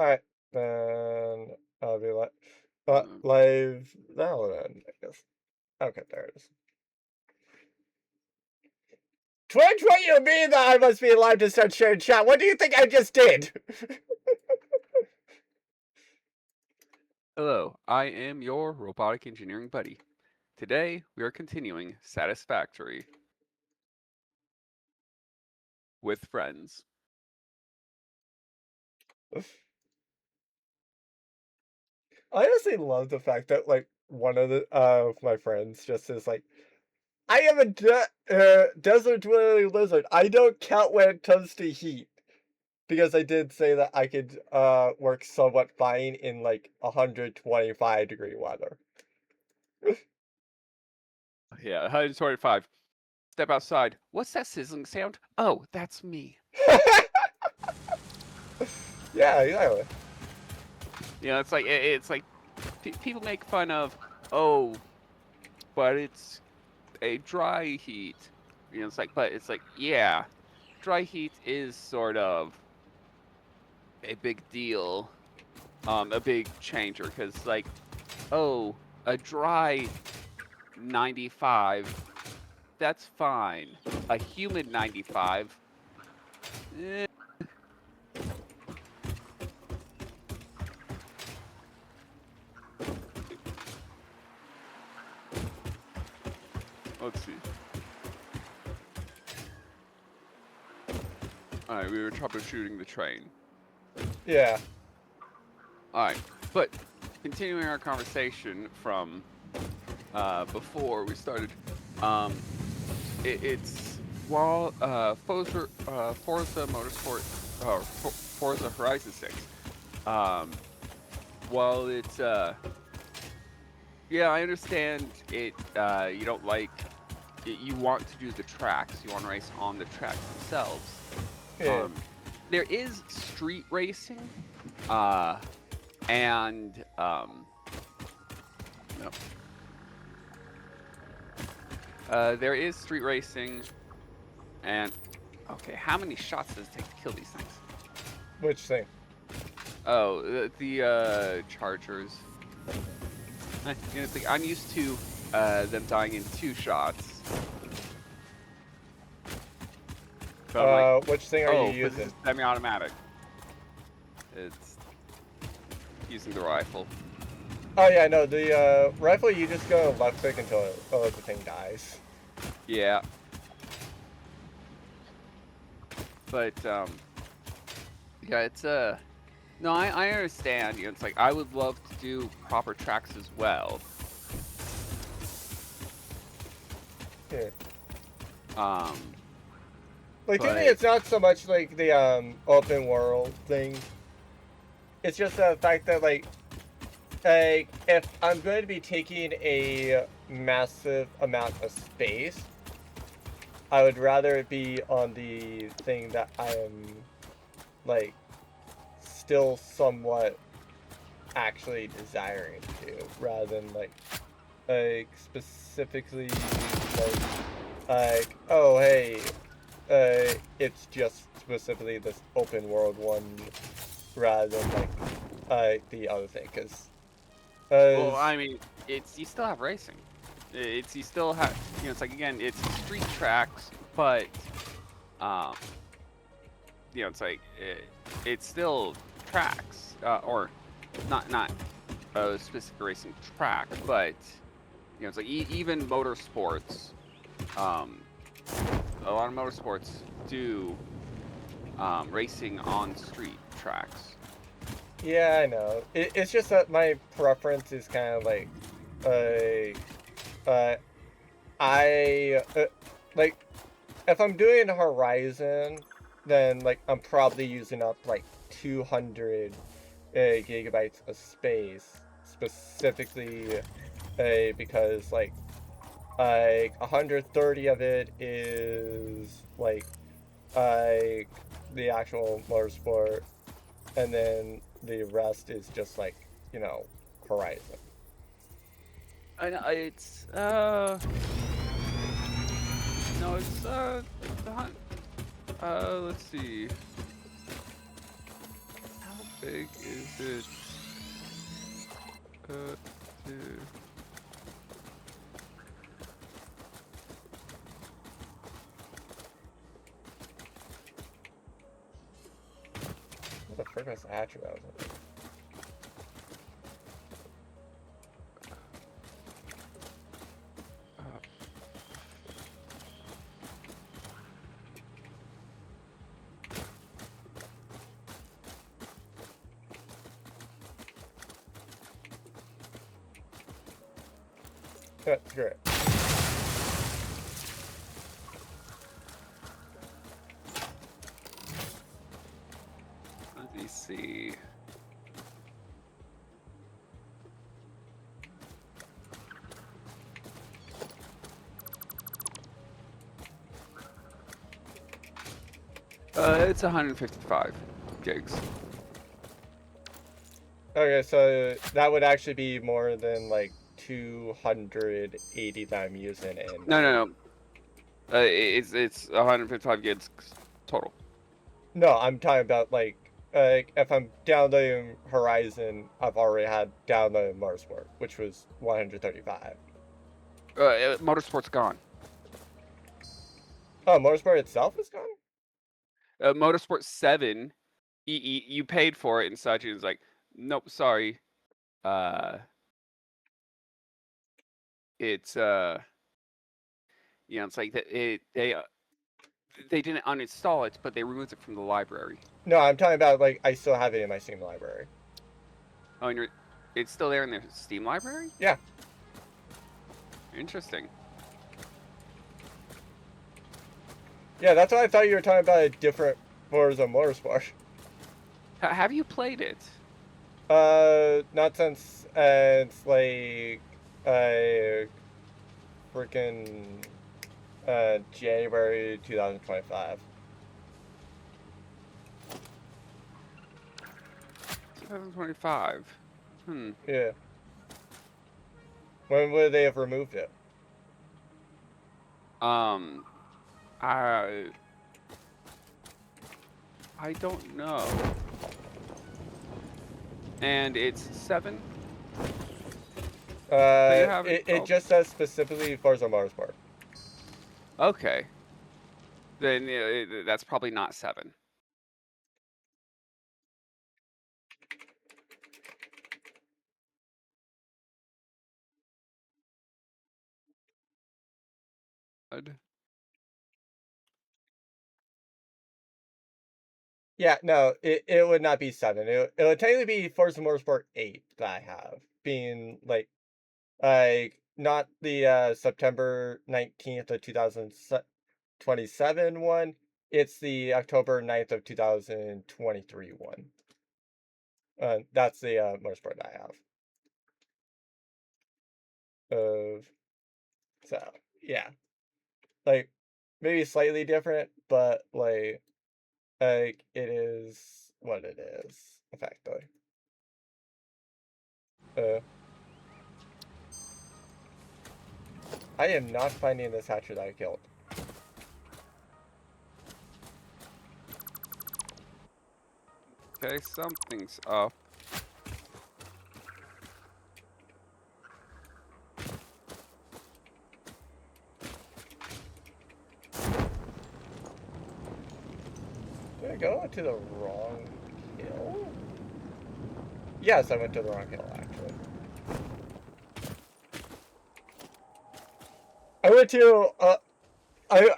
Alright, then I'll be Um, live now then, I guess. Okay, there it is. Twitch, what you mean that I must be live to start sharing chat? What do you think I just did? Hello, I am your robotic engineering buddy. Today, we are continuing Satisfactory with friends. I honestly love the fact that one of the my friends just is like, I am a desert dwelling lizard. I don't count when it comes to heat. Because I did say that I could work somewhat fine in like 125-degree weather. Yeah, 125. Step outside. What's that sizzling sound? Oh, that's me. Yeah, exactly. It's like it's like people make fun of, oh, but it's a dry heat. But it's like, yeah, dry heat is sort of a big deal, a big changer, because oh, a dry 95, that's fine. A humid 95, eh, let's see. All right, we were troubleshooting the train. Yeah. All right, but continuing our conversation from before we started, um, it's while Forza Motorsport or Forza Horizon 6, um, while it's yeah, I understand it. You don't like it, you want to do the tracks. You want to race on the tracks themselves. Yeah. Um, there is street racing, uh, and no, there is street racing, and okay, how many shots does it take to kill these things? Which thing? Oh, the chargers. I'm used to them dying in 2 shots, but I'm like, Which thing are you oh, but this using? is semi-automatic. It's using the rifle. Oh yeah, no, the rifle you just go left click until the thing dies. Yeah, but yeah, it's no, I understand. It's like I would love to do proper tracks as well. Yeah. Um, Like to me but it's not so much like the open world thing. It's just the fact that like if I'm going to be taking a massive amount of space, I would rather it be on the thing that I am like still somewhat actually desiring to do, rather than like specifically like oh hey, it's just specifically this open world one rather than the other thing, because well, I mean, it's you still have racing. It's you still have it's like again, it's street tracks, but um, it's like it's still tracks, or not a specific racing track, but it's like even motorsports. Um, a lot of motorsports do racing on street tracks. yeah, I know. It's just that my preference is kind of uh, uh, I like if I'm doing Horizon, then like I'm probably using up like 200 gigabytes of space specifically because like 130 of it is like the actual motorsport, and then the rest is just Horizon. And it's no, it's the hunt. Let's see. big is it? What the frick was the hatcher that was in? Screw it. Let me see. It's 155 gigs. Okay, so that would actually be more than like 280 that I'm using in. No. It's 155 gigs total. No, I'm talking about like if I'm downloading Horizon, I've already had downloaded Motorsport, which was 135. Motorsport's gone. Oh, Motorsport itself is gone? Motorsport 7, you paid for it and such. And it's like, nope, sorry. It's it's like they didn't uninstall it, but they removed it from the library. No, I'm talking about like I still have it in my Steam library. Oh, and it's still there in the Steam library? Yeah. Interesting. Yeah, that's why I thought you were talking about a different Forza Motorsport. Have you played it? Not since it's like freaking January 2025. 2025. Yeah. When would they have removed it? I don't know. And it's 7? It just says specifically Forza Motorsport. Okay. Then that's probably not 7. Yeah, no, it would not be 7. It would technically be Forza Motorsport 8 that I have. Being like not the September 19th of 2027 one. It's the October 9th of 2023 one. That's the Motorsport I have. So yeah, like maybe slightly different, but like it is what it is effectively. I am not finding this hatcher that I killed. Okay, something's up. Did I go to the wrong hill? Yes, I went to the wrong hill, actually. I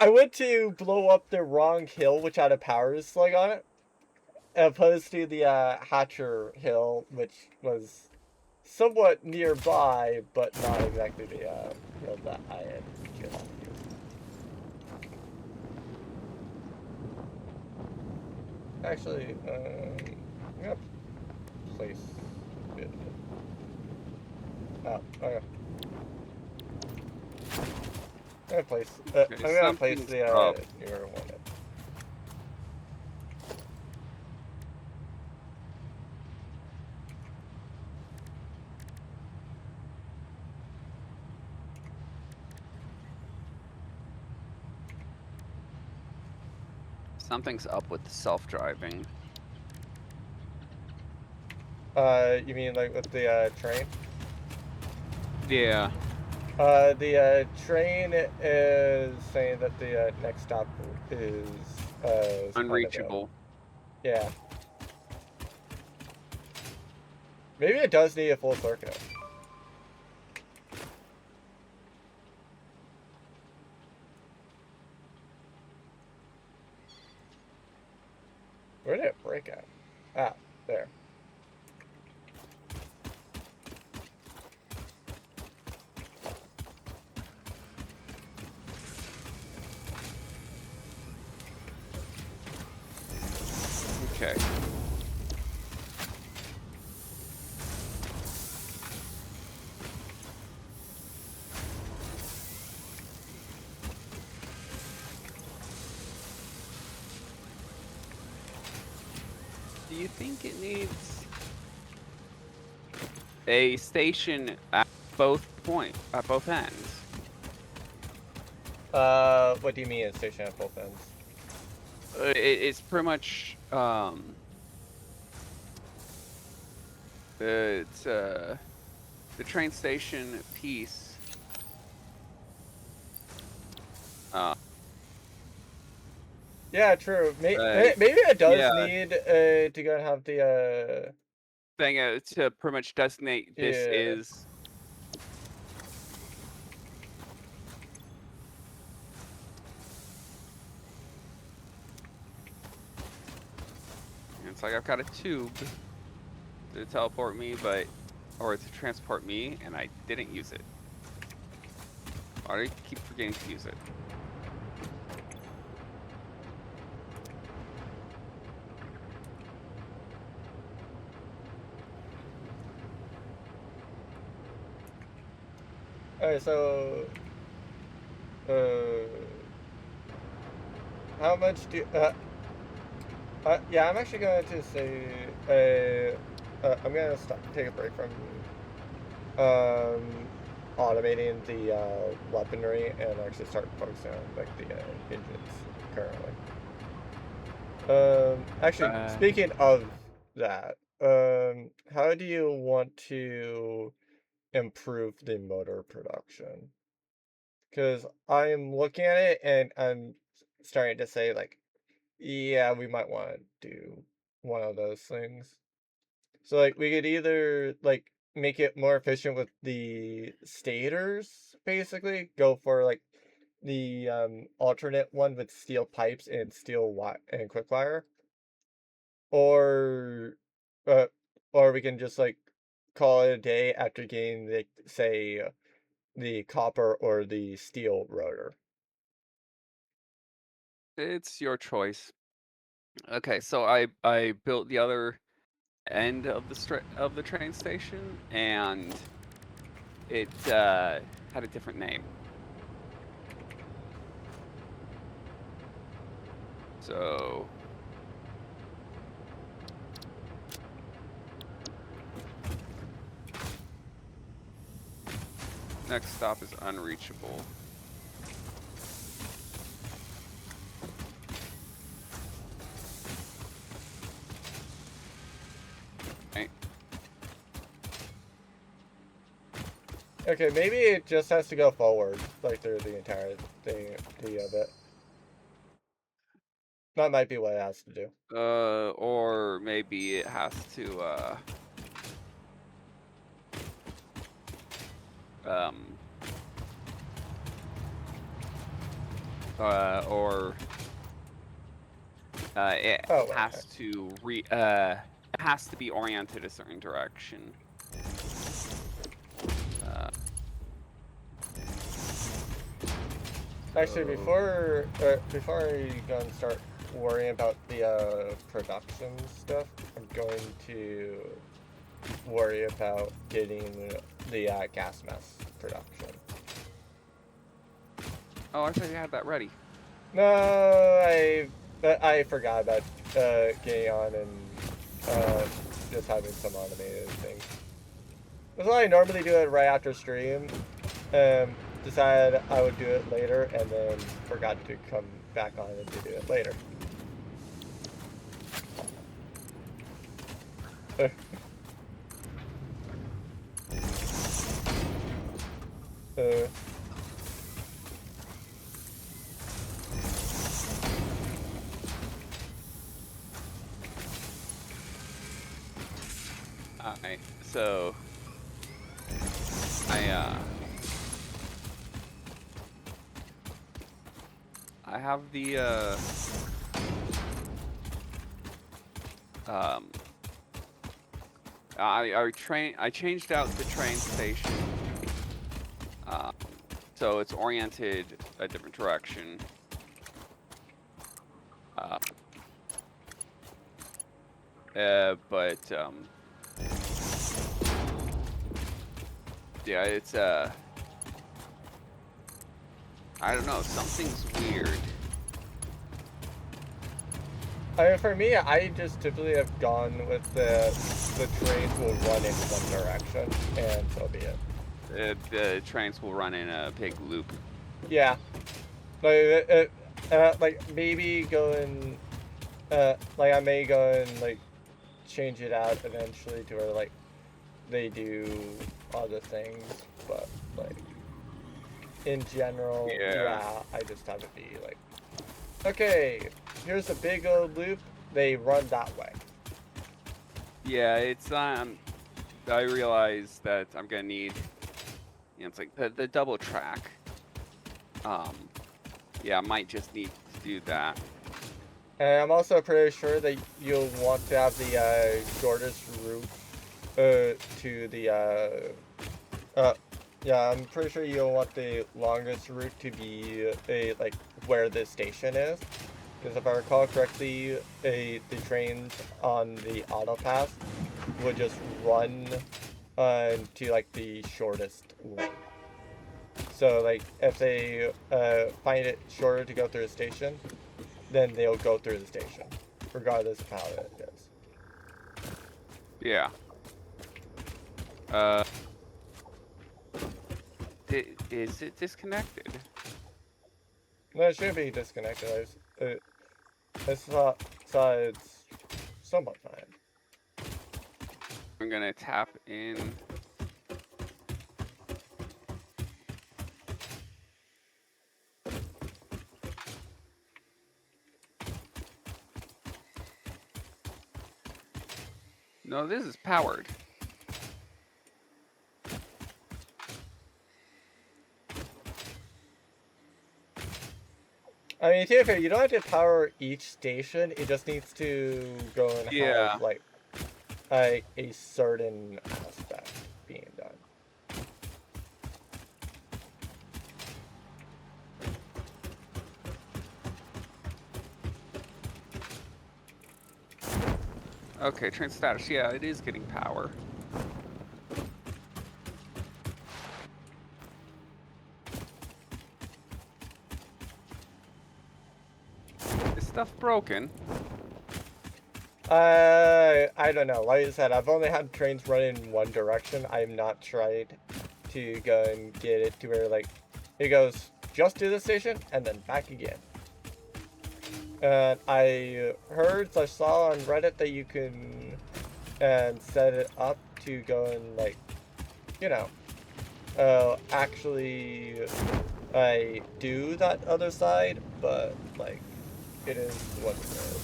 went to blow up the wrong hill, which had a power slug on it, opposed to the Hatcher hill, which was somewhat nearby, but not exactly the hill that I had killed. Actually, I'm gonna place it. Oh, okay. I'm gonna place the newer one. Something's up with the self-driving. You mean like with the train? Yeah. The train is saying that the next stop is unavailable. Unreachable. Yeah. Maybe it does need a full circuit. Where did it break at? Ah, there. Okay. Do you think it needs a station at both ends? What do you mean a station at both ends? It's pretty much it's the train station piece. Yeah, true. Maybe it does yeah. need to go and have the Thing to pretty much designate this yeah. is. It's like I've got a tube to teleport me, or to transport me, and I didn't use it. Why do I keep forgetting to use it? Alright, so how much do yeah, I'm actually going to say I'm gonna take a break from automating the weaponry and actually start focusing on like the engines currently. Actually, speaking of that, how do you want to improve the motor production? Because I'm looking at it and I'm starting to say like, yeah, we might want to do one of those things. So like we could either like make it more efficient with the stators, basically, go for like the alternate one with steel pipes and steel and quick wire, or uh, or we can just like call it a day after getting the say the copper or the steel rotor. It's your choice. Okay, so I built the other end of the train station, and it had a different name. So next stop is unreachable. Right. Okay, maybe it just has to go forward, like through the entire thing of it. That might be what it has to do. Or maybe it has to or it Oh, has to it has to be oriented a certain direction. Actually, before I go and start worrying about the production stuff, I'm going to worry about getting the gas mask production. Oh, I thought you had that ready. No, I forgot about getting on and just having some automated things. That's why I normally do it right after stream. Decided I would do it later and then forgot to come back on and to do it later. Uh, Alright, so I have the I changed out the train station, so it's oriented a different direction. But yeah, it's I don't know, something's weird. I mean, for me, I just typically have gone with the trains will run in one direction, and so be it. The trains will run in a big loop. Yeah, like maybe go and like I may go and like change it out eventually to where like they do other things, but like in general, yeah, I just have it be like, okay, here's a big old loop. They run that way. Yeah, it's I realize that I'm gonna need, you know, it's like the double track. Yeah, I might just need to do that. And I'm also pretty sure that you'll want to have the shortest route to the yeah, I'm pretty sure you'll want the longest route to be like where the station is. Because if I recall correctly, the trains on the auto pass would just run to like the shortest lane. So like if they find it shorter to go through a station, then they'll go through the station, regardless of how it is. Yeah. Is it disconnected? No, it should be disconnected. I saw it's somewhat fine. I'm gonna tap in. No, this is powered. I mean, to be fair, you don't have to power each station. It just needs to go and have like a certain aspect being done. Okay, train status. Yeah, it is getting power. Is stuff broken? I don't know. Like I said, I've only had trains run in one direction. I've not tried to go and get it to where like it goes just to the station and then back again. And I heard, I saw on Reddit that you can set it up to go and like, you know, actually do that other side, but like it is what it is.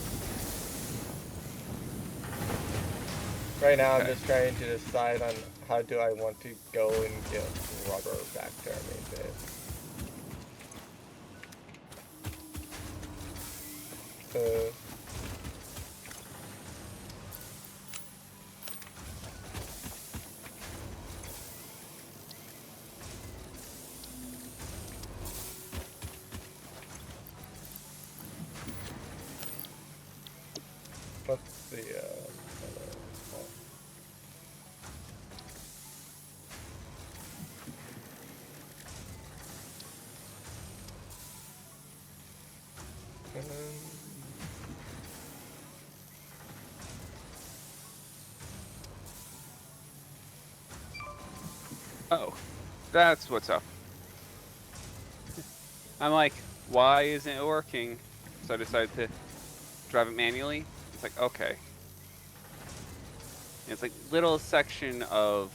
Right now, I'm just trying to decide on how do I want to go and get rubber back to our main base. Let's see. Oh, that's what's up. I'm like, why isn't it working? So I decided to drive it manually. It's like, okay. And it's like little section of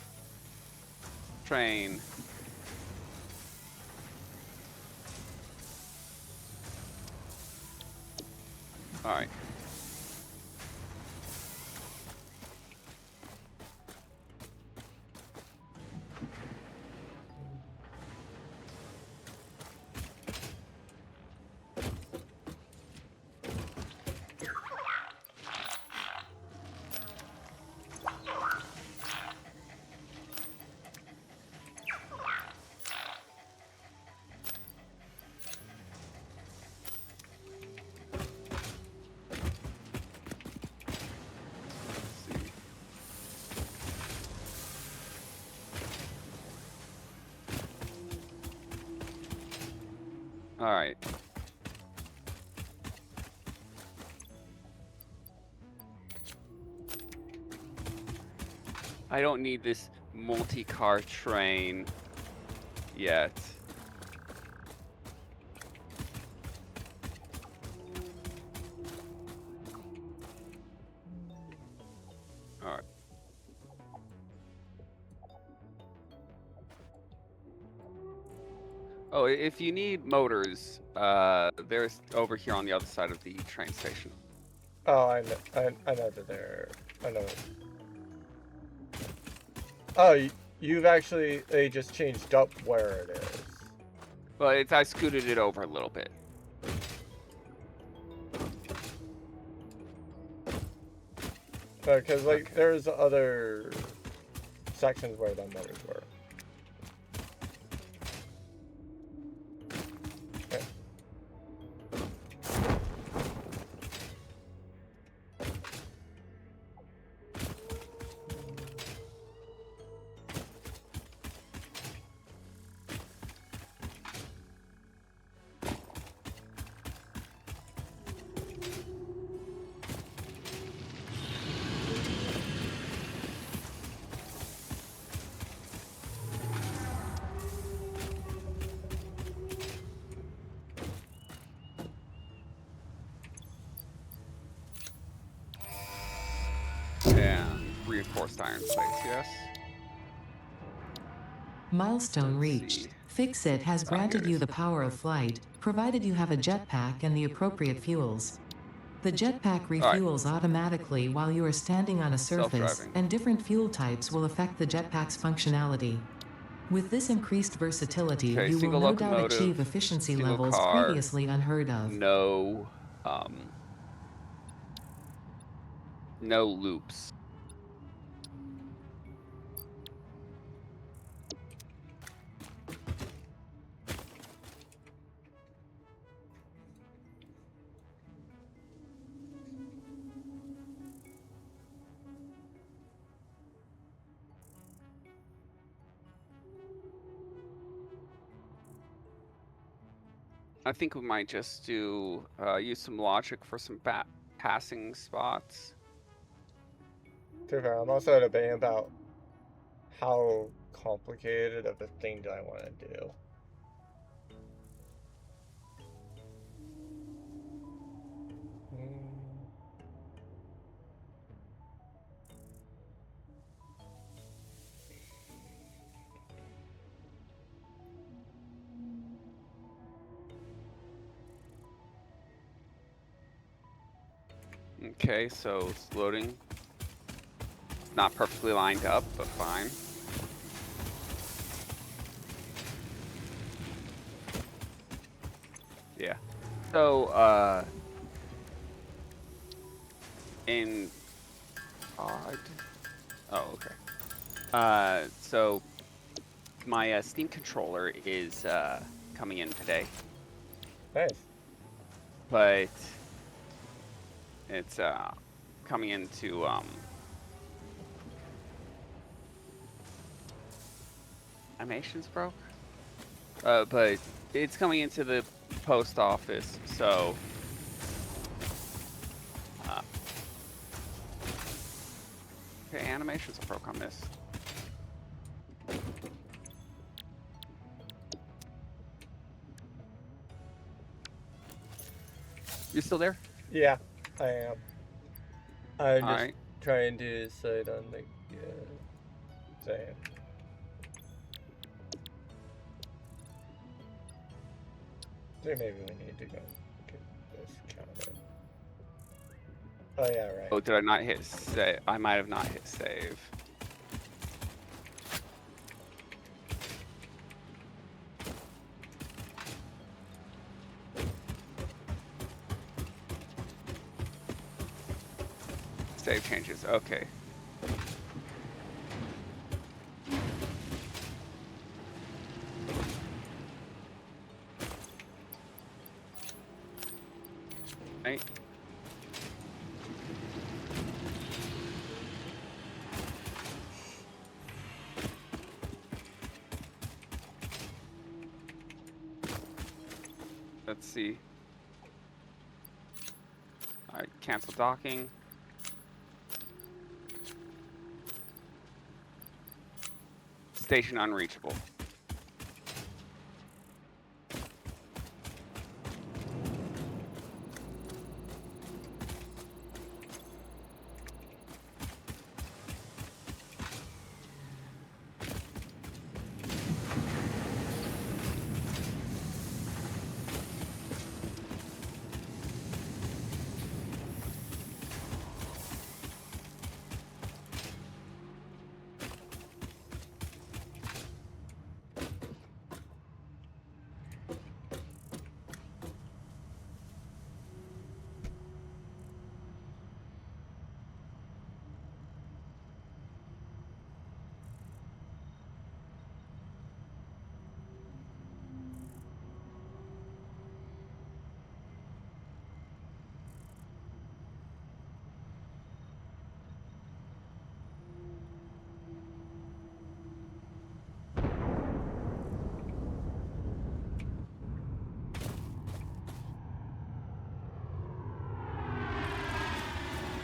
train All right. All right. I don't need this multi-car train yet. All right. Oh, if you need motors, there's over here on the other side of the train station. Oh, I know that they're. I know. Oh, you've actually they just changed up where it is. Well, I scooted it over a little bit. Because like Okay. there's other sections where the motors were. Okay. And reinforced iron plates, yes. Milestone Let's reached. see. Fix-It has Here granted it you is. the power of flight, provided you have a jetpack and the appropriate fuels. The jetpack refuels automatically while you are standing on a surface, Self-driving. and different fuel types will affect the jetpack's functionality. With this increased versatility, Okay, you will single no doubt locomotive, achieve efficiency single levels car, previously unheard of. no loops. I think we might just do use some logic for some passing spots. To be fair, I'm also debating about how complicated of a thing do I want to do. Okay, so it's loading. Not perfectly lined up, but fine. Yeah. So, in odd. Oh, okay. So my Steam controller is coming in today, Nice. but it's coming into animations broke. But it's coming into the post office, so okay, animations are broke on this. You still there? Yeah, I am. I'm just Alright. trying to decide on the same. I think maybe we need to go get this counted. Oh yeah, right. Oh, did I not hit save? I might have not hit save. Save changes. Okay. Right. Let's see. All right, cancel docking. Station unreachable.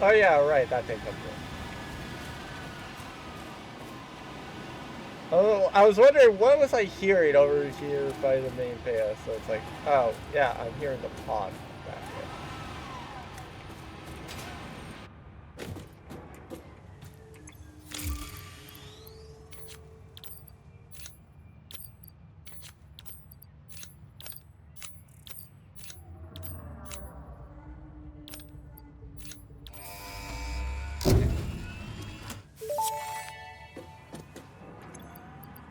Oh yeah, right. That thing comes in. Oh, I was wondering what was I hearing over here by the main path. So it's like, oh yeah, I'm hearing the pod back there.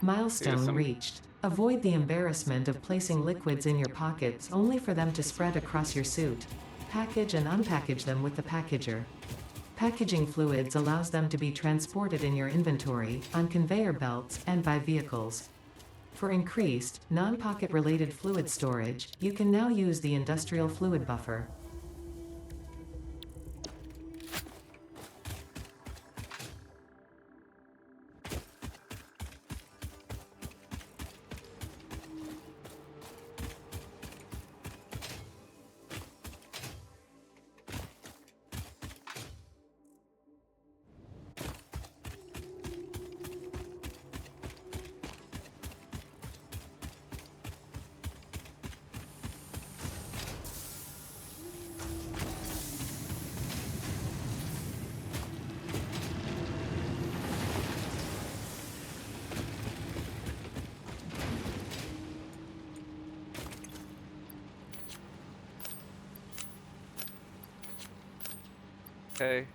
Milestone reached. Avoid the embarrassment of placing liquids in your pockets only for them to spread across your suit. Package and unpackage them with the packager. Packaging fluids allows them to be transported in your inventory, on conveyor belts, and by vehicles. For increased, non-pocket related fluid storage, you can now use the industrial fluid buffer. Okay.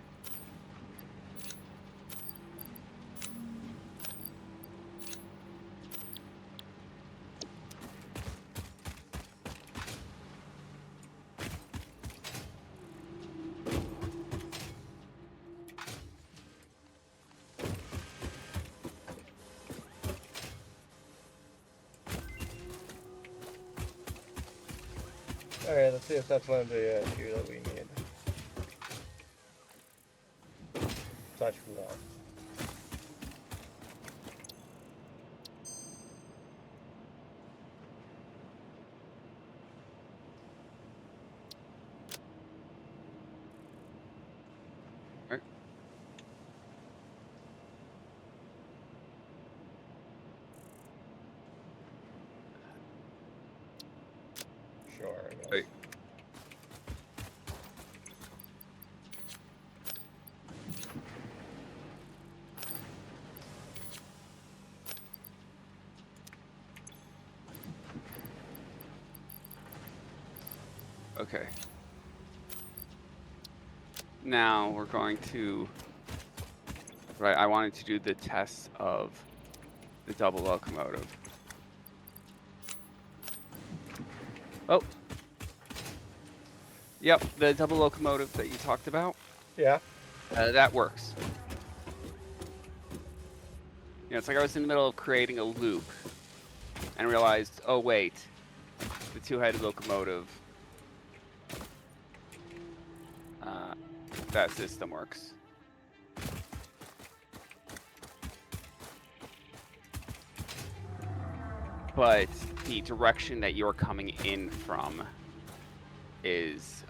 Alright, let's see if that's one of the two that we need. Touch one. Right. Sure. I guess. Wait. Okay. Now we're going to. Right, I wanted to do the test of the double locomotive. Oh. Yep, the double locomotive that you talked about. Yeah. That works. It's like I was in the middle of creating a loop and realized, oh wait, the two-headed locomotive, that system works. But the direction that you're coming in from is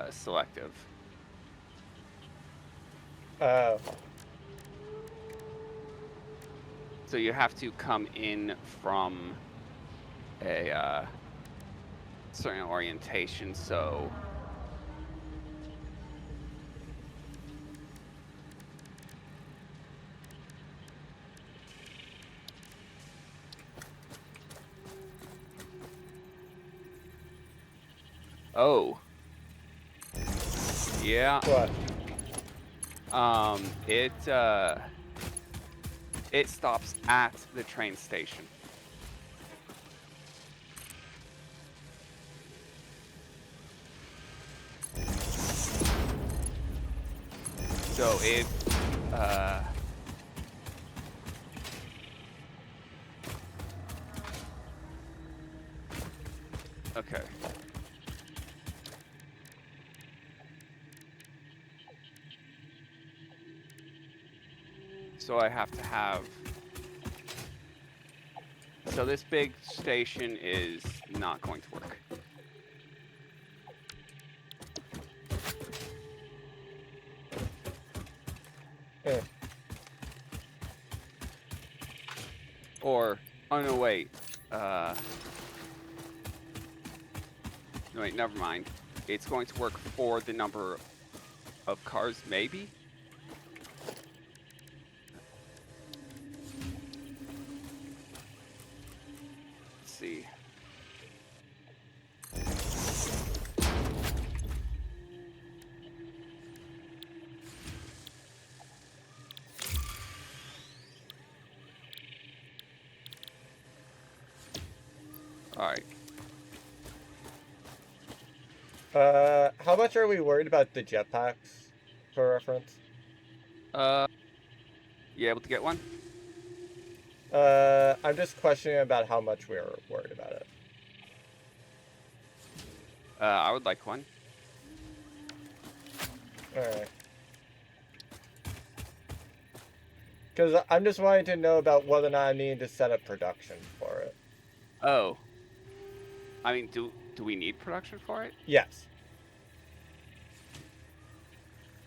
selective. Oh. So you have to come in from a certain orientation, so oh. Yeah. What? It stops at the train station. So it okay. So I have to have. So this big station is not going to work. Eh. Or, oh no, wait. No, wait, never mind. It's going to work for the number of cars, maybe? Let's see. Alright. How much are we worried about the jetpacks, for reference? You able to get one? I'm just questioning about how much we're worried about it. I would like one. Alright. Because I'm just wanting to know about whether or not I need to set up production for it. Oh. I mean, do we need production for it? Yes.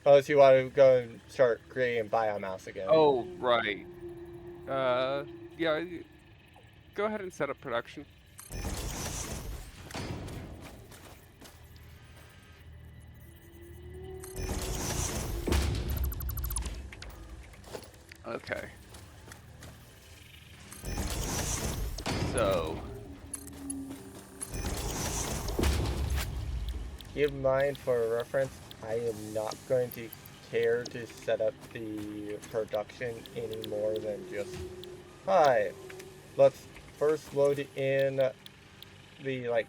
Unless you want to go and start creating biomass again. Oh, right. Yeah, go ahead and set up production. Okay. So. Keep in mind, for reference, I am not going to care to set up the production any more than just, hi, let's first load in the, like,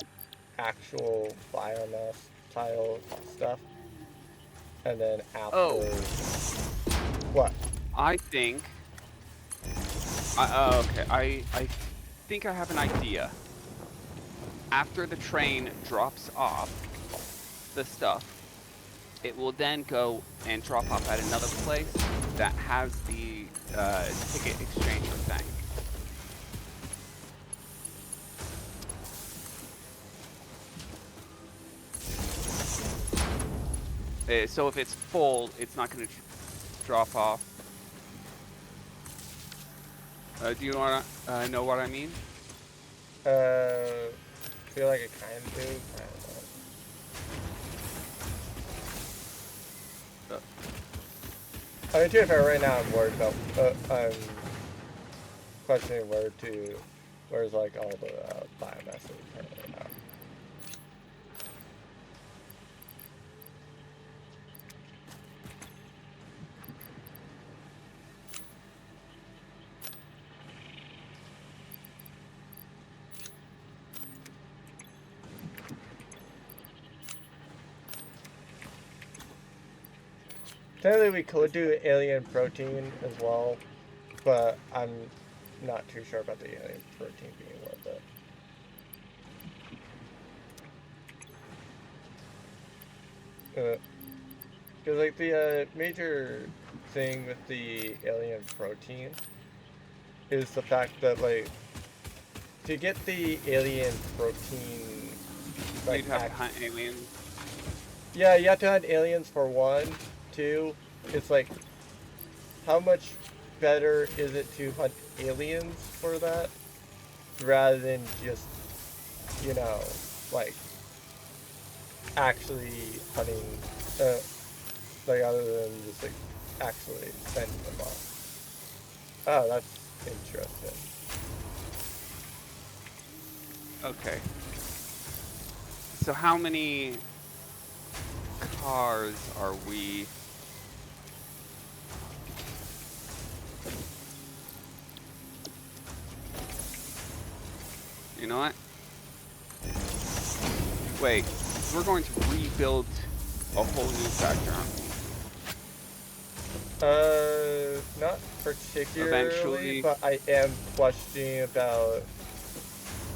actual biomass tile stuff, and then after... Oh. What? I think. Okay. I think I have an idea. After the train drops off the stuff, it will then go and drop off at another place that has the ticket exchanger thing. So if it's full, it's not going to drop off. Do you want to know what I mean? Feel like I kind of do. I don't know. I mean, to be fair, right now I'm worried about, I'm questioning where's like all the biomass that we currently have. Technically, we could do alien protein as well, but I'm not too sure about the alien protein being worth it. Because like the major thing with the alien protein is the fact that like to get the alien protein, like You'd have to hunt aliens. Yeah, you have to hunt aliens for one. Two, it's like how much better is it to hunt aliens for that rather than just, you know, like actually hunting, like other than just like actually sending them off. Oh, that's interesting. Okay. So how many cars are we? You know what? Wait, we're going to rebuild a whole new factory, aren't we? Not particularly, Eventually. but I am questioning about,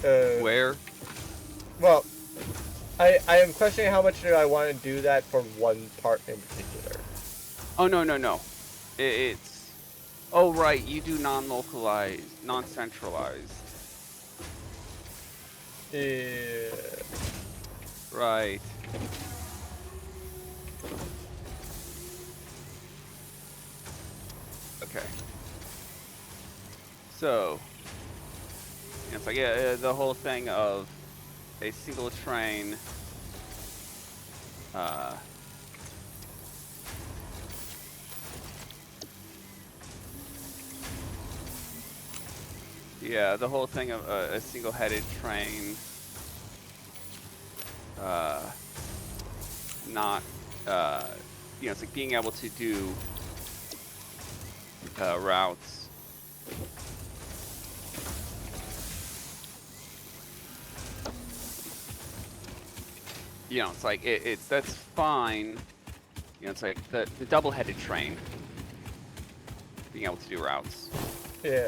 Where? Well, I am questioning how much do I want to do that for one part in particular. Oh, no. It's... Oh, right, you do non-localized, non-centralized. Yeah. Right. Okay. So, it's like the whole thing of a single train. Yeah, the whole thing of a single-headed train. Not, you know, it's like being able to do routes. You know, it's like that's fine. You know, it's like the double-headed train being able to do routes. Yeah.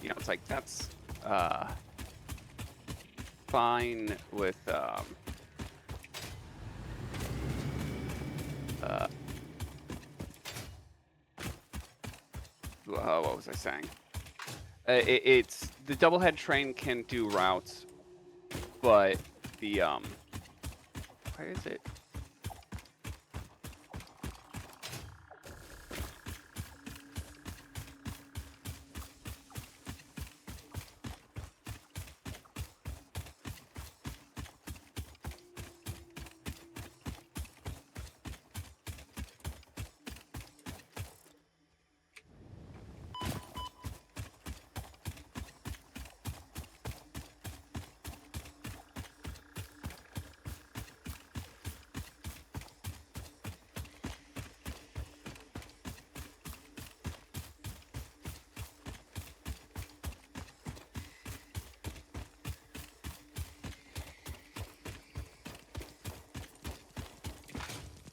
You know, it's like that's fine with what was I saying? It's the double-head train can do routes, but the where is it?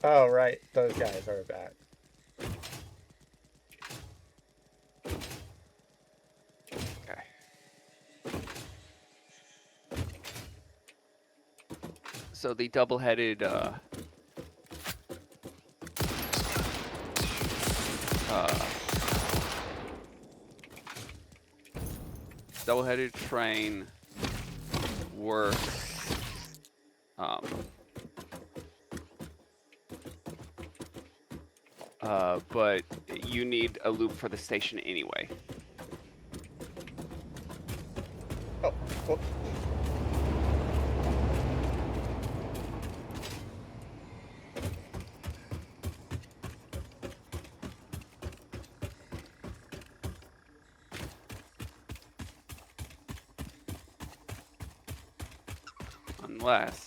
Oh, right. Those guys are back. Okay. So the double-headed double-headed train works. But you need a loop for the station anyway. Oh, whoops. Unless...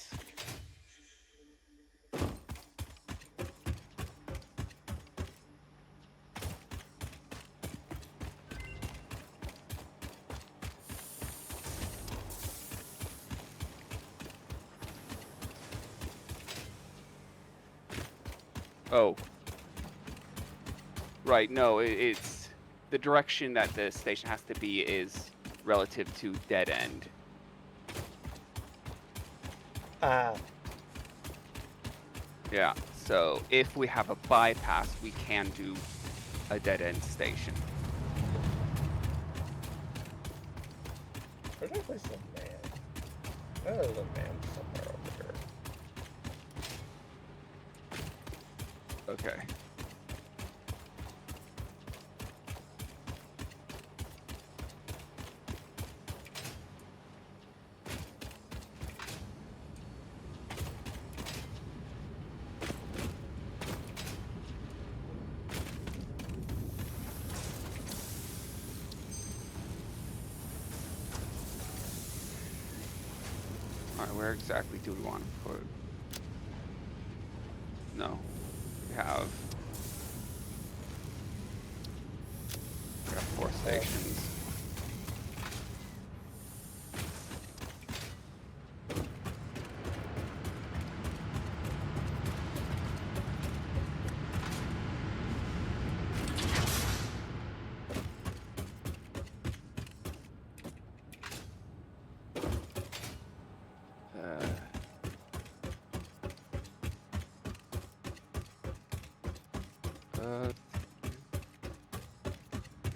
Oh. Right, no, it's the direction that the station has to be is relative to dead end. Yeah, so if we have a bypass, we can do a dead end station. Where did I place the man? Oh, there's a man somewhere over here. Okay. Where exactly do we want to put? No, we have 4 stations.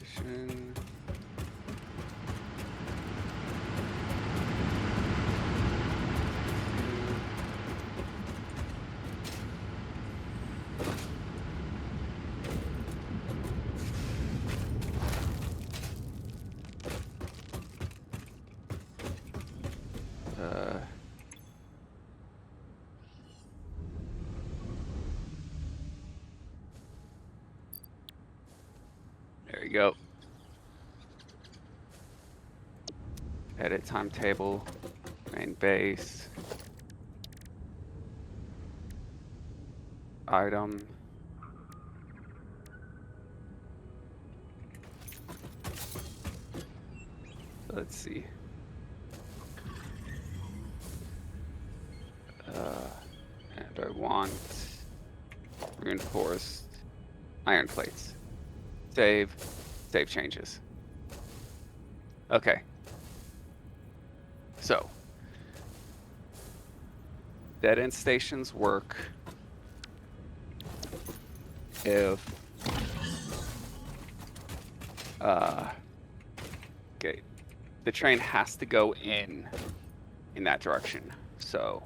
Station. There you go. Edit timetable, main base, item. Let's see. And I want reinforced iron plates. Save changes. Okay. So, dead end stations work if okay, the train has to go in that direction. So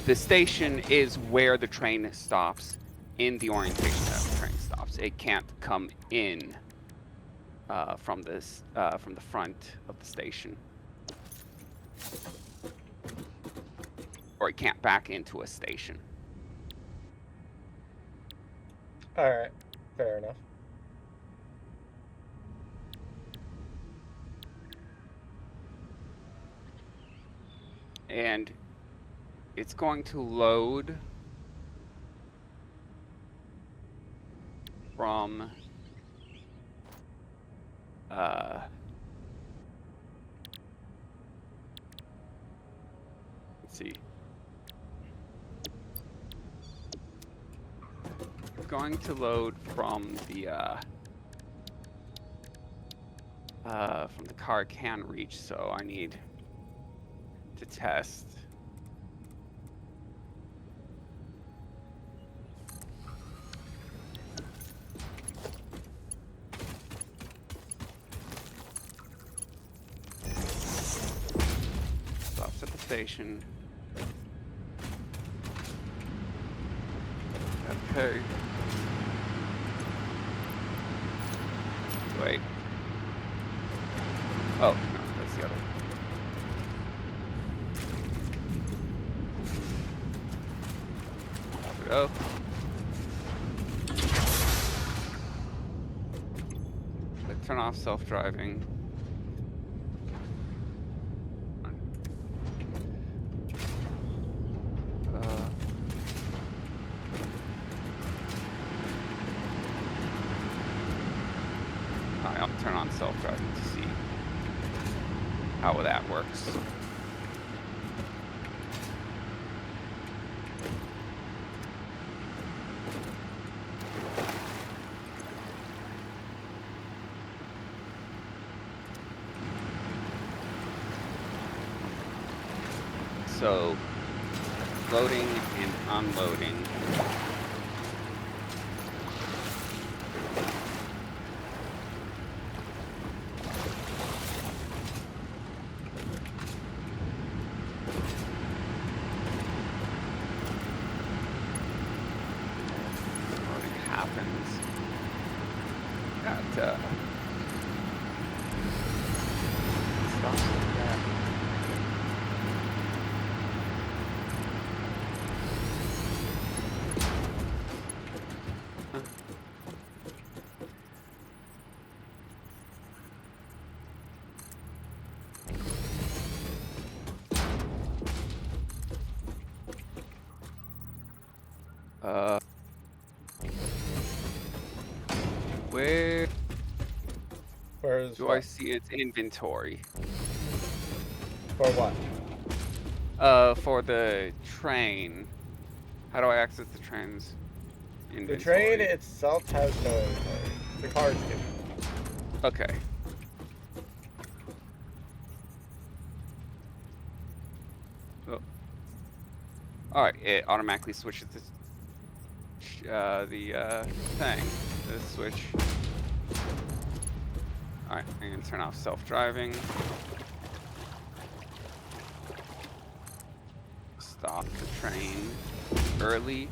the station is where the train stops in the orientation that the train stops. It can't come in from the front of the station, or it can't back into a station. All right, fair enough. And it's going to load from let's see. It's going to load from the car it can reach, so I need to test. Stops at the station. Okay. Wait. Oh, no, that's the other one. Off we go. Let's turn off self-driving. I'll turn on self-driving to see how that works. So, loading and unloading. Loading happens. Got, stuff like that. Where Where's do I see its inventory? For what? For the train. How do I access the train's inventory? The train itself has no inventory. The cars do. Okay. Oh. Alright, it automatically switches the thing. The switch. Alright, I'm gonna turn off self-driving. Stop the train early.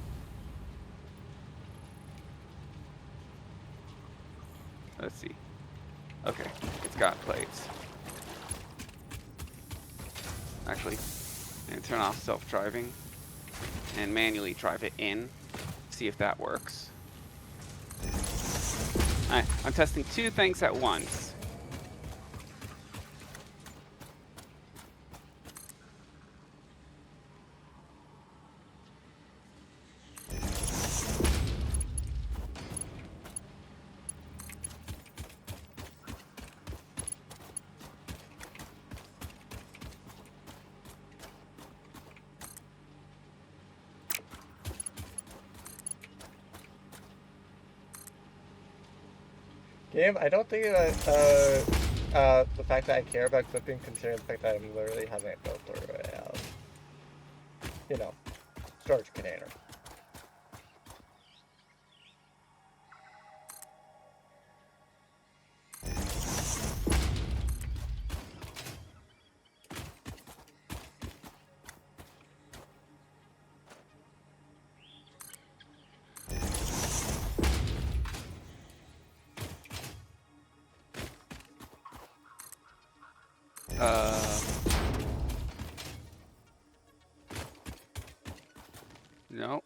Let's see. Okay, it's got plates. Actually, I'm gonna turn off self-driving and manually drive it in. See if that works. Alright, I'm testing two things at once. Game, I don't think that the fact that I care about clipping, considering the fact that I'm literally having it go through a, you know, storage container. No.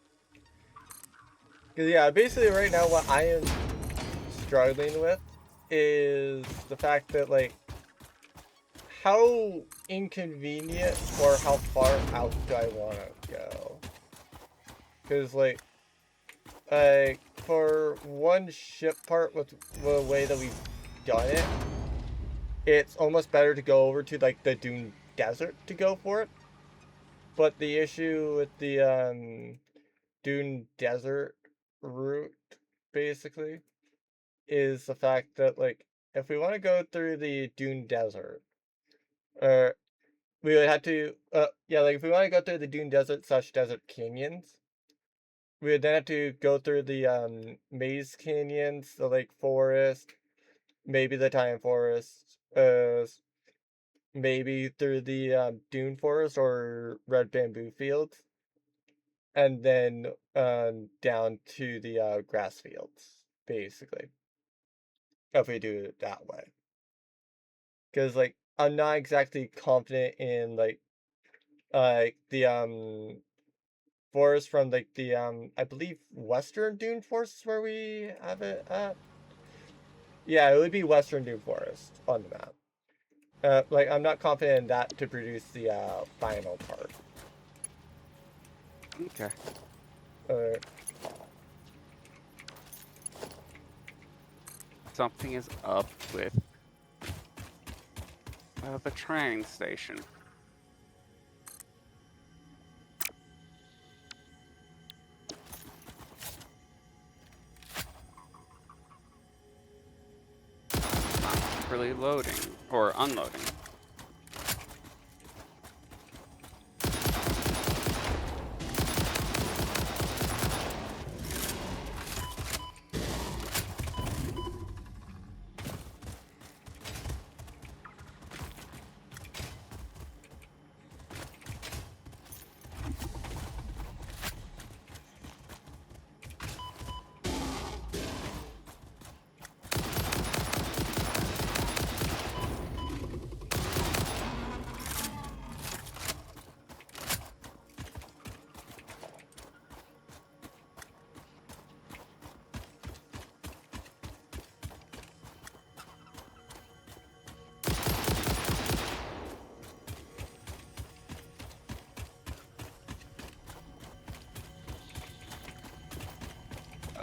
Cause yeah, basically right now what I am struggling with is the fact that like how inconvenient or how far out do I want to go? Cause like for one ship part with the way that we've done it, it's almost better to go over to like the Dune Desert to go for it. But the issue with the Dune Desert route, basically, is the fact that, like, if we want to go through the Dune Desert, we would have to, yeah, like, if we want to go through the Dune Desert / Desert Canyons, we would then have to go through the, Maze Canyons, the Lake Forest, maybe the Time Forest, maybe through the, Dune Forest or Red Bamboo Fields, and then down to the grass fields, basically. If we do it that way. Because like I'm not exactly confident in like the forest from like the I believe Western Dune Forest is where we have it at. Yeah, it would be Western Dune Forest on the map. Like I'm not confident in that to produce the final part. Okay. Something is up with the train station. Not really loading or unloading.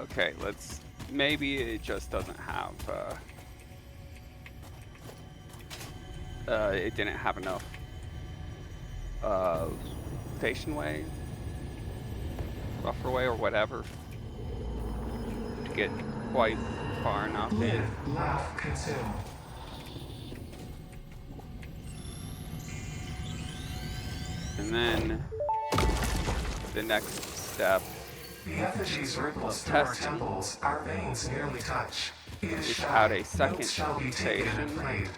Okay, maybe it just doesn't have, it didn't have enough, station way, buffer way, or whatever, to get quite far enough in. Laugh consumed. And then the next step The effigies ripples through our temples, our veins nearly touch. is add a second station.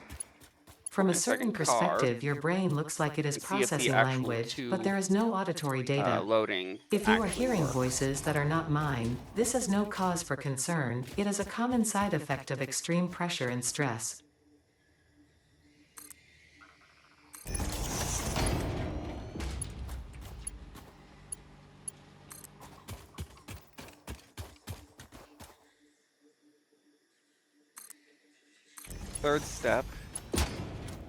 From a a certain second car, perspective, your brain looks like it is and see if the processing actual language, two, but there is no auditory data. loading If you are actually hearing works. voices that are not mine, this is no cause for concern. It is a common side effect of extreme pressure and stress. Third step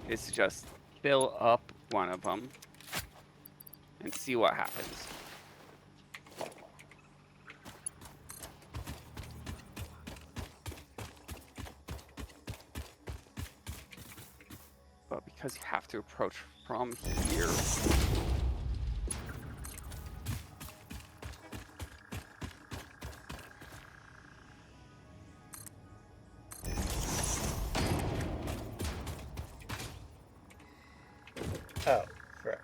is to just fill up one of them and see what happens. But because you have to approach from here, Oh, right.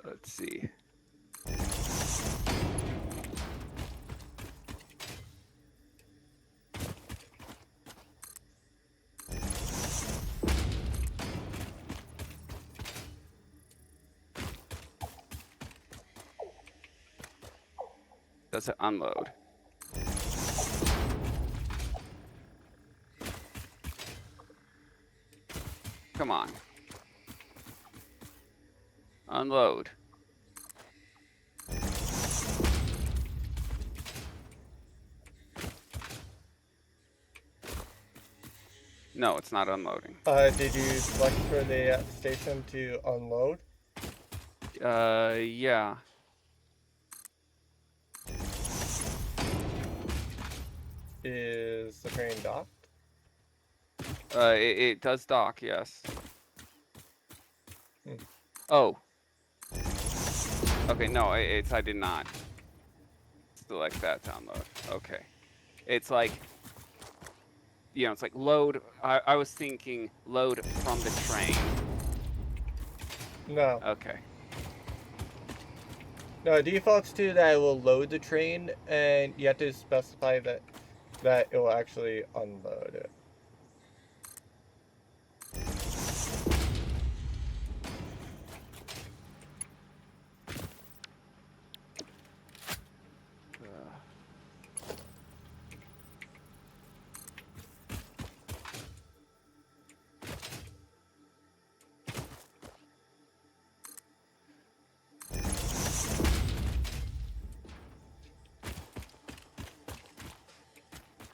let's see. Does it unload? Come on. Unload. No, it's not unloading. Did you select for the station to unload? Yeah. Is the train docked? It does dock, yes. Hmm. Oh. Okay, no, I did not select that to unload. Okay. It's like, it's like load. I was thinking load from the train. No. Okay. No, defaults to that it will load the train, and you have to specify that it will actually unload it.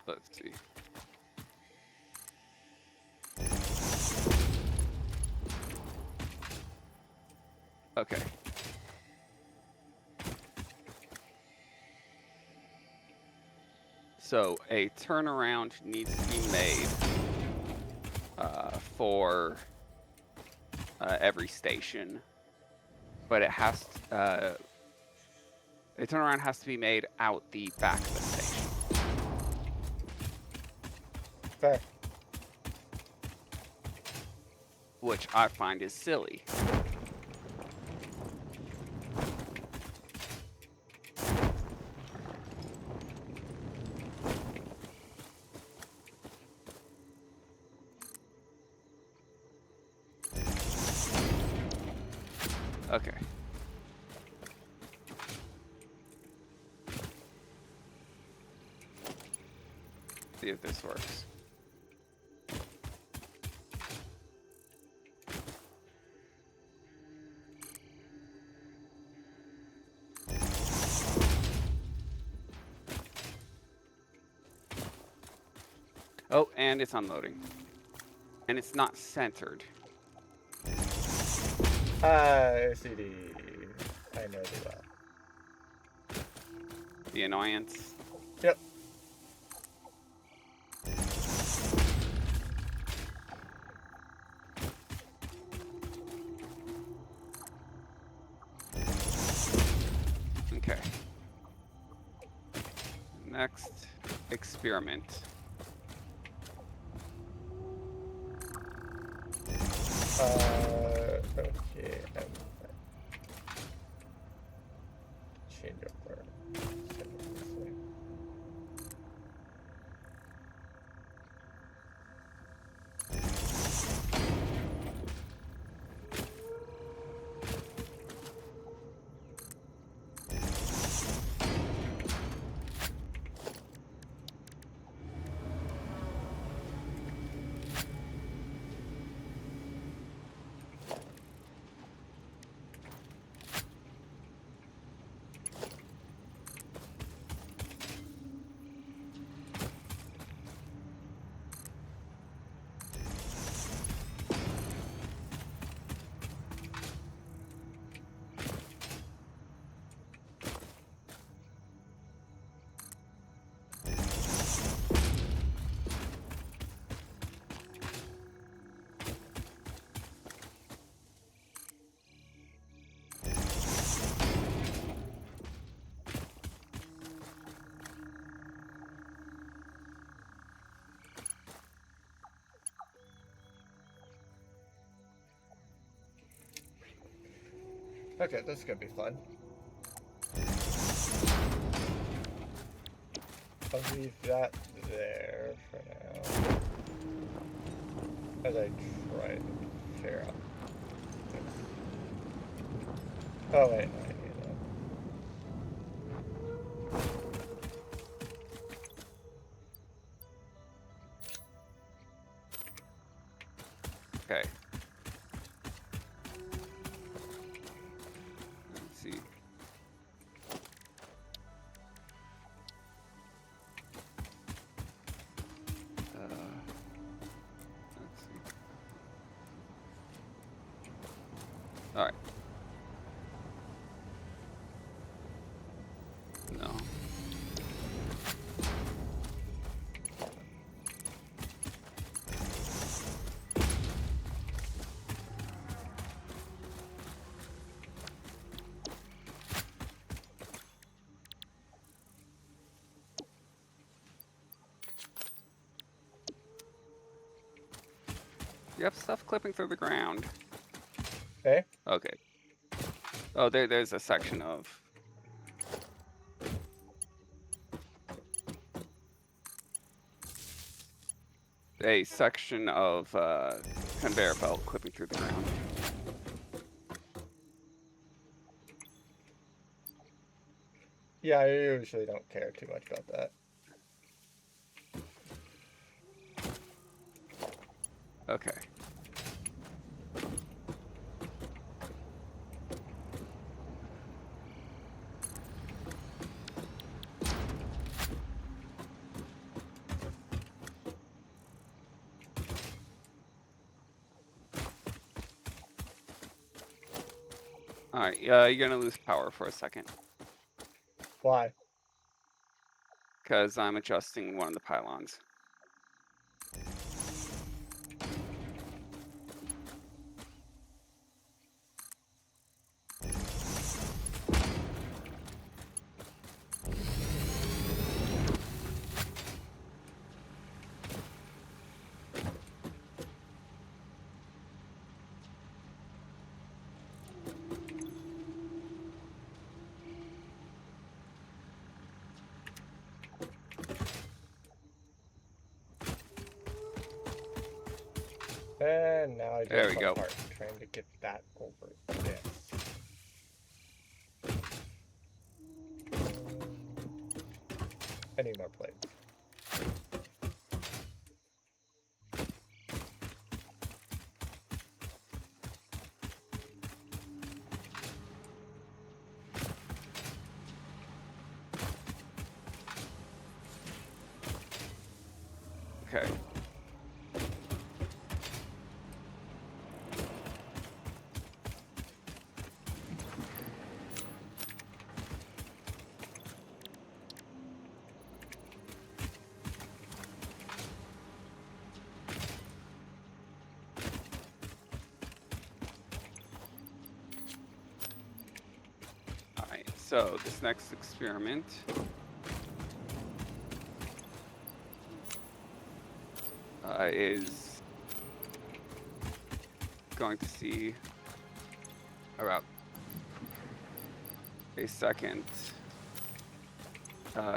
Let's see. Okay. So a turnaround needs to be made for every station, but it has to, a turnaround has to be made out the back of the station. Fair. Which I find is silly. Okay. See if this works. Oh, and it's unloading. And it's not centered. CD. I know that. The annoyance. Yep. Okay. Next experiment. Okay. Change over. Okay, this is gonna be fun. I'll leave that there for now. As I try to figure out this. Oh wait, no, I need that. Okay. Let's see. Let's see. All right. No. You have stuff clipping through the ground. Okay. Okay. Oh, there's a section of... a section of conveyor belt clipping through the ground. Yeah, I usually don't care too much about that. Okay. Alright, you're gonna lose power for a second. Why? Because I'm adjusting one of the pylons. And now I just There we go. apart trying to get that over this. I need more plates. Okay. So this next experiment is going to see about a second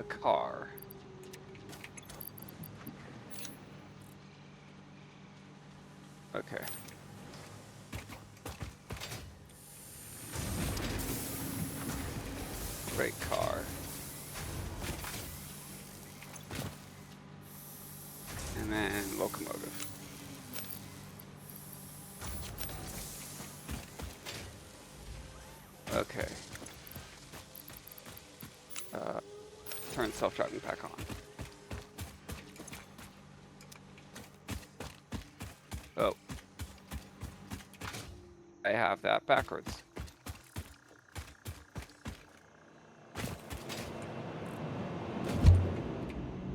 car. Okay. Freight car. And then locomotive. Okay. Turn self-driving back on. Oh. I have that backwards.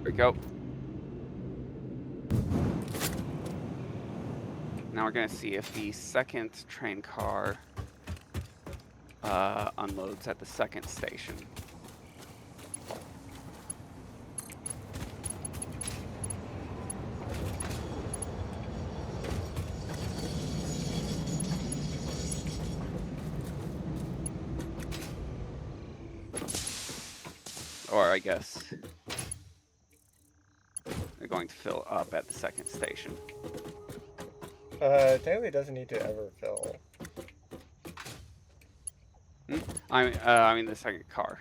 There we go. Now we're gonna see if the second train car unloads at the second station. Or I guess they're going to fill up at the second station. Technically doesn't need to ever fill. I mean the second car.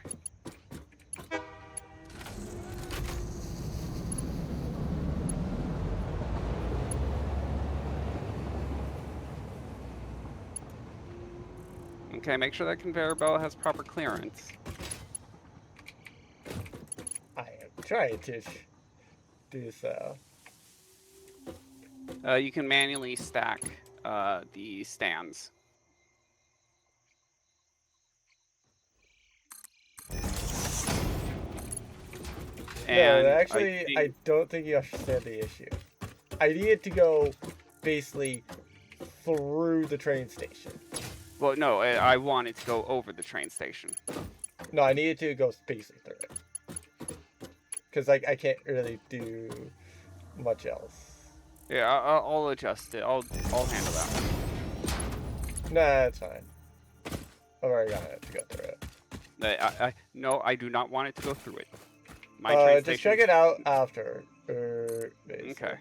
Okay, make sure that conveyor belt has proper clearance. I am trying to do so. You can manually stack the stands. And no, actually, I don't think you understand the issue. I needed to go basically through the train station. Well, no, I wanted to go over the train station. No, I needed to go basically through it. Because I can't really do much else. Yeah, I'll adjust it. I'll handle that one. Nah, it's fine. I've already got it to go through it. No, I do not want it to go through it. My train just station. check it out after. Okay.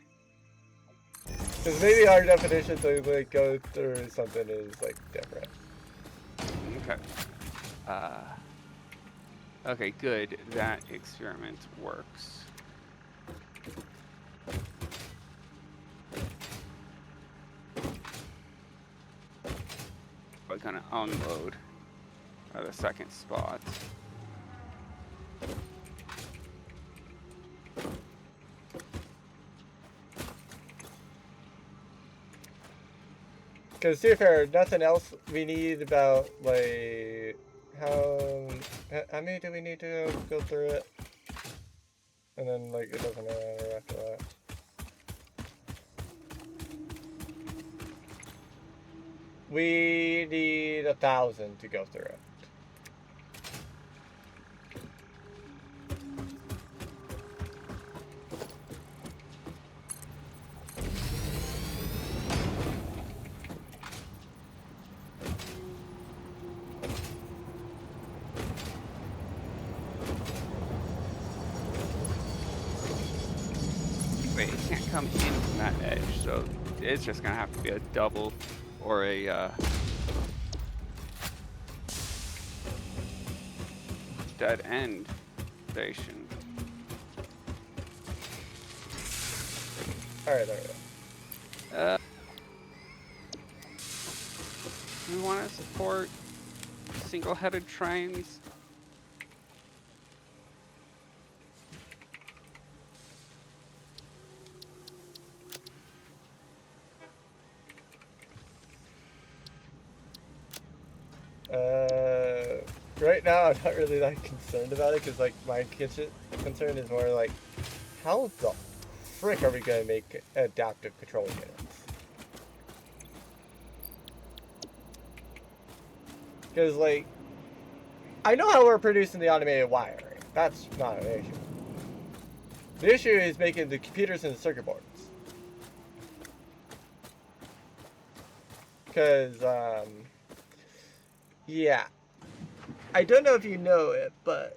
Because maybe our definition to like go through something is like different. Okay. Okay, good. That experiment works. We're gonna unload at a second spot. Because to be fair, nothing else we need about like how many do we need to go through it? And then like it doesn't matter after that. We need 1,000 to go through it. Wait, it can't come in from that edge, so it's just gonna have to be a double or a dead end station. Alright, there we go. Do we want to support single-headed trains? Right now I'm not really that concerned about it because like my concern is more like how the frick are we gonna make adaptive control units? Because like I know how we're producing the automated wiring. That's not an issue. The issue is making the computers and the circuit boards. Because, yeah. I don't know if you know it, but,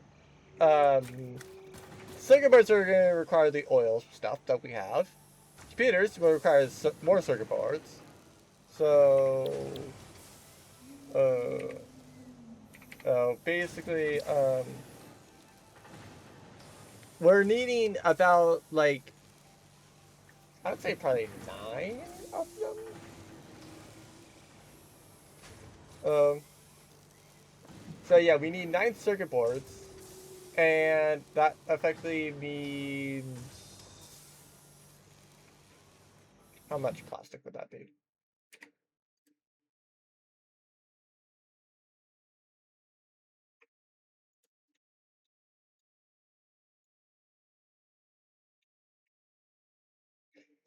circuit boards are going to require the oil stuff that we have. Computers will require more circuit boards. So, basically, we're needing about, like, I would say probably 9 of them. So yeah, we need 9 circuit boards, and that effectively means how much plastic would that be?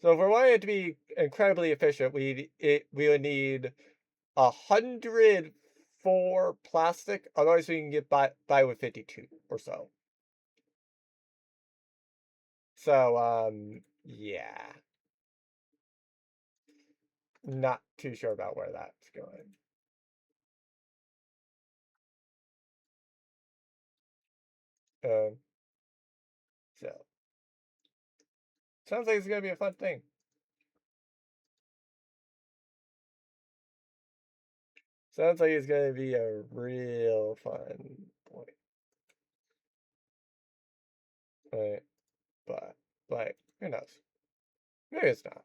So if we're wanting it to be incredibly efficient, we would need 104 plastic. Otherwise, we can get by with 52 or so. So yeah, not too sure about where that's going. So sounds like it's gonna be a fun thing. Sounds like it's gonna be a real fun point. Right. But, like, who knows? Maybe it's not.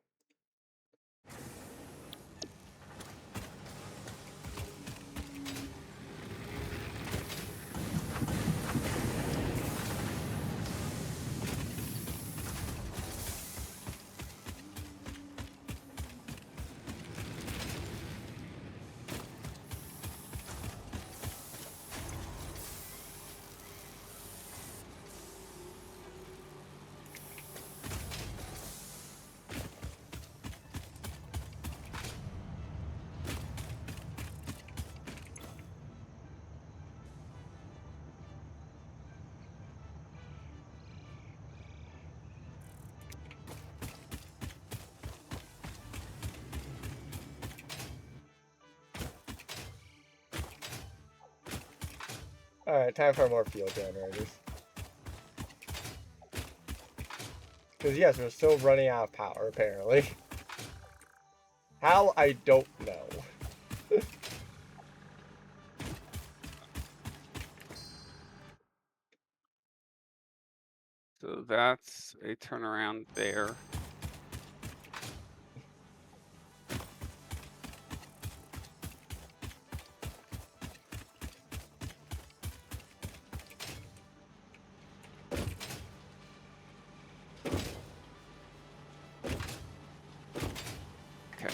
Alright, time for more fuel generators. Because, yes, we're still running out of power, apparently. How? I don't know. So that's a turnaround there. Okay.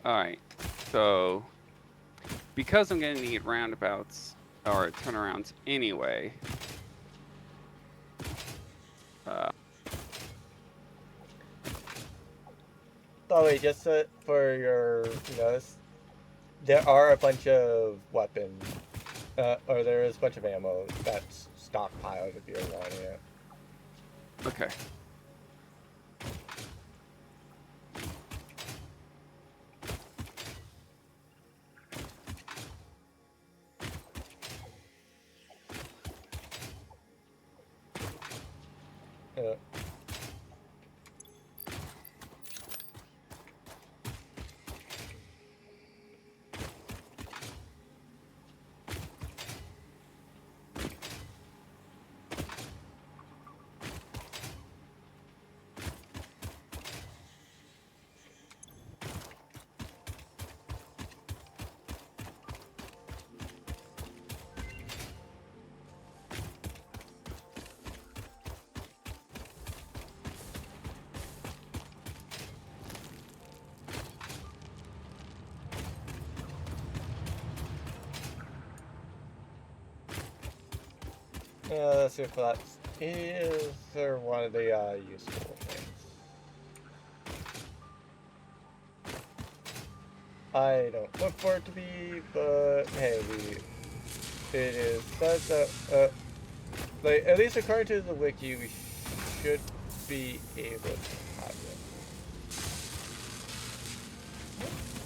All right, so because I'm going to need roundabouts or turnarounds anyway, Oh wait, just for your notice, there are a bunch of weapons, or there is a bunch of ammo that's stockpiled if you're wanting it. okay. Uh, Let's see if that is or one of the useful things. I don't look for it to be, but hey, it is such a like at least according to the wiki, we should be able to have it.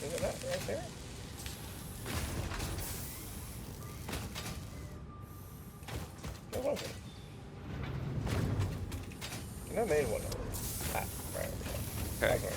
Isn't that right there? Where was it? I made one of those. Ah, right. Okay. That's right.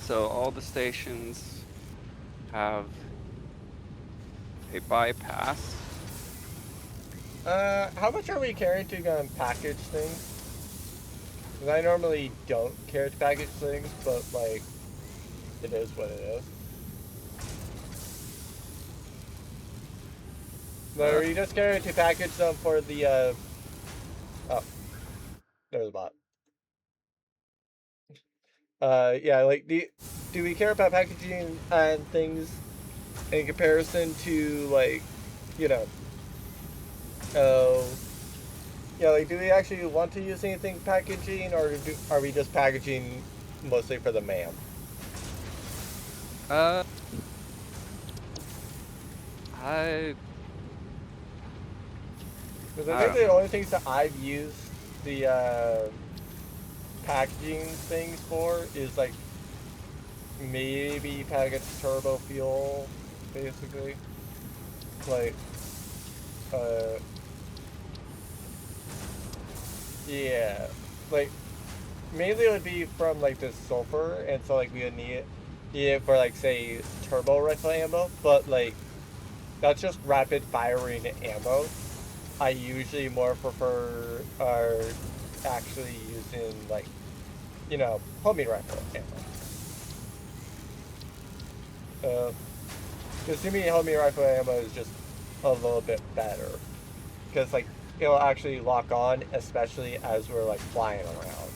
So all the stations have a bypass. How much are we carrying to package things? Because I normally don't care to package things, but like, it is what it is. But are you just carrying to package them for the oh, there's a bot. Yeah, like do we care about packaging and things in comparison to like, you know, oh, yeah, like do we actually want to use anything packaging, or are we just packaging mostly for the man? I Because I I think don't the know. only things that I've used the packaging things for is like maybe package turbo fuel, basically. Like, uh, yeah, like mainly it would be from like the sulfur, and so like we would need it for like say turbo rifle ammo, but like that's just rapid firing ammo. I usually more prefer actually using like, you know, homing rifle ammo. Because to me, homing rifle ammo is just a little bit better. Because like it'll actually lock on, especially as we're like flying around.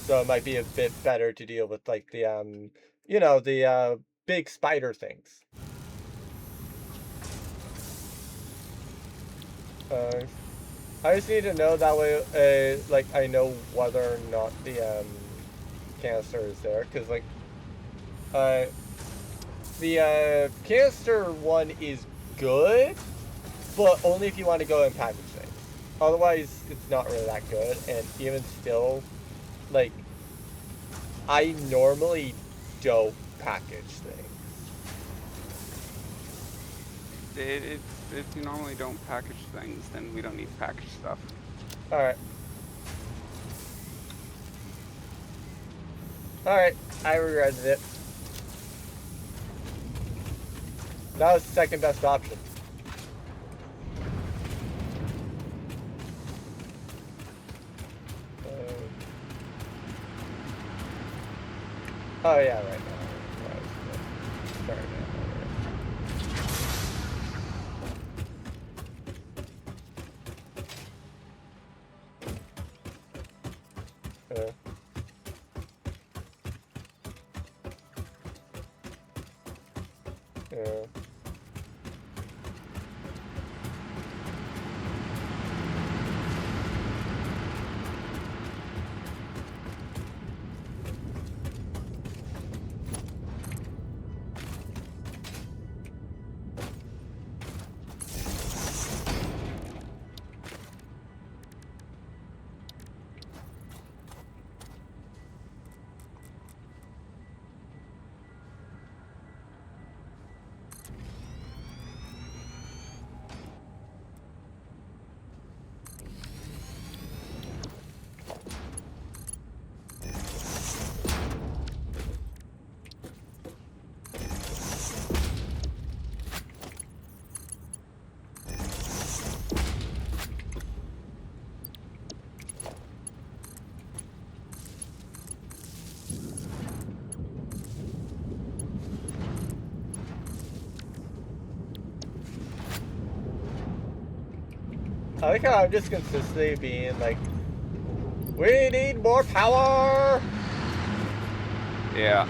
So it might be a bit better to deal with like the you know, the big spider things. I just need to know that way, like I know whether or not the canister is there, because like uh the canister one is good, but only if you want to go and package things. Otherwise, it's not really that good, and even still, like I normally don't package things. If you normally don't package things, then we don't need to package stuff. All right. All right. I regretted it. That was the second best option. Oh yeah, right now. Sorry, man. Yeah. I like how I'm just consistently being like, we need more power! Yeah.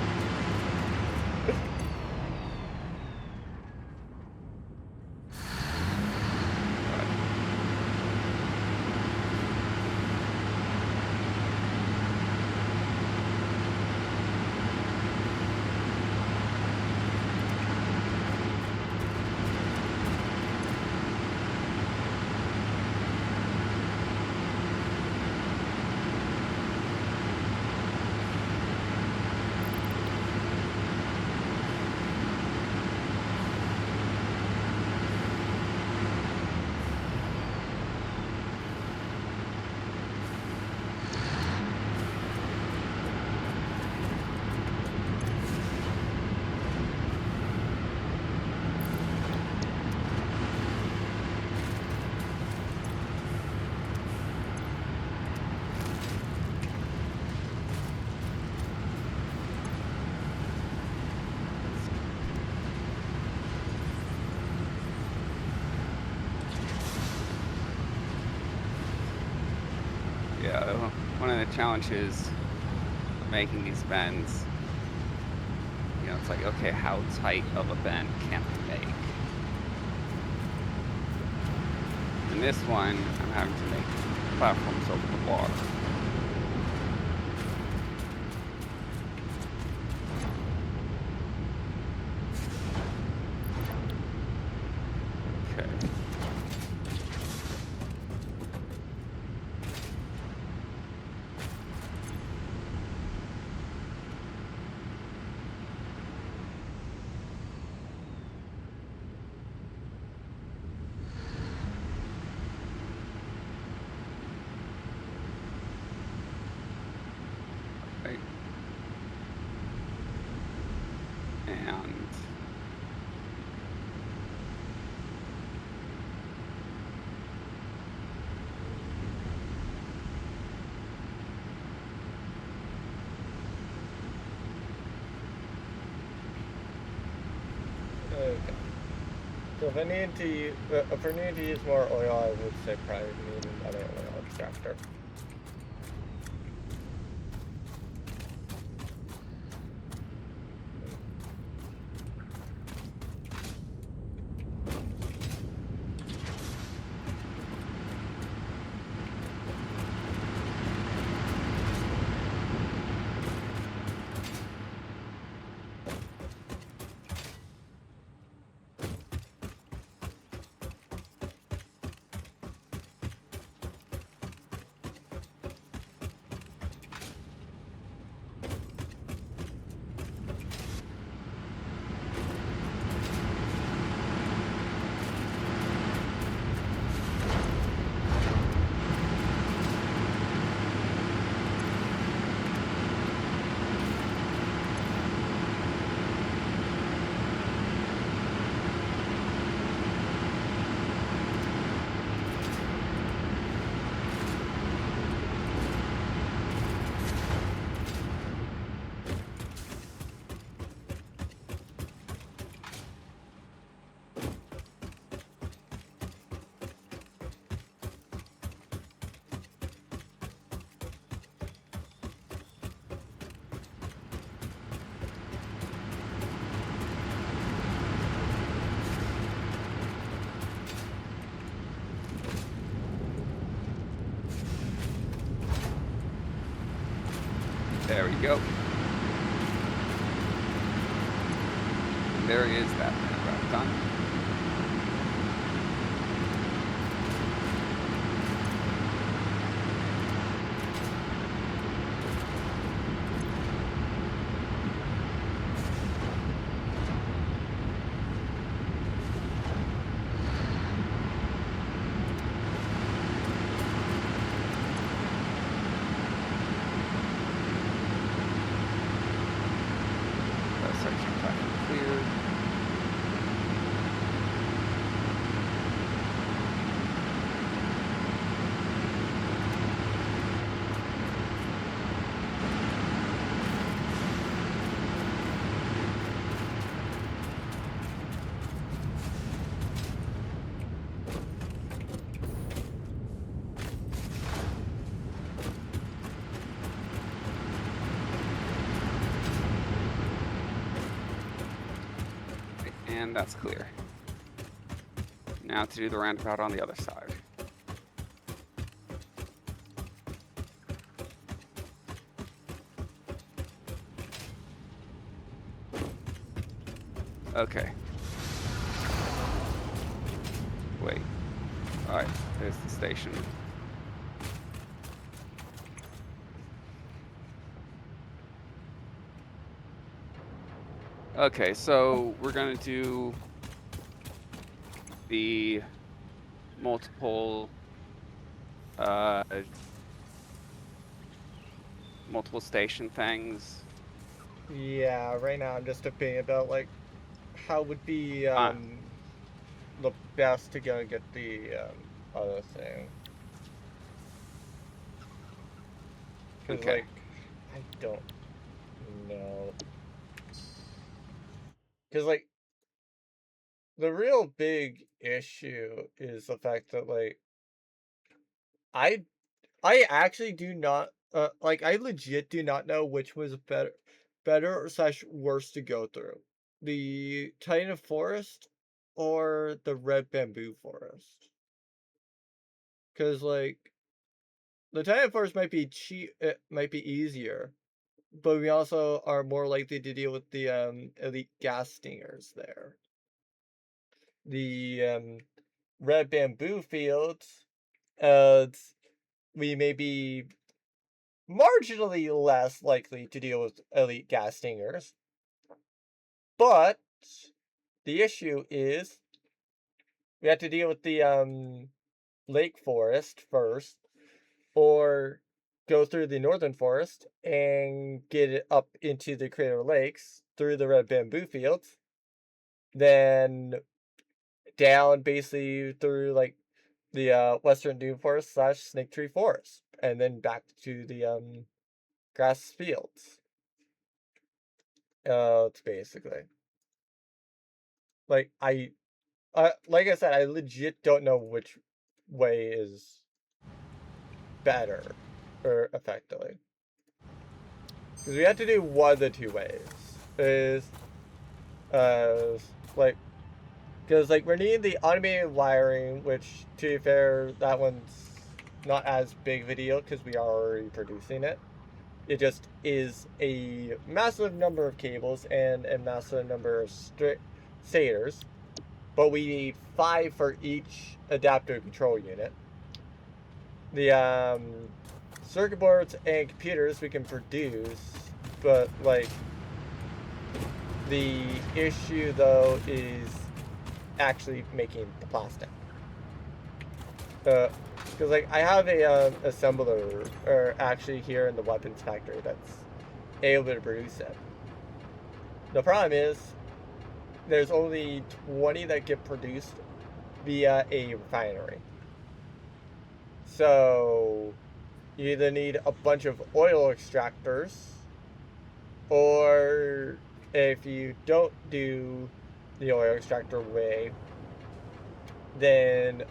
Yeah, one of the challenges of making these bends, you know, it's like, okay, how tight of a bend can we make? In this one, I'm having to make platforms over the water. Okay. Right. And Okay. So if I need to use more oil, I would say probably need another oil extractor. there we go. And there is that route done. That section cleared. And that's clear. Now to do the roundabout on the other side. Okay. Wait. Alright, there's the station. Okay, so we're gonna do the multiple station things. Yeah, right now I'm just debating about like how would be the best to go and get the other thing. Cause Okay. like I don't know. Cause like the real big issue is the fact that like I I actually do not like I legit do not know which was better or slash worse to go through. The Titan Forest or the Red Bamboo Forest. Cause like the Titan Forest might be it might be easier, but we also are more likely to deal with the elite gas stingers there. The Red Bamboo Fields, uh we may be marginally less likely to deal with elite gas stingers. But the issue is we have to deal with the lake forest first, or go through the northern forest and get it up into the Crater Lakes through the red bamboo fields, then down basically through like the western dune forest slash snake tree forest, and then back to the grass fields. It's basically like like I said, I legit don't know which way is better or effectively, because we have to do one of the two ways. Is like because like we're needing the automated wiring, which to be fair, that one's not as big of a deal because we are already producing it. It just is a massive number of cables and a massive number of stators, but we need 5 for each adaptive control unit. The circuit boards and computers we can produce, but like the issue though is actually making the plastic. Because like I have a assembler, or actually here in the weapons factory, that's able to produce it. The problem is there's only 20 that get produced via a refinery. So you either need a bunch of oil extractors, or if you don't do the oil extractor way, then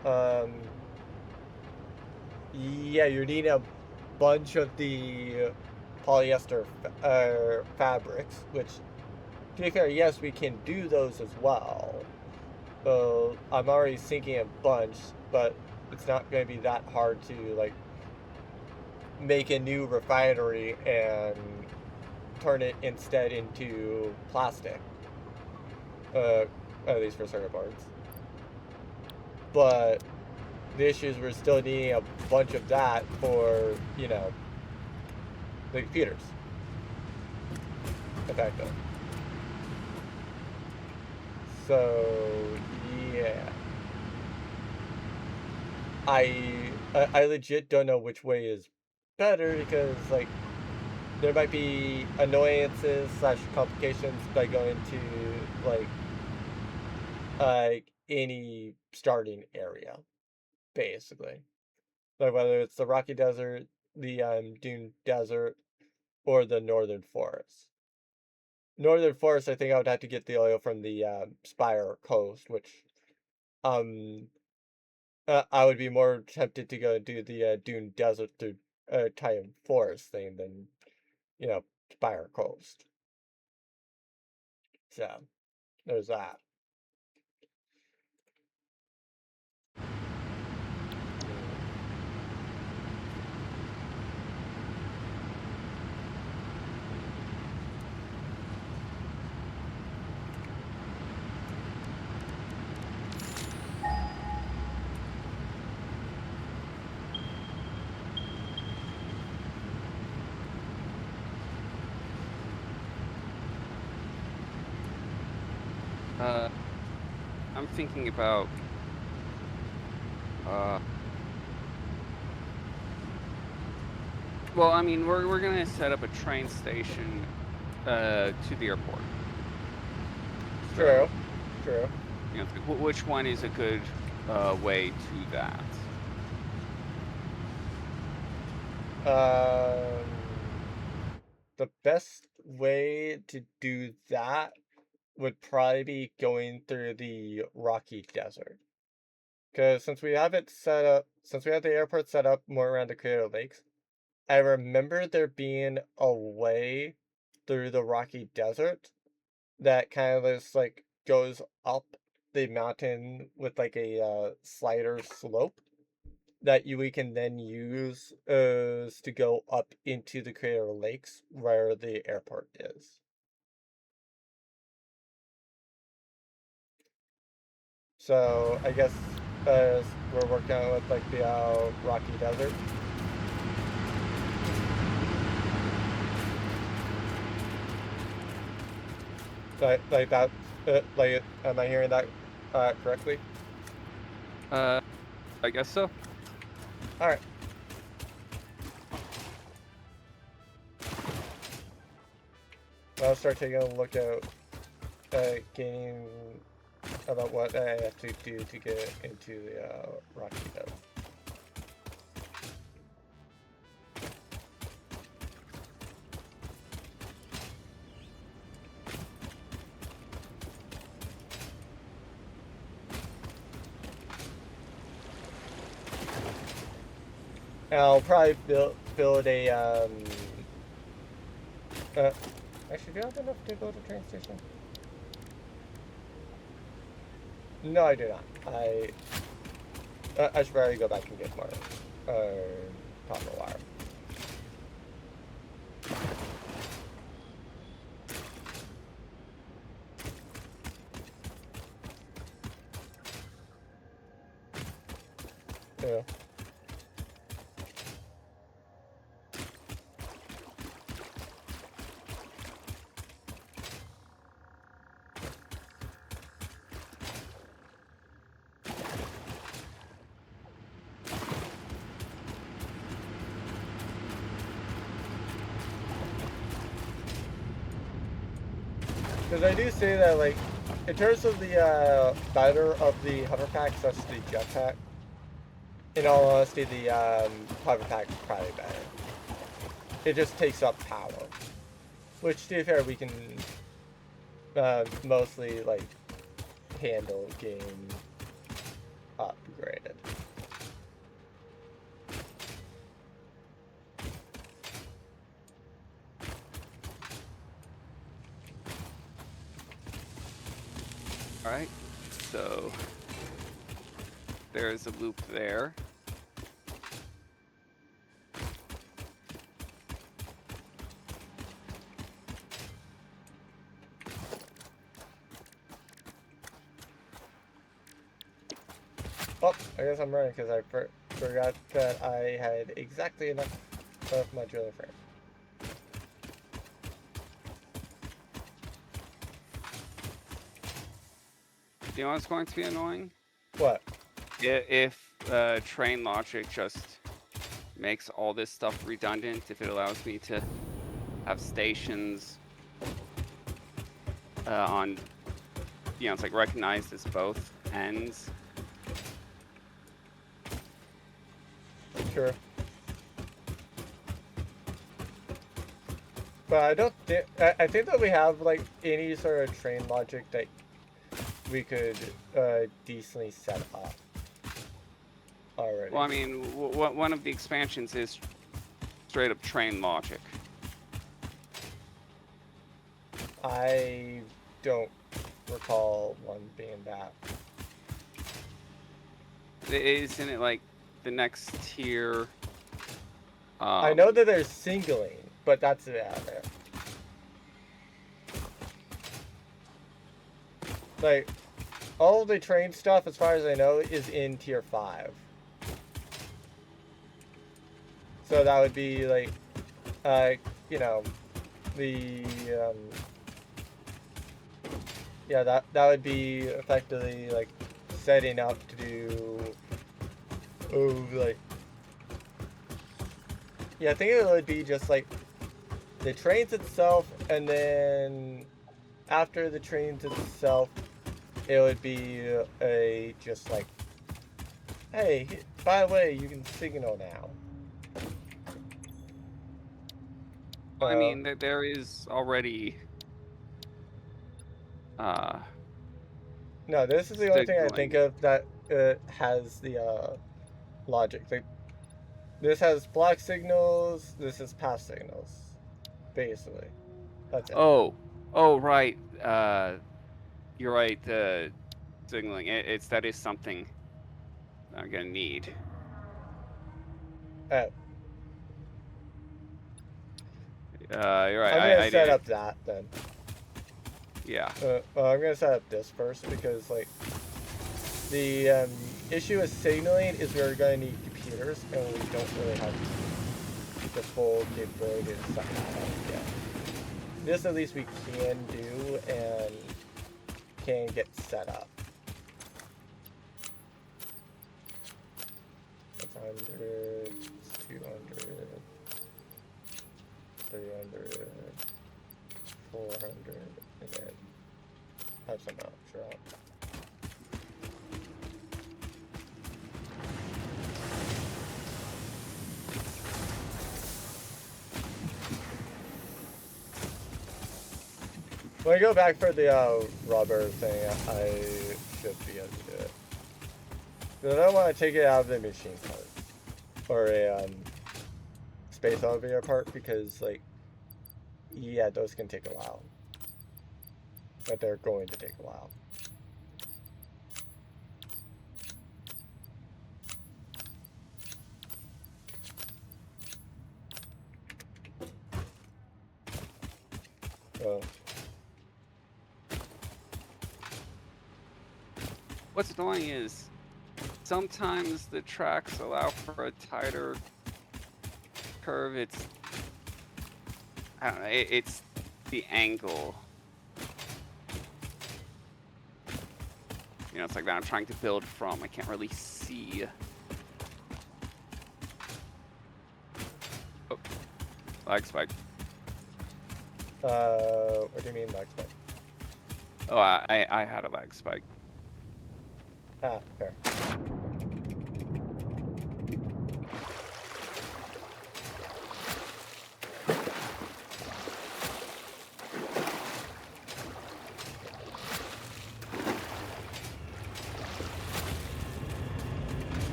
yeah, you need a bunch of the polyester fabrics, which to be fair, yes, we can do those as well. I'm already sinking a bunch, but it's not going to be that hard to like make a new refinery and turn it instead into plastic. At least for circuit boards. But the issue is we're still needing a bunch of that for, you know, the computers. Effectively. So, yeah. I legit don't know which way is better because, like, there might be annoyances slash complications by going to, like any starting area, basically. Like, whether it's the Rocky Desert, the Dune Desert, or the Northern Forest. Northern Forest, I think I would have to get the oil from the Spire Coast, which um I would be more tempted to go do the Dune Desert through Titan Forest thing than, you know, Spire Coast. So there's that. I'm thinking about well, I mean, we're gonna set up a train station to the airport. True. True. You know, which one is a good way to that? The best way to do that would probably be going through the Rocky Desert. Because since we have the airport set up more around the Crater Lakes, I remember there being a way through the Rocky Desert that kind of just like goes up the mountain with like a slider slope that we can then use to go up into the Crater Lakes where the airport is. So I guess we're working on with like the Rocky Desert. Like that, like am I hearing that correctly? I guess so. All right. I'll start taking a look at gaining about what I have to do to get into the Rocky Desert. And I'll probably build a actually, do I have enough to build a train station? No, I do not. I should probably go back and get more copper wire. Yeah. Because I do say that, like, in terms of the better of the hover pack, such as the jetpack, in all honesty, the hover pack is probably better. It just takes up power, which, to be fair, we can mostly like handle getting upgraded. Alright, so there's a loop there. Oh, I guess I'm running because I forgot that I had exactly enough of my drilling frame. Do you know what's going to be annoying? What? If train logic just makes all this stuff redundant, if it allows me to have stations on, you know, it's like recognized as both ends. Sure. But I don't think, I think that we have like any sort of train logic that we could decently set up already. Well, I mean, one of the expansions is straight up train logic. I don't recall one being that. Isn't it like the next tier? I know that there's singling, but that's about it. Like, all the train stuff, as far as I know, is in tier 5. So that would be like, you know, the Yeah, that would be effectively like setting up to do. Oh, like. Yeah, I think it would be just like the trains itself, and then after the trains itself, it would be a just like, hey, by the way, you can signal now. I mean, there is already No, this is the only thing I think signaling. of that has the logic. Like, this has block signals. This is pass signals, basically. That's it. Oh, right. You're right. Signaling. That is something I'm gonna need. Uh, You're right. I'm gonna I set didn't. up that then. Yeah. Well, I'm gonna set up this first because like the issue with signaling is we're gonna need computers, and we don't really have the full capability to set that up yet. This at least we can do and can get set up. 100, 200, 300, 400, and then have some extra. When I go back for the rubber thing, I should be able to do it. But I don't want to take it out of the machine part or a space elevator part because, like, yeah, those can take a while. But they're going to take a while. So, What's annoying is sometimes the tracks allow for a tighter curve. I don't know. It's the angle. You know, it's like that I'm trying to build from. I can't really see. Oh, lag spike. what do you mean lag spike? Oh, I had a lag spike. Ah, fair.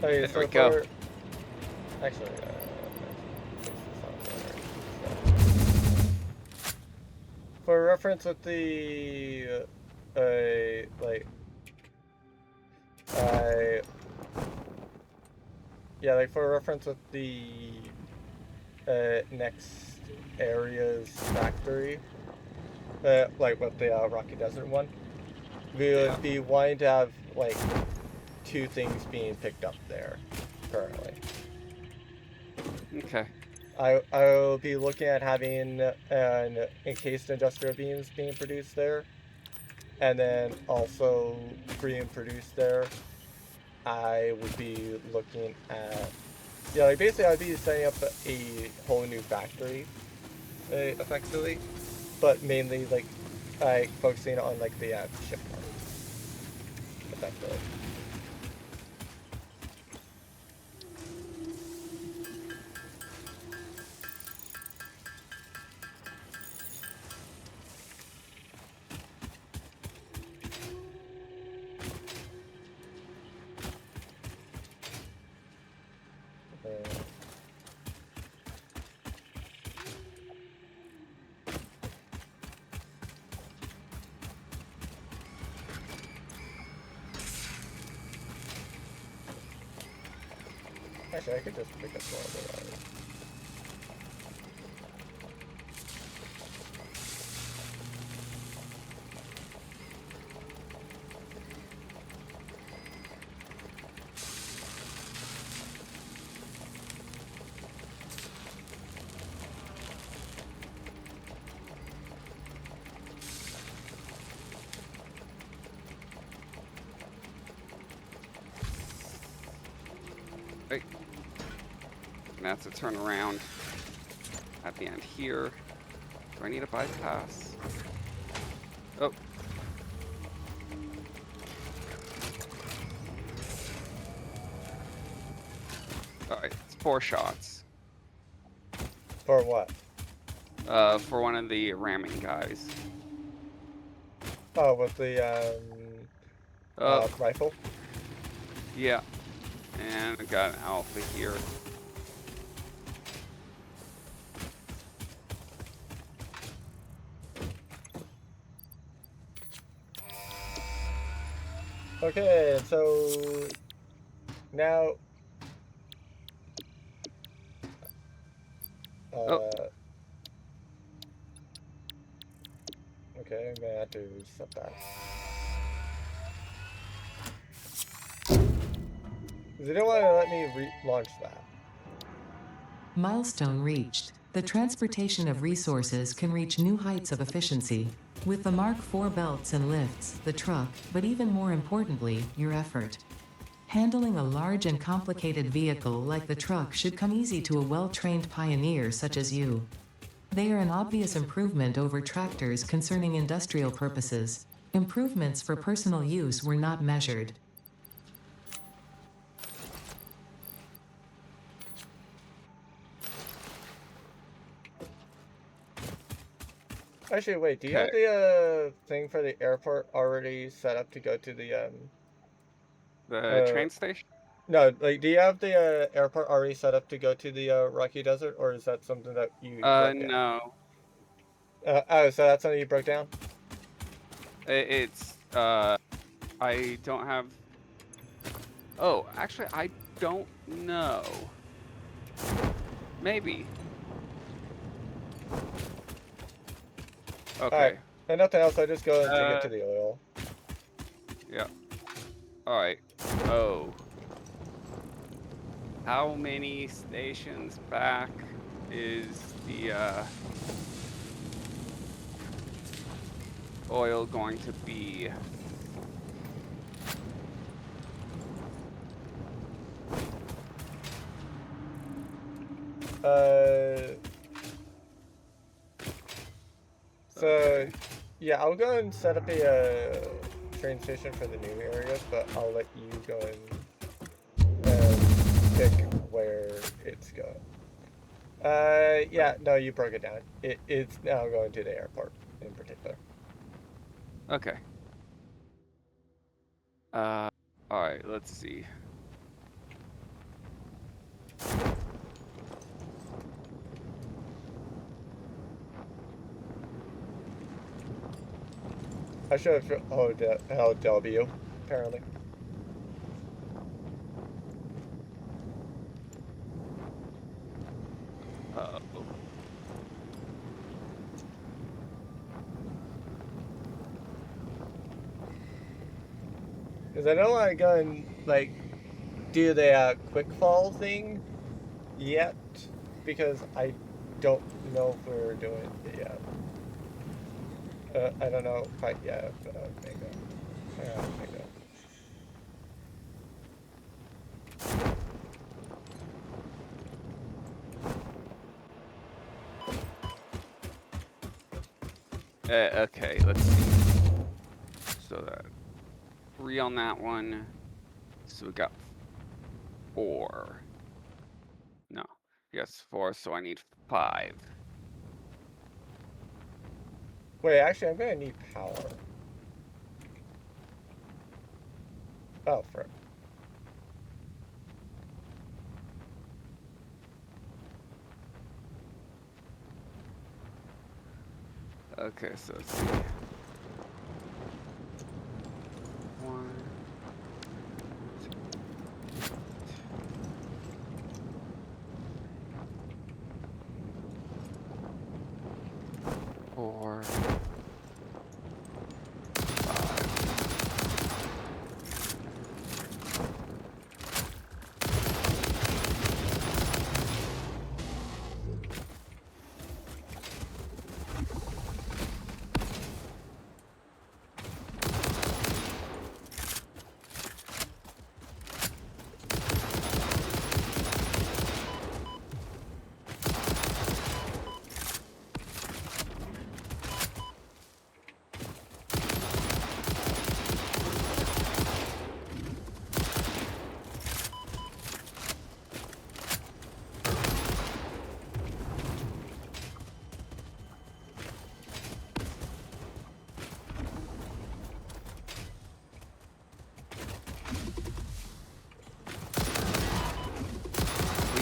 Okay, There so we go. actually, for reference with the, like, yeah, like for reference with the, next area's factory, like with the Rocky Desert one, we would be wanting to have like 2 things being picked up there currently. Okay. I will be looking at having an encased industrial beams being produced there, and then also being produced there. I would be looking at, yeah, like basically I'd be setting up a whole new factory, effectively, but mainly like focusing on like the ship part, effectively. Actually, I could just pick up one of the gonna have to turn around at the end here. Do I need a bypass? Oh. Alright, it's 4 shots. For what? For one of the ramming guys. Oh, with the rifle? Yeah. And I got an alpha here. Okay, so now okay, I'm gonna have to reset that. They don't want to let me launch that. Milestone reached. The transportation of resources can reach new heights of efficiency. With the Mark IV belts and lifts, the truck, but even more importantly, your effort. Handling a large and complicated vehicle like the truck should come easy to a well-trained pioneer such as you. They are an obvious improvement over tractors concerning industrial purposes. Improvements for personal use were not measured. Actually, wait, do you have the thing for the airport already set up to go to the train station? No, like, do you have the airport already set up to go to the Rocky Desert, or is that something that you broke down? No. Oh, so that's something you broke down? It's I don't have. Oh, actually, I don't know. Maybe. Okay. Alright, and nothing else, I just go and take it to the oil. Yeah. Alright. Oh. How many stations back is the oil going to be? So, yeah, I'll go and set up a train station for the new areas, but I'll let you go and pick where it's going. Yeah, no, you broke it down. It's now going to the airport in particular. Okay. Alright, let's see. I should have held W, apparently. Uh-oh. Because I don't want to go and, like, do the quick fall thing yet, because I don't know if we're doing it yet. I don't know quite yet, but maybe. Maybe. Okay, let's see. So that 3 on that one. So we got 4. No, yes, 4. So I need 5. Wait, actually, I'm gonna need power. Oh, frick. Okay, so let's see. 1, 2, 4, 5.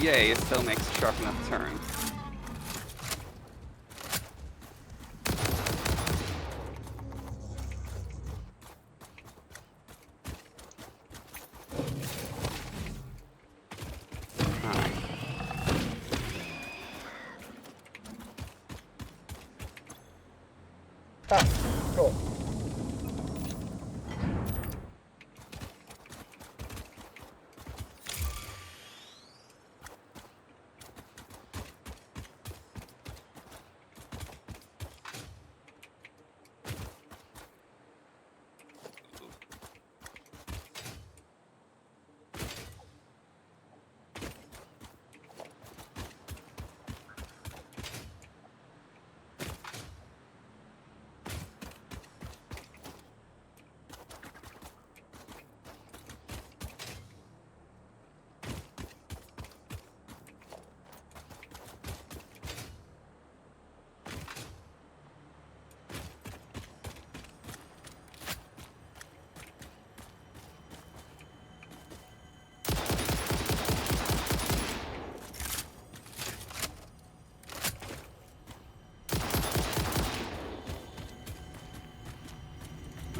yay, it still makes a sharp enough turn. Ah, cool.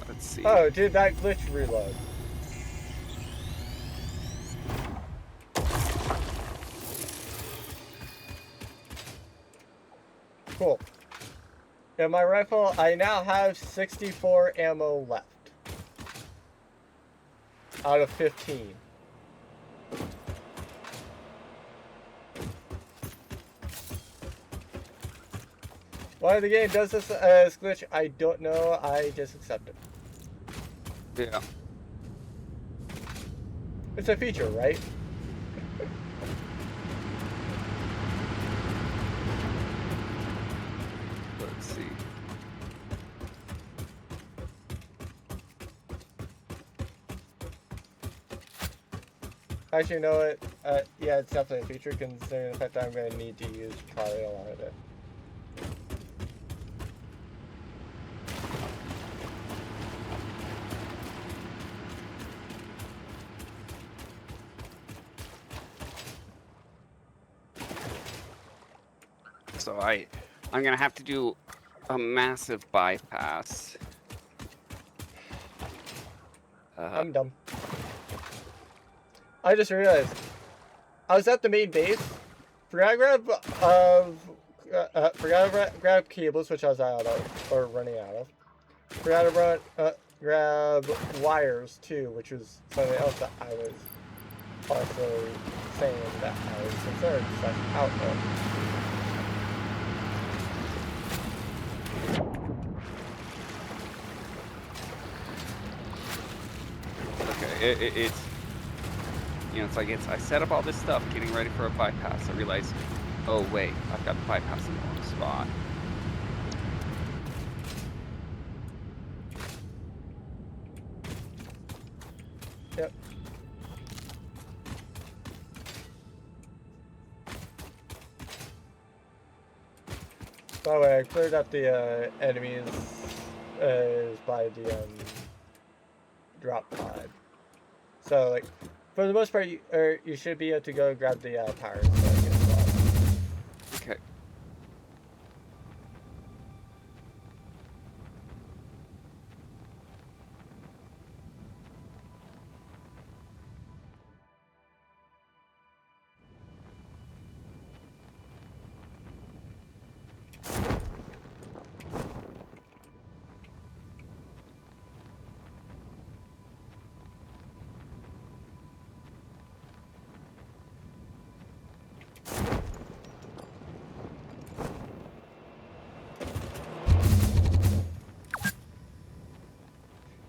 Let's see. Oh, dude, that glitch reload. Cool. In my rifle, I now have 64 ammo left. Out of 15. Why the game does this glitch, I don't know. I just accept it. Yeah. It's a feature, right? Let's see. Actually, you know what? Yeah, it's definitely a feature considering the fact that I'm going to need to use probably a lot of it. So I'm gonna have to do a massive bypass. I'm dumb. I just realized I was at the main base. Forgot to grab cables, which I was out of or running out of. Forgot to grab wires too, which was something else that I was also saying that I was concerned / out of. Okay, it's you know, it's like I set up all this stuff, getting ready for a bypass. I realize, oh wait, I've got the bypass in the wrong spot. Yep. By the way, I cleared up the enemies by the drop pod. So like, for the most part, you should be able to go grab the tires. Okay.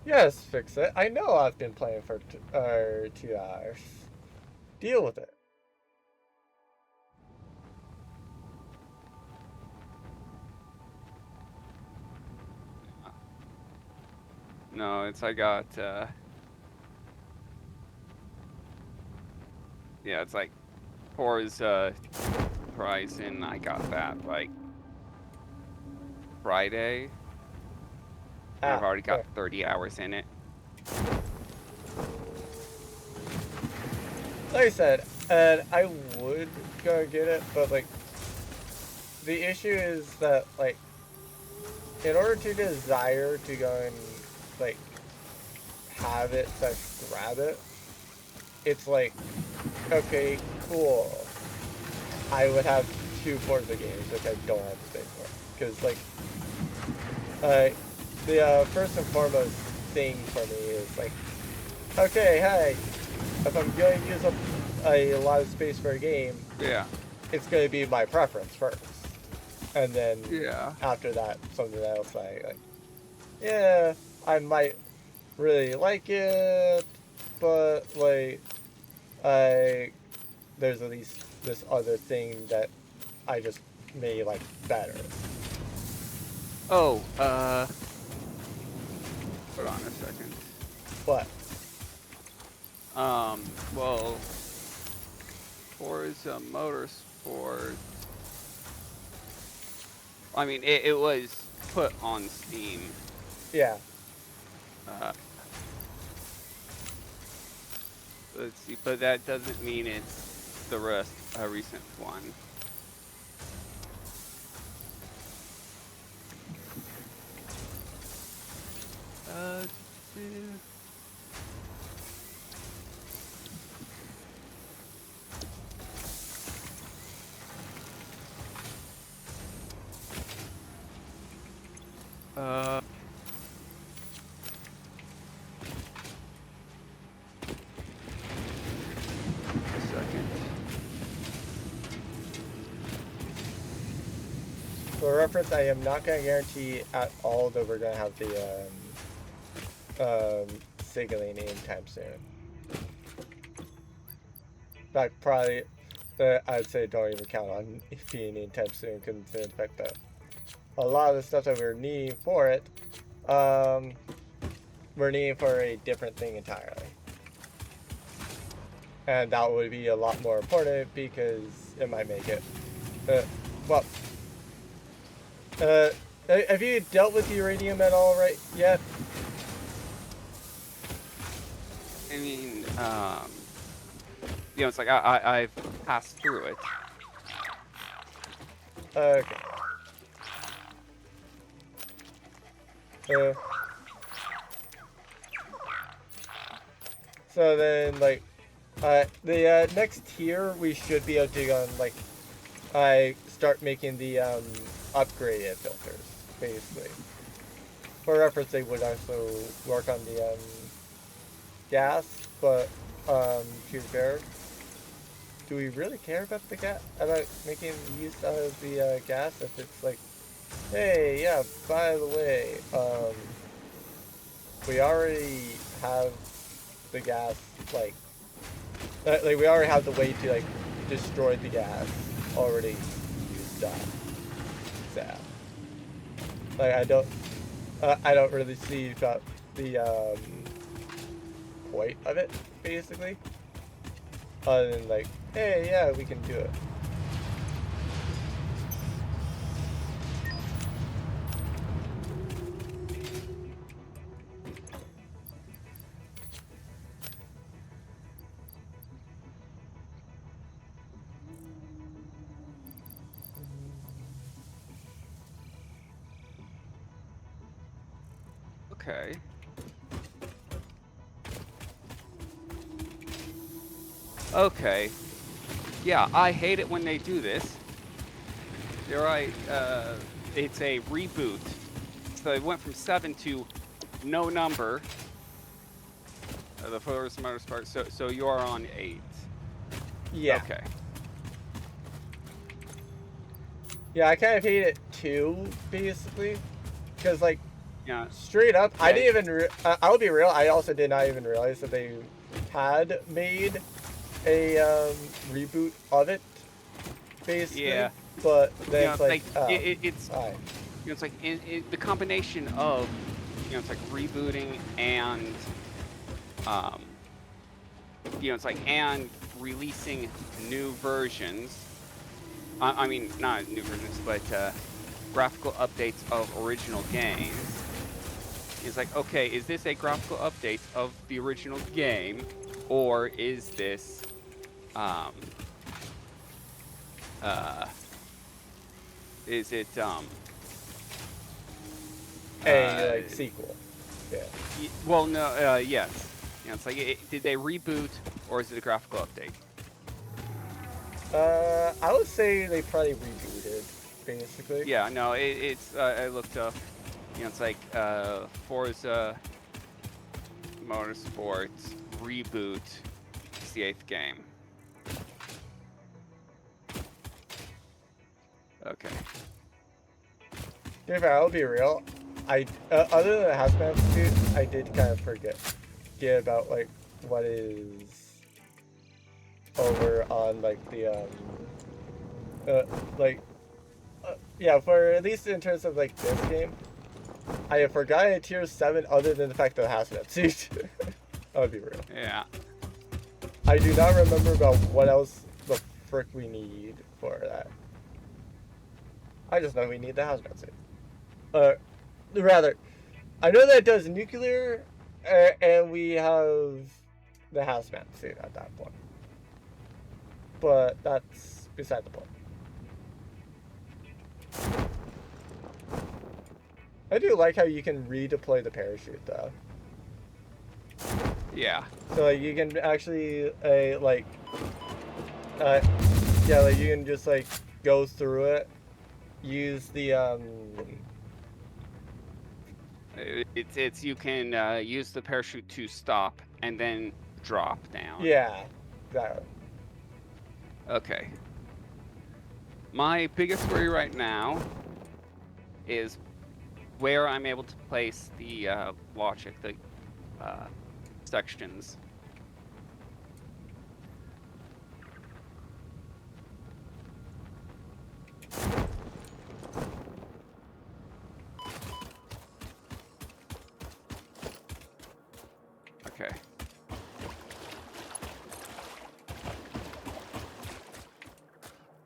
Yes, fix it. I know I've been playing for 2 hours. Deal with it. No, it's I got yeah, it's like Forza Horizon. I got that like Friday. I've already got 30 hours in it. Like I said, And I would go get it, but like, the issue is that like, in order to desire to go and like have it / grab it, it's like, okay, cool. I would have 2 Forza games, which I don't have to pay for, because like, the first and foremost thing for me is like, okay, hey, if I'm going to use up a lot of space for a game, Yeah. it's going to be my preference first, and then Yeah. after that, something else like, yeah, I might really like it, but like, there's at least this other thing that I just may like better. Oh, hold on a second. What? Well, Forza Motorsport. I mean, it was put on Steam. Yeah. Let's see, but that doesn't mean it's the recent one. A second. For reference, I am not going to guarantee at all that we're going to have the signaling anytime soon. In fact, probably, I'd say don't even count on it being anytime soon, considering the fact that a lot of the stuff that we're needing for it, we're needing for a different thing entirely. And that would be a lot more important because it might make it, have you dealt with uranium at all yet? I mean, it's like I've passed through it. Okay. So then, like, the next tier we should be able to go and, like, start making the upgraded filters, basically. For reference, they would also work on the gas, but to be fair, do we really care about the about making use of the gas if it's like, hey, yeah, by the way, we already have the gas, like we already have the way to like destroy the gas already used up. So, like I don't really see the point of it, basically, other than like, hey, yeah, we can do it. Okay. Okay. Yeah, I hate it when they do this. You're right. It's a reboot. So it went from 7 to no number. The Forza Motorsport. So you are on 8. Yeah. Okay. Yeah, I kind of hate it too, basically, because like, Yeah. straight up, Okay. I didn't even. I'll be real. I also did not even realize that they had made a reboot of it, basically. Yeah. But then it's like, it's it's like the combination of it's like rebooting and it's like and releasing new versions. I mean, not new versions, but graphical updates of original games. It's like, okay, is this a graphical update of the original game, or is this um, is it A like sequel. Yeah. well, no, yes. You know, it's like, did they reboot or is it a graphical update? I would say they probably rebooted, basically. Yeah, no, it's I looked up. You know, it's like Forza Motorsports reboot. It's the 8th game. Okay. If I'll be real, I other than the hazmat suit, I did kind of forget about like what is over on like the yeah, for at least in terms of like this game, I have forgotten a tier 7 other than the fact that the hazmat suit. I would be real. Yeah. I do not remember about what else the frick we need for that. I just know we need the hazmat suit. Rather, I know that it does nuclear, and we have the hazmat suit at that point. But that's beside the point. I do like how you can redeploy the parachute, though. Yeah. So like you can actually yeah, like you can just like go through it, use the It's you can use the parachute to stop and then drop down. Yeah, exactly. Okay. My biggest worry right now is where I'm able to place the logic, the sections. Okay.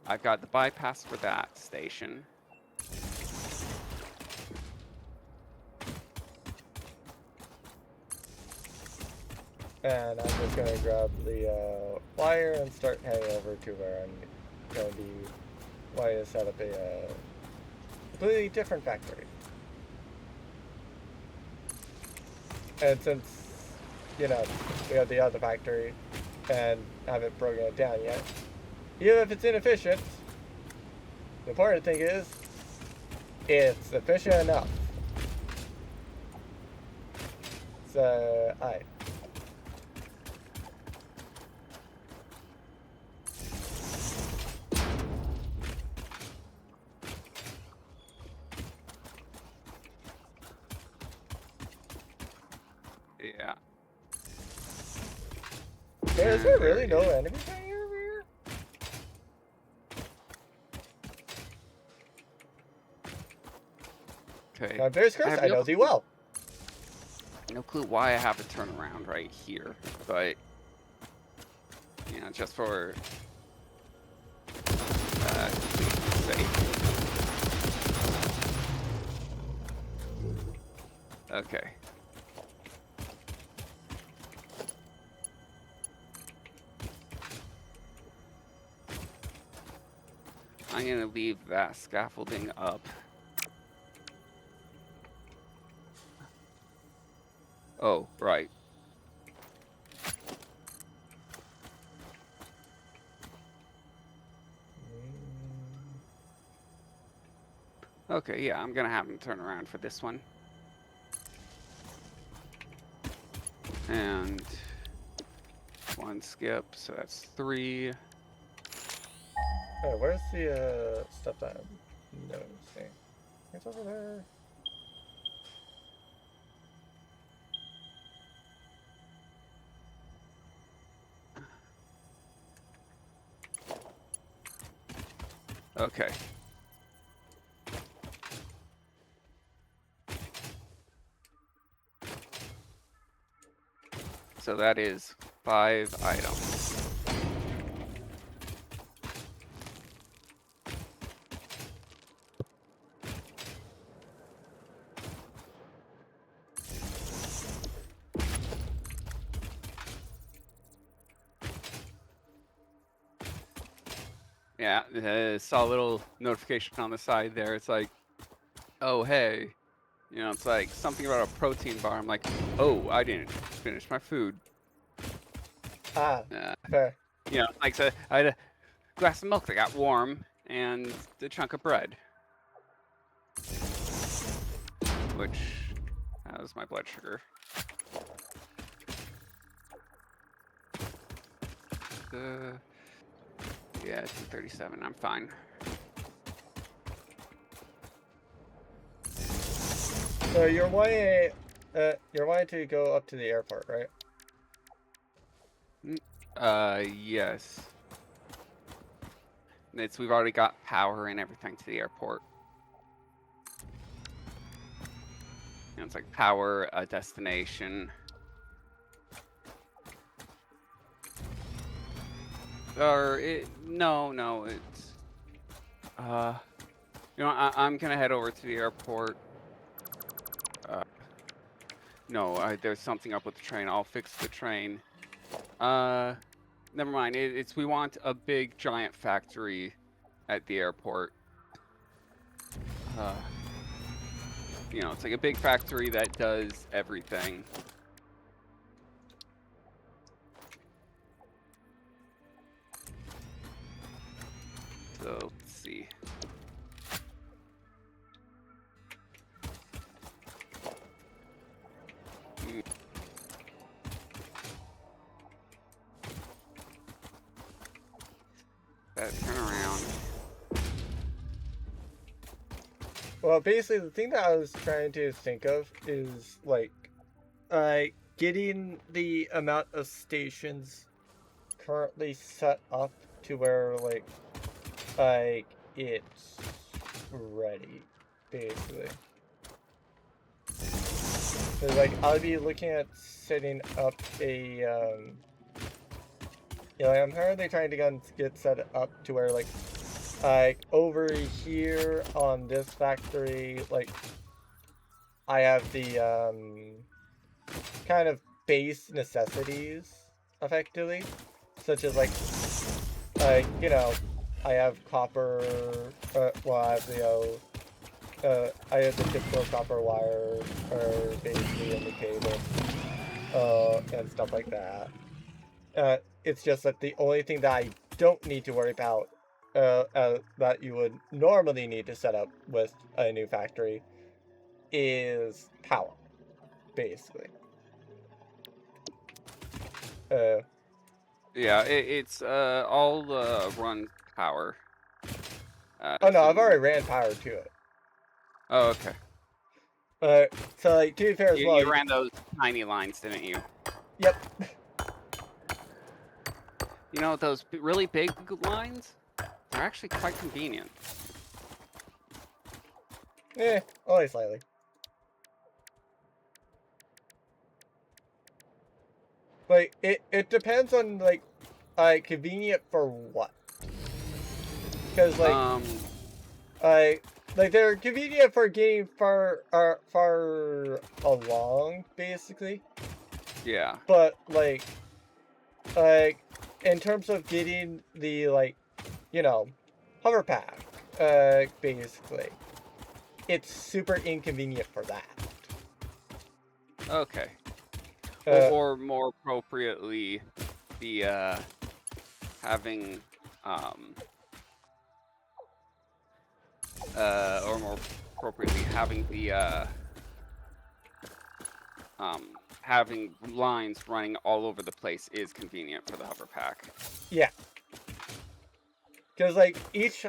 I've got the bypass for that station. And I'm just gonna grab the wire and start heading over to where I'm gonna be wanting to set up a completely different factory. And since, you know, we have the other factory and haven't broken it down yet, even if it's inefficient, the important thing is it's efficient enough. So, alright. Yeah. Hey, is there really no enemies right here over here? Okay. Now, Bear's Curse, I know thee well. No clue why I have to turn around right here, but you know, just for sake. Okay. I'm gonna leave that scaffolding up. Oh, right. Okay, yeah, I'm gonna have him turn around for this one. And one skip, so that's 3. Oh, where's the stuff that I'm noticing? It's over there. Okay. So that is 5 items. Yeah, saw a little notification on the side there. It's like, oh, hey. You know, it's like something about a protein bar. I'm like, oh, I didn't finish my food. Ah, fair. You know, like, so I had a glass of milk that got warm and a chunk of bread. Which, that was my blood sugar. Yeah, 237. I'm fine. So you're wanting to go up to the airport, right? Yes. We've already got power and everything to the airport. You know, it's like power, a destination. Or no, it's you know, I'm gonna head over to the airport. No, there's something up with the train. I'll fix the train. Never mind. We want a big giant factory at the airport. You know, it's like a big factory that does everything. So let's see. Turn around. Well, basically, the thing that I was trying to think of is like, getting the amount of stations currently set up to where like it's ready, basically. So like, I'll be looking at setting up a you know, I'm currently trying to get set up to where like over here on this factory, like I have the kind of base necessities effectively, such as like you know, I have copper. Well, I have the I have the typical copper wire, or basically in the cable, and stuff like that. It's just that the only thing that I don't need to worry about, that you would normally need to set up with a new factory, is power, basically. Yeah, it's all run power. Oh no, I've already ran power to it. Oh, okay. So like, to be fair as well, You ran those tiny lines, didn't you? Yep. You know, those really big lines, they're actually quite convenient. Only slightly. Like, it depends on, like, convenient for what? Because, like, they're convenient for getting far along, basically. Yeah. But, like, in terms of getting the, like, you know, hover pack, basically, it's super inconvenient for that. Okay. Or more appropriately, the having or more appropriately having the having lines running all over the place is convenient for the hover pack. Yeah. Because, like, each,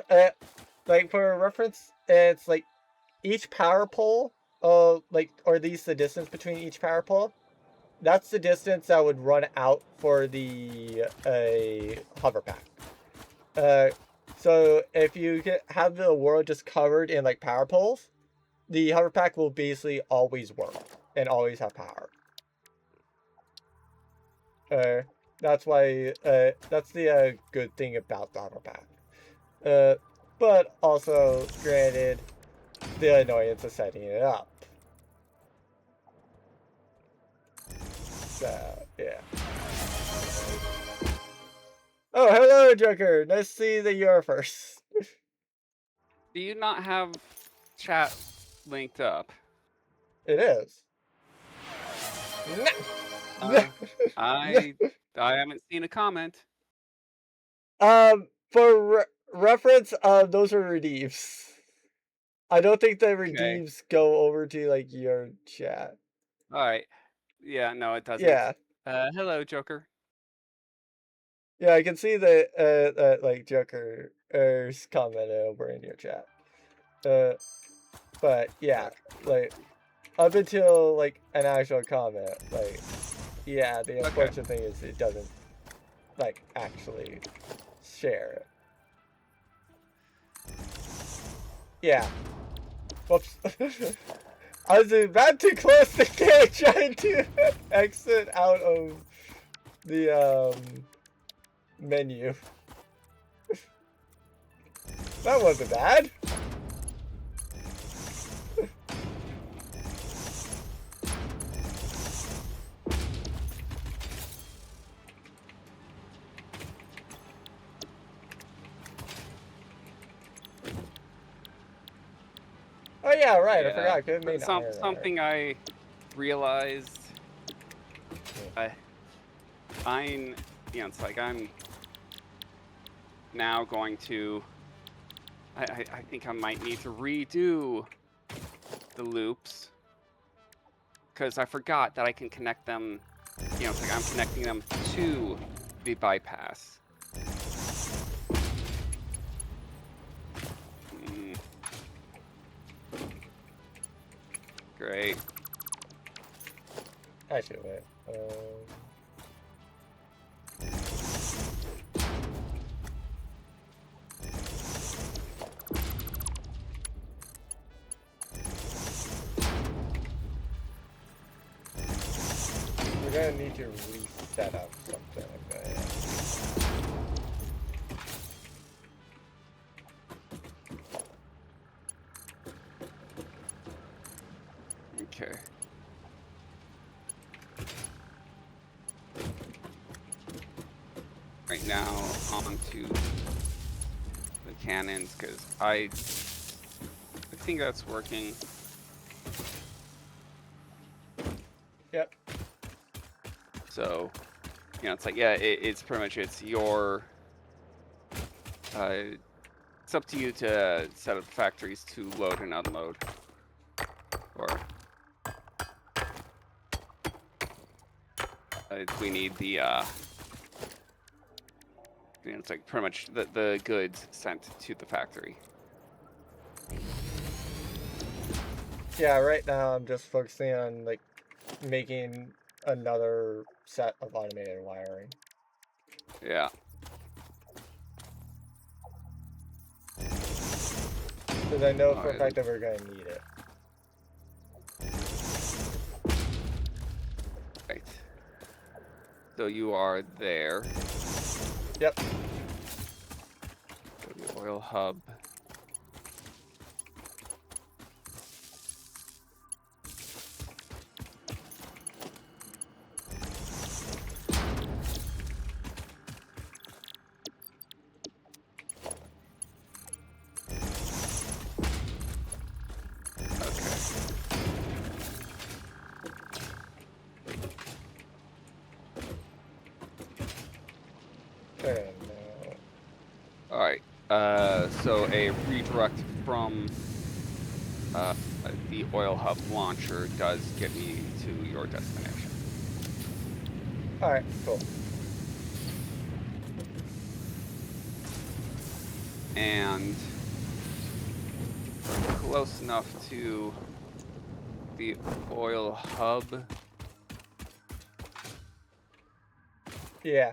like, for reference, it's, like, each power pole, like, or at least the distance between each power pole, that's the distance that would run out for the, hover pack. So if you have the world just covered in, like, power poles, the hover pack will basically always work and always have power. That's why, that's the, good thing about the hover pack. But also, granted, the annoyance of setting it up. So, yeah. Oh, hello, Joker. Nice to see that you're first. Do you not have chat linked up? It is. I haven't seen a comment. For reference, those are redeems. I don't think the Okay. redeems go over to like your chat. All right. Yeah, no, it doesn't. Yeah. Hello, Joker. Yeah, I can see that like Joker's comment over in your chat. But yeah, like up until like an actual comment, like yeah, the unfortunate thing is it doesn't like actually share it. Yeah. Whoops. I was about to close the gate trying to exit out of the menu. That wasn't bad. Oh yeah, right. Yeah. I forgot. I could have made something I realized. I'm, you know, it's like I'm now going to. I think I might need to redo the loops because I forgot that I can connect them. You know, it's like I'm connecting them to the bypass. Great. Actually, wait. We're gonna need to reset up something like that. Okay. Right now, onto the cannons because I think that's working. Yep. So, you know, it's like, yeah, it's pretty much, it's your, it's up to you to set up factories to load and unload. Or, we need the, you know, it's like pretty much the goods sent to the factory. Yeah, right now I'm just focusing on like making another set of automated wiring. Yeah. Because I know for a fact that we're going to need it. Right. So you are there. Yep. So the oil hub. Alright, so a redirect from the oil hub launcher does get me to your destination. Alright, cool. And close enough to the oil hub. Yeah.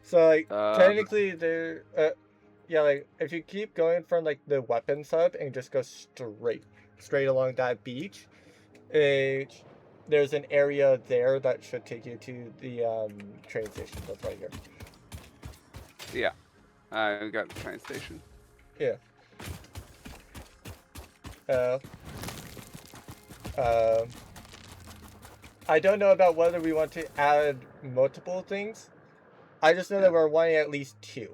So like technically there yeah, like if you keep going from like the weapons hub and just go straight along that beach, there's an area there that should take you to the train station that's right here. Yeah. We got the train station. Yeah. I don't know about whether we want to add multiple things. I just know that we're wanting at least 2.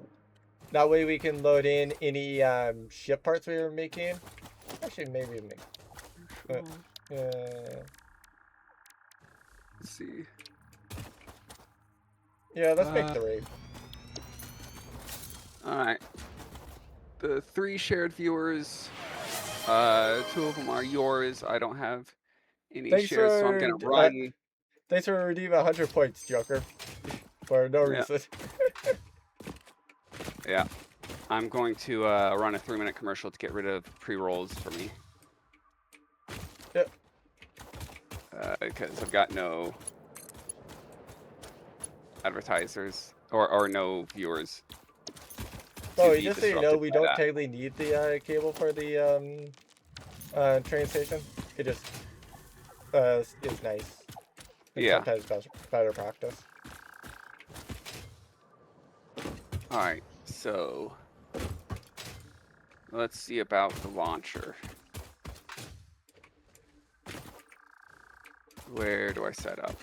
That way we can load in any ship parts we were making. Actually, maybe make. Let's see. Yeah, let's make 3. All right. The 3 shared viewers. 2 of them are yours. I don't have any shares, so I'm gonna run. Thanks for redeeming 100 points, Joker. For no reason. Yeah. I'm going to run a 3-minute commercial to get rid of pre-rolls for me. Yep. Because I've got no advertisers or no viewers. Oh, just so you know, we don't technically need the cable for the train station. It just is nice. It's sometimes better practice. All right, so let's see about the launcher. Where do I set up?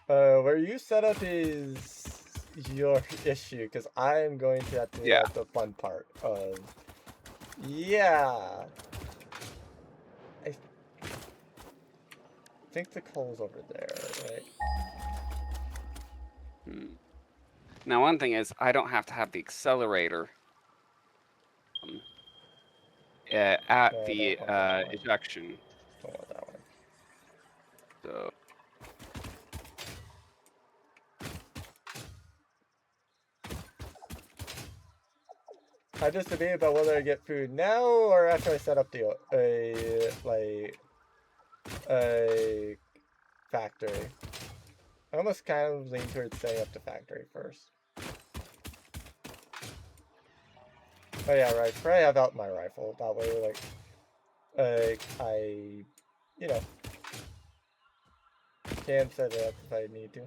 Where you set up is your issue, because I'm going to have to do the fun part of... Yeah. I think the coal's over there, right? Now, one thing is, I don't have to have the accelerator at the ejection. Don't want that one. So... I just debate about whether I get food now or after I set up the a factory. I almost kind of lean towards setting up the factory first. Oh yeah, right. Probably have out my rifle. That way, I, you know, can set it up if I need to.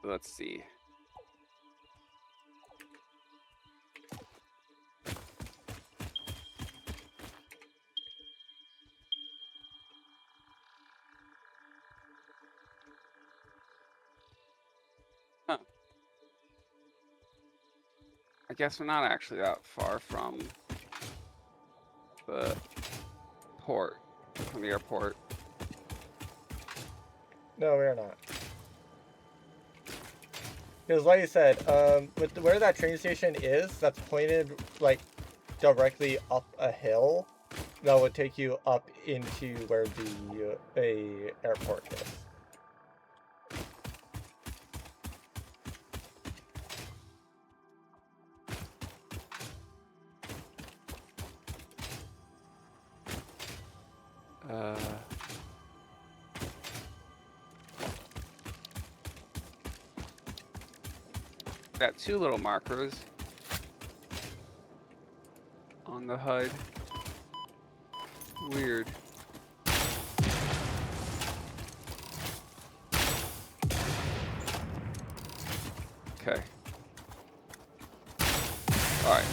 Let's see. Huh. I guess we're not actually that far from the port, from the airport. No, we're not. Because like you said, with where that train station is, that's pointed like directly up a hill. That would take you up into where the airport is. Got 2 little markers on the HUD. Weird. Okay. All right.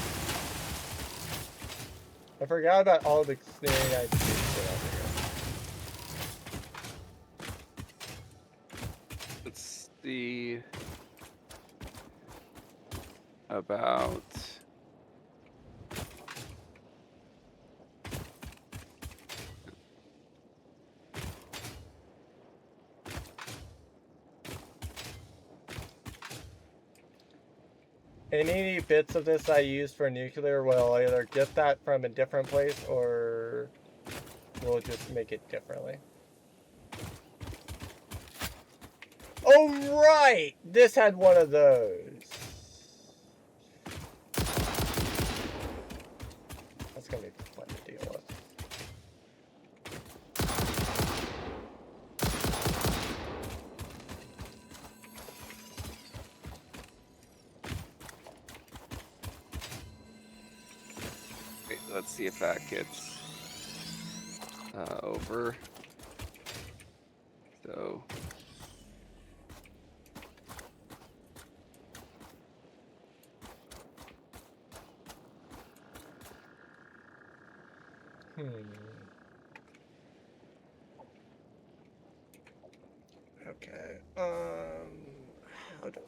I forgot about all the snaring I did over here. Let's see about any bits of this I use for nuclear will either get that from a different place or we'll just make it differently. Oh right! This had one of those. That's gonna be fun to deal with. Wait, let's see if that gets over. So. Okay. How do...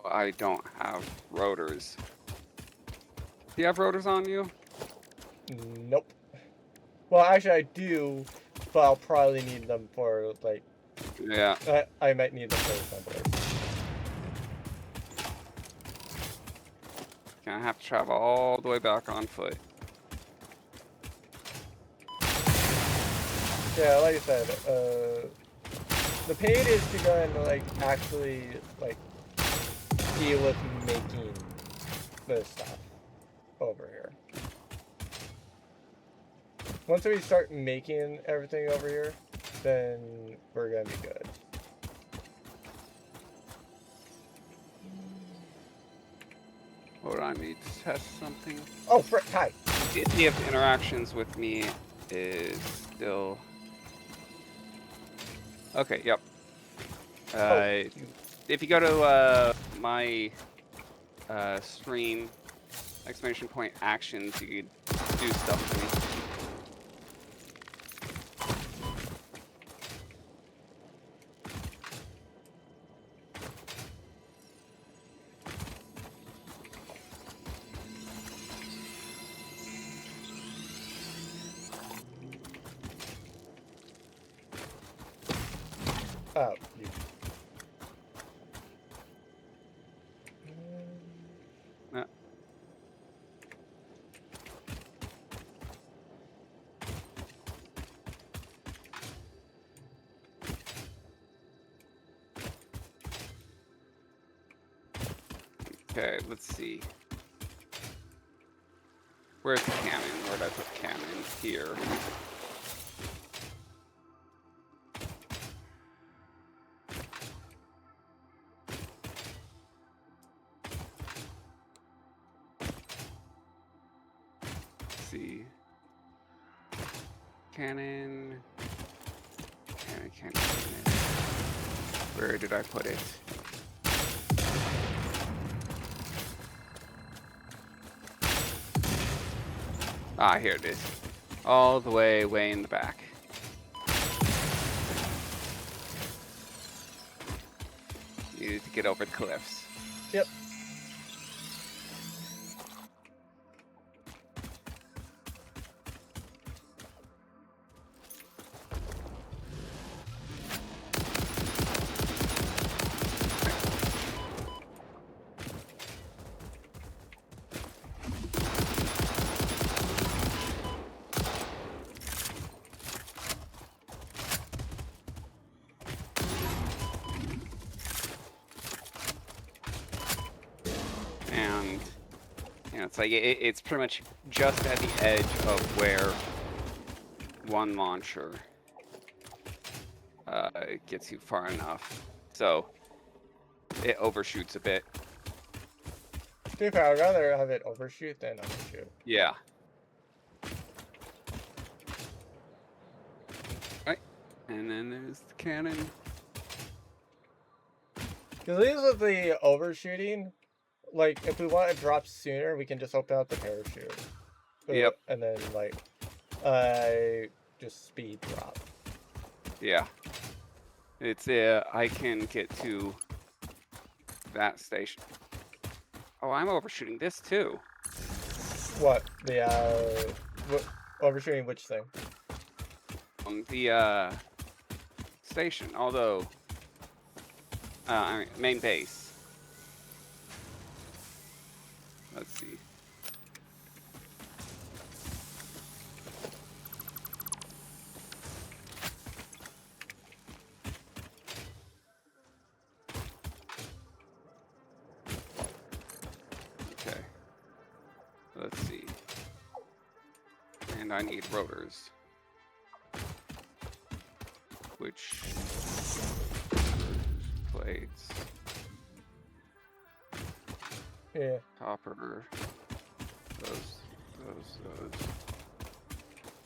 I don't have rotors. Do you have rotors on you? Nope. Well, actually, I do, but I'll probably need them for, like... Yeah. I might need them for assemblers. Gonna have to travel all the way back on foot. Yeah, like I said, the pain is to go and, like, actually, like, deal with making this stuff over here. Once we start making everything over here, then we're gonna be good. Hold on, I need to test something. Oh, frick, hi. The of interactions with me is still... Okay, yep. If you go to my stream, exclamation point actions, you could do stuff for me. Oh, you. Okay, let's see. Where's the cannon? Where did I put the cannon? Here. Let's see. Cannon. Cannon. Where did I put it? Ah, here it is. All the way in the back. Needed to get over the cliffs. Yep. And you know, it's like it's pretty much just at the edge of where one launcher gets you far enough, so it overshoots a bit. To be fair, I'd rather have it overshoot than undershoot. Yeah. Right, and then there's the cannon. Because at least with the overshooting, like, if we want to drop sooner, we can just open up the parachute. Yep. And then, like, just speed drop. Yeah. It's I can get to that station. Oh, I'm overshooting this too. What? The, overshooting which thing? The station, although, I mean, main base. Let's see. Let's see. And I need rotors. Which plates? Yeah. Copper. Those. Let's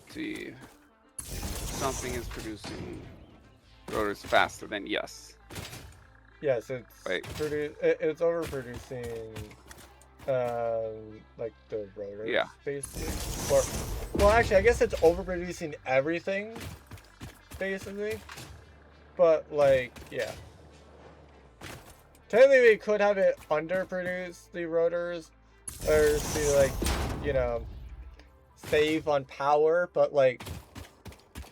see. Something is producing rotors faster than yes. Yes, it's it's overproducing like the rotors, Yeah. basically. Or, well, actually, I guess it's overproducing everything, basically. But like, yeah. Technically, we could have it underproduce the rotors, or to like, you know, save on power. But like,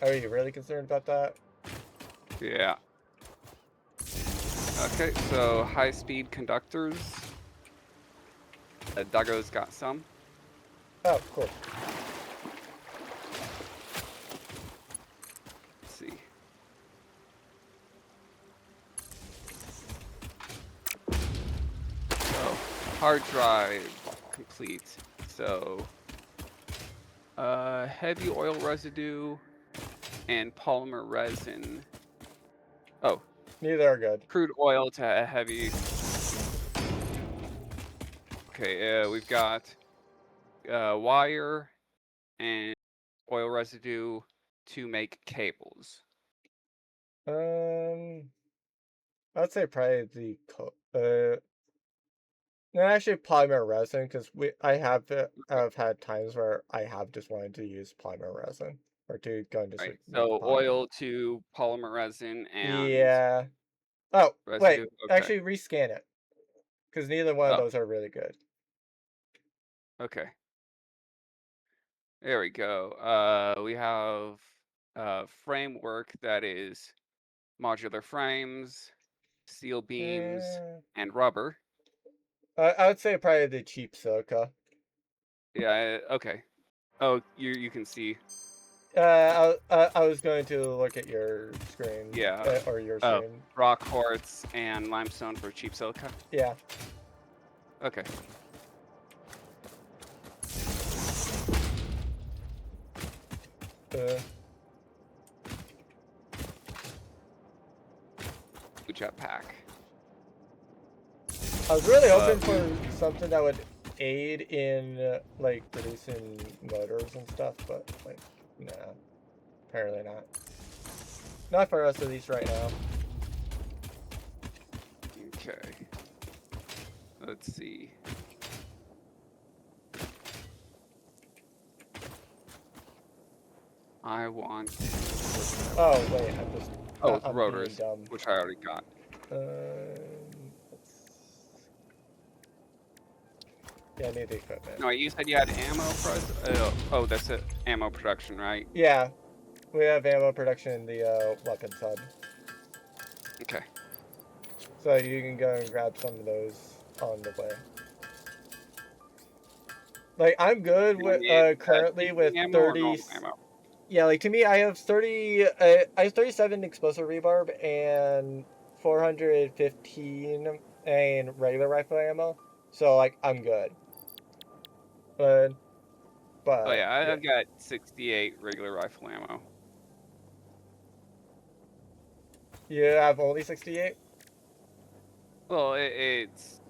are you really concerned about that? Yeah. Okay, so high-speed conductors. Duggo's got some. Oh, cool. Let's see. So, hard drive complete. So, heavy oil residue and polymer resin. Oh. Neither are good. Crude oil to a heavy. Okay, we've got wire and oil residue to make cables. I'd say probably no, actually polymer resin, because I've had times where I have just wanted to use polymer resin or to go into Right. make So polymer. oil to polymer resin and Yeah. Oh, residue. wait. Okay. Actually, rescan it, because neither one of those are really good. Okay. There we go. We have framework that is modular frames, steel beams, and rubber. I would say probably the cheap silica. Yeah. Okay. Oh, you can see. I was going to look at your screen. Yeah. Or your screen. Rock quartz and limestone for cheap silica. Yeah. Okay. Jetpack. I was really hoping for something that would aid in like producing motors and stuff, but like, nah, apparently not. Not for us, at least right now. Okay. Let's see. I want. Oh wait, I'm just. Oh, I'm rotors, dumb. which I already got. Yeah, I need the equipment. No, you said you had ammo for oh, that's it. Ammo production, right? Yeah, we have ammo production in the weapons hub. Okay. So you can go and grab some of those on the way. Like, I'm good with currently with 30. Yeah, like to me, I have 30. I have 37 explosive rebarb and 415 and regular rifle ammo. So like, I'm good. But oh yeah, I've got 68 regular rifle ammo. You have only 68? Well, it's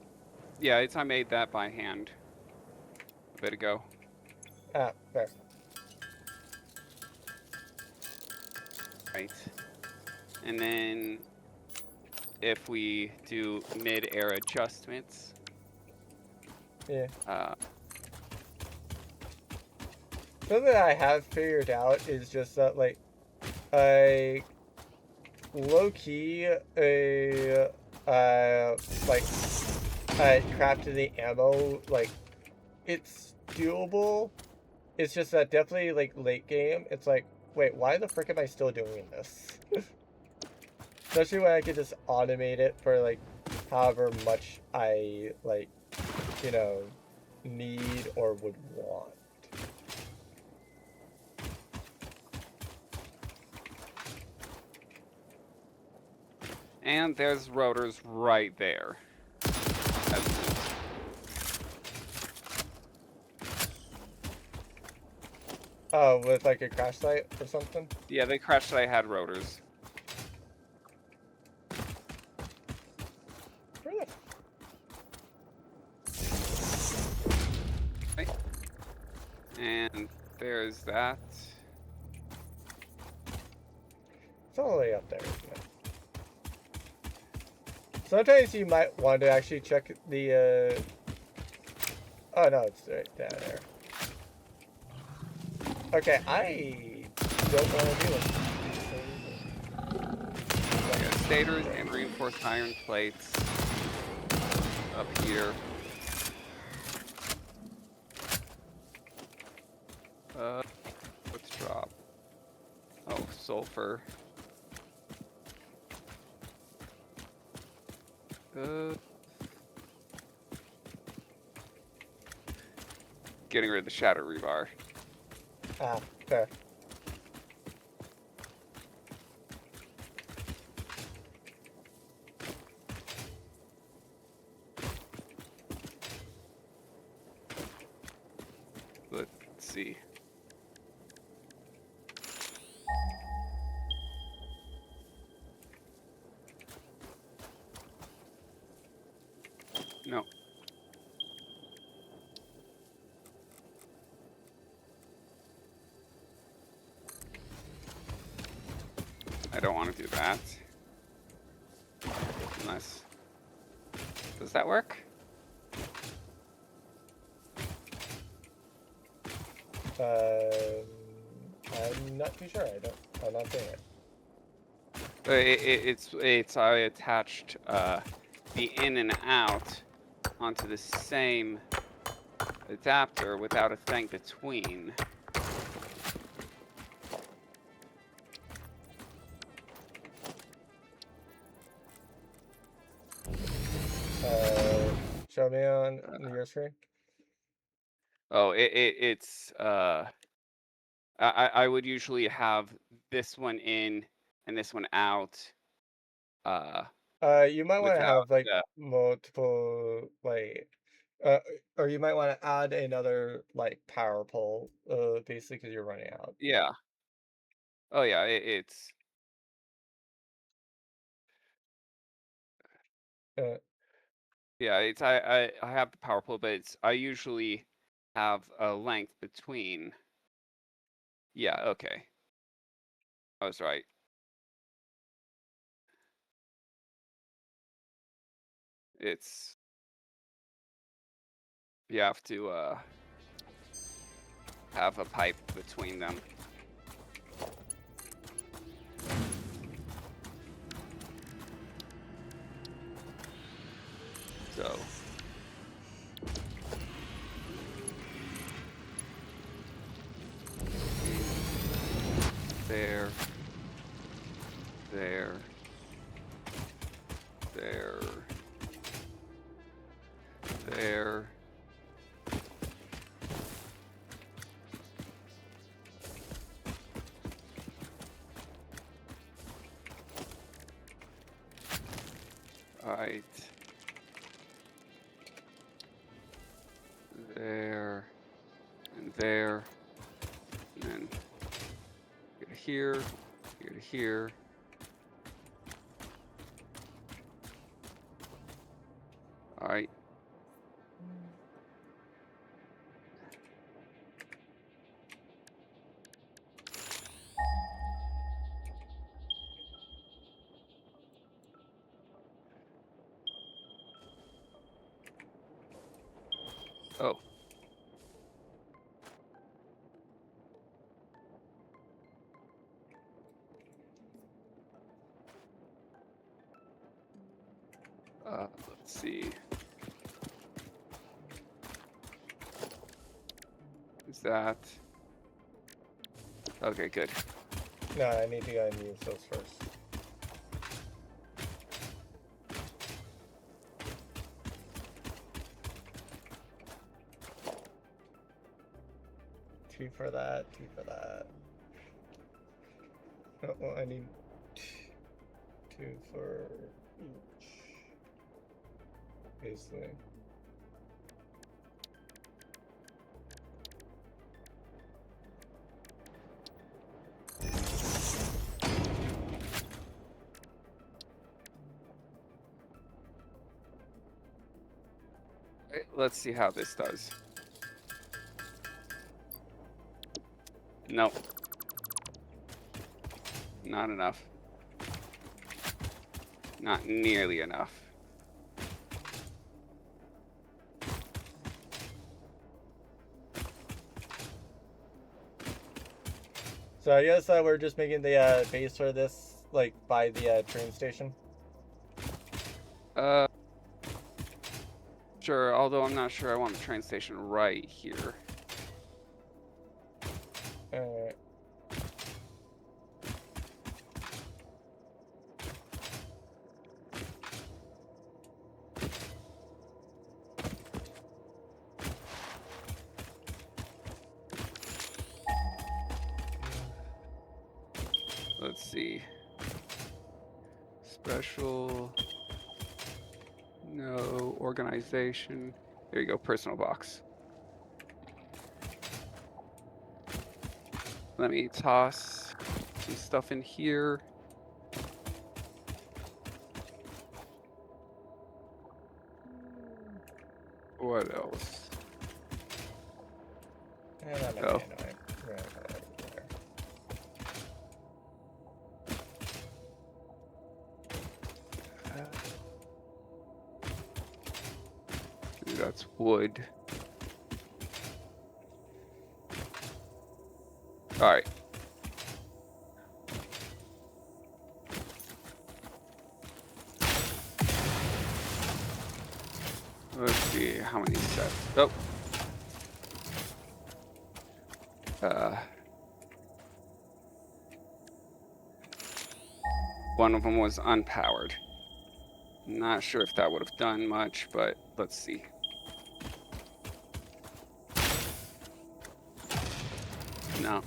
I made that by hand a bit ago. Ah, fair. Right. And then if we do mid-air adjustments, yeah. Something that I have figured out is just that, like, I low-key crafted the ammo, like, it's doable. It's just that definitely, like, late game, it's like, wait, why the frick am I still doing this? Especially when I could just automate it for, like, however much I, like, you know, need or would want. And there's rotors right there. Oh, with like a crash site or something? Yeah, they crashed. I had rotors. Really? Right. And there's that. It's all the way up there, isn't it? Sometimes you might want to actually check the, Oh no, it's right down there. Okay, I don't want to do it. Yeah, stators and reinforced iron plates up here. Let's drop. Oh, sulfur. Getting rid of the shadow rebar. Ah, fair. Let's see. No. I don't want to do that. Unless... Does that work? I'm not too sure. I'm not doing it. It's I attached the in and out onto the same adapter without a thing between. Show me on your screen. Oh, it's I would usually have this one in and this one out. You might want to Without have like multiple or you might want to add another like power pole, basically because you're running out. yeah. Oh yeah, it's Uh, yeah, it's I have the power pole, but it's I usually have a length between. Yeah, okay. I was right. It's you have to have a pipe between them. So there, there, there, there. All right. There, and there, and then here, here to here. All right. Oh. Let's see. Is that... Okay, good. no, I need to go and use those first. Two for that, two for that. Oh, well, I need two for each. Basically. Let's see how this does. Nope. Not enough. Not nearly enough. So I guess we're just making the base for this, like, by the train station. Sure, although I'm not sure I want the train station right here. Alright. Let's see. Special. No. Organization. There you go. Personal box. Let me toss some stuff in here. What else? And that might be annoying. We're gonna put that over there. That's wood. All right. Let's see how many sets. Oh. One of them was unpowered. Not sure if that would have done much, but let's see. No.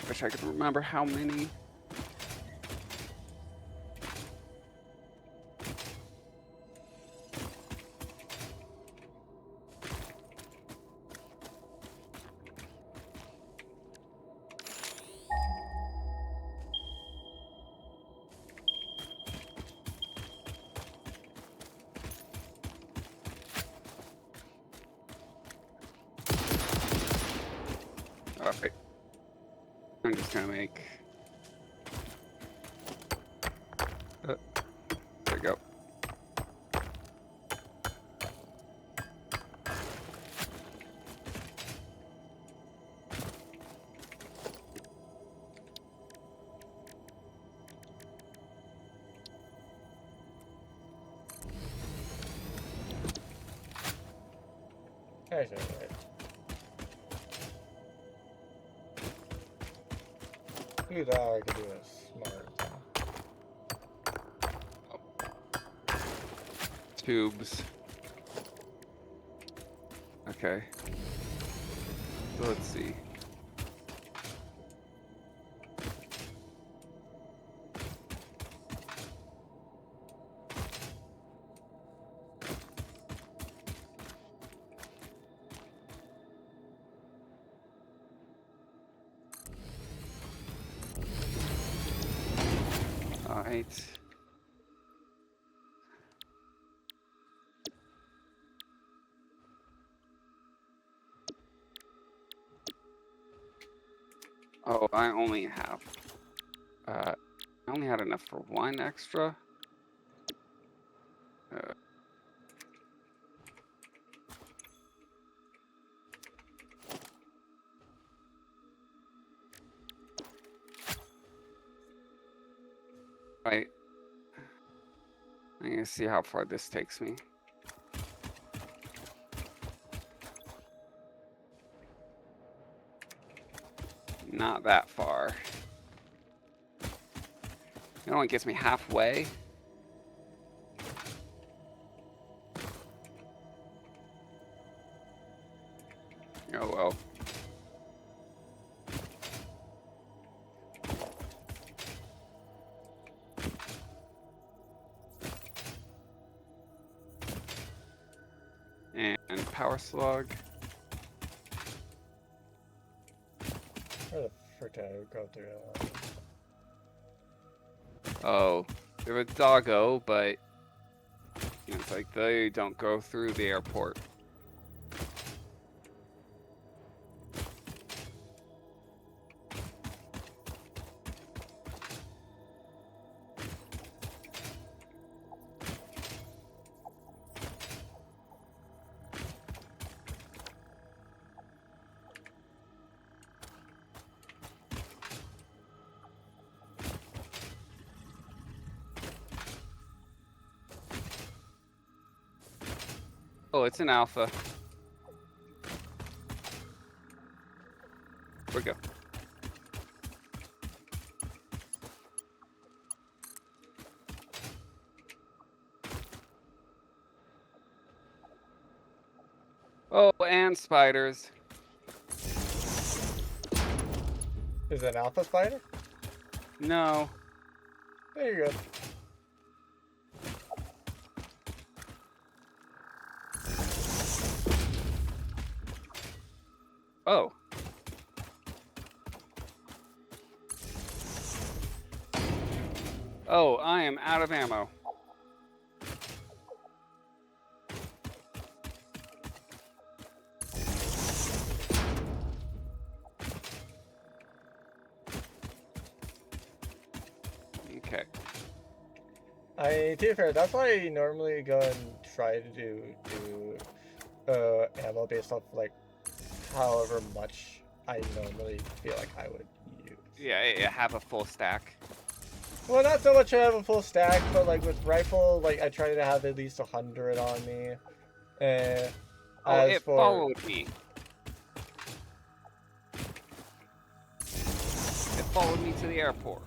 Wish I could remember how many. Alright. I'm just gonna make. There we go. Actually, right. Do that, or I could do a smart thing. Tubes. Okay. So let's see. All right. Oh, I only have. I only had enough for one extra. Right. I'm gonna see how far this takes me. Not that far. It only gets me halfway. Oh well. And power slug. Where the frick did I go through that? Oh, they're a doggo, but it's like they don't go through the airport. Oh, it's an alpha. Where'd it go? Oh, and spiders. Is it an alpha spider? No. There you go. Oh. Oh, I am out of ammo. Okay. To be fair, that's why I normally go and try to do ammo based off like however much I normally feel like I would use. Yeah, I have a full stack. Well, not so much I have a full stack, but like with rifle, like I try to have at least 100 on me. Oh, as it for followed me. It followed me to the airport.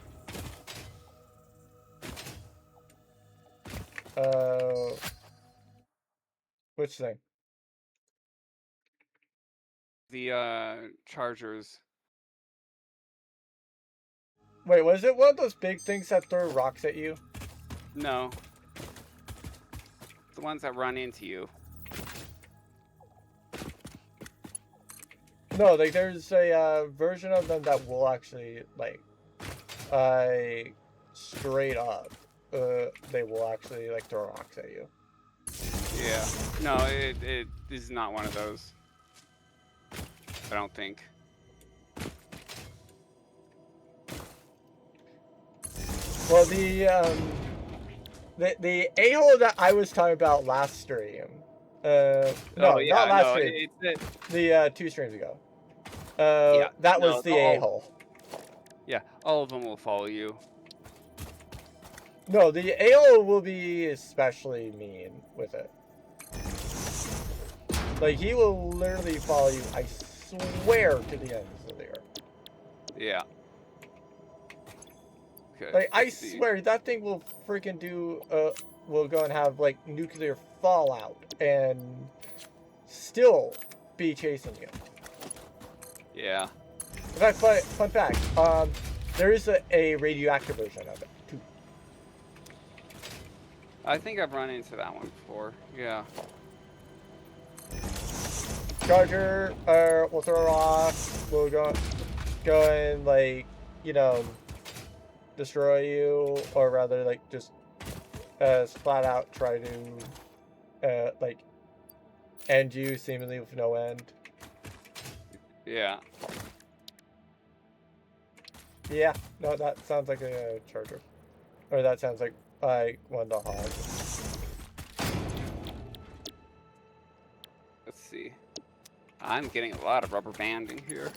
which thing? The chargers. Wait, was it one of those big things that throw rocks at you? No. The ones that run into you. No, like there's a version of them that will actually like, straight up, they will actually like throw rocks at you. Yeah. No, it is not one of those. I don't think. Well, the a-hole that I was talking about last stream, no, not last stream, the 2 streams ago. Yeah, that was the a-hole. Yeah, all of them will follow you. No, the a-hole will be especially mean with it. Like, he will literally follow you, I swear, to the ends of the earth. Yeah. Okay, Like, I swear, that thing will freaking do, will go and have, like, nuclear fallout and still be chasing you. Yeah. In fact, fun fact, there is a radioactive version of it, too. I think I've run into that one before. Yeah. Charger, will throw off, will go and, like, you know, destroy you, or rather, like, just, flat out try to, like, end you seemingly with no end. Yeah. Yeah, no, that sounds like a charger. Or that sounds like one to hog. Let's see. I'm getting a lot of rubber banding here.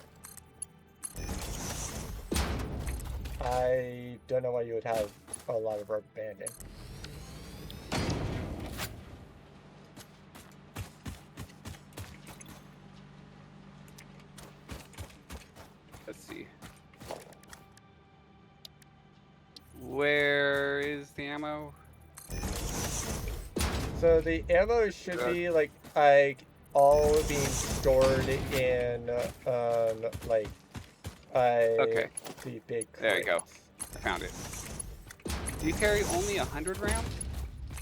I don't know why you would have a lot of rubber banding. Let's see. Where is the ammo? So the ammo should be like all being stored in like Okay. the big crates. There you go. I found it. Do you carry only 100 rounds?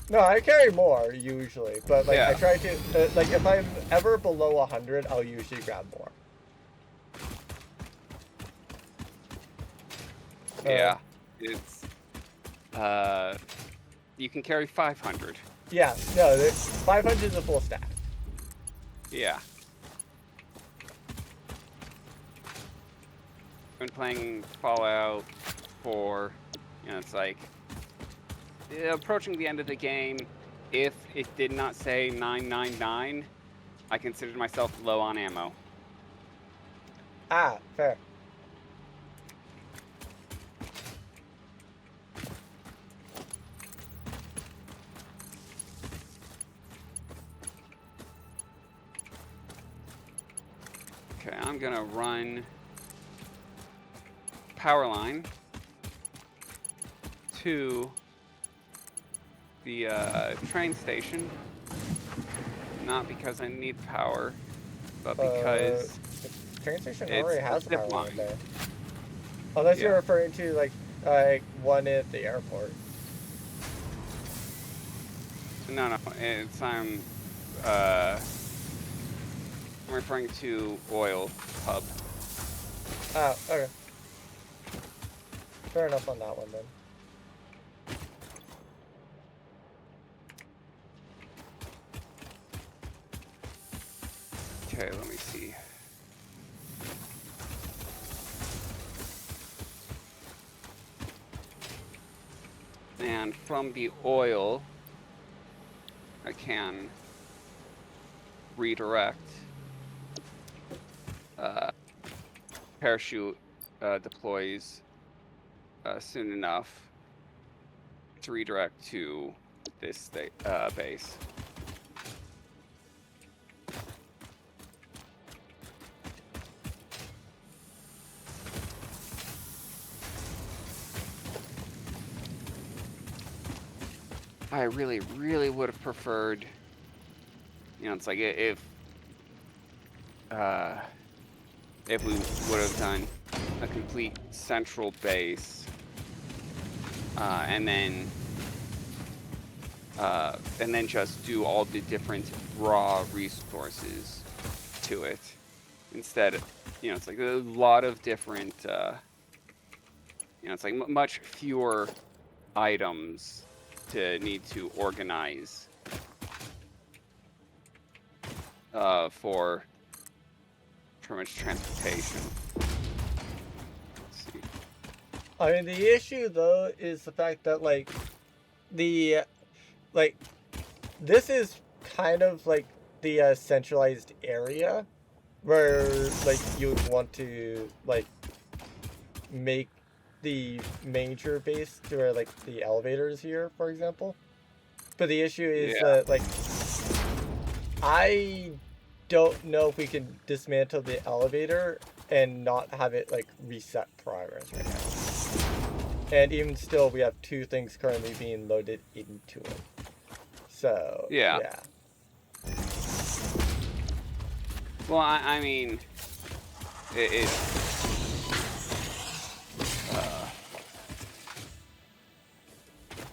No, I carry more usually, but like Yeah. I try to like if I'm ever below 100, I'll usually grab more. Yeah. It's you can carry 500. Yeah, no, 500 is a full stack. Yeah. Been playing Fallout 4, you know, it's like approaching the end of the game. If it did not say 999, I considered myself low on ammo. Ah, fair. Okay, I'm gonna run power line to the train station. Not because I need power, but because the train station it's already a has a zip power line line. there. Unless Yeah. you're referring to like one at the airport. No, it's I'm referring to oil hub. Oh, okay. Fair enough on that one then. Okay, let me see. And from the oil, I can redirect. Parachute deploys soon enough to redirect to this base. I really would have preferred, you know, it's like if we would have done a complete central base, and then just do all the different raw resources to it. Instead, you know, it's like a lot of different, you know, it's like much fewer items to need to organize for pretty much transportation. Let's see. I mean, the issue though is the fact that like this is kind of like the centralized area where like you would want to like make the major base to where like the elevator is here, for example. But the issue is Yeah. like I don't know if we can dismantle the elevator and not have it like reset progress right now. And even still, we have two things currently being loaded into it. So Yeah. yeah. Well, I mean,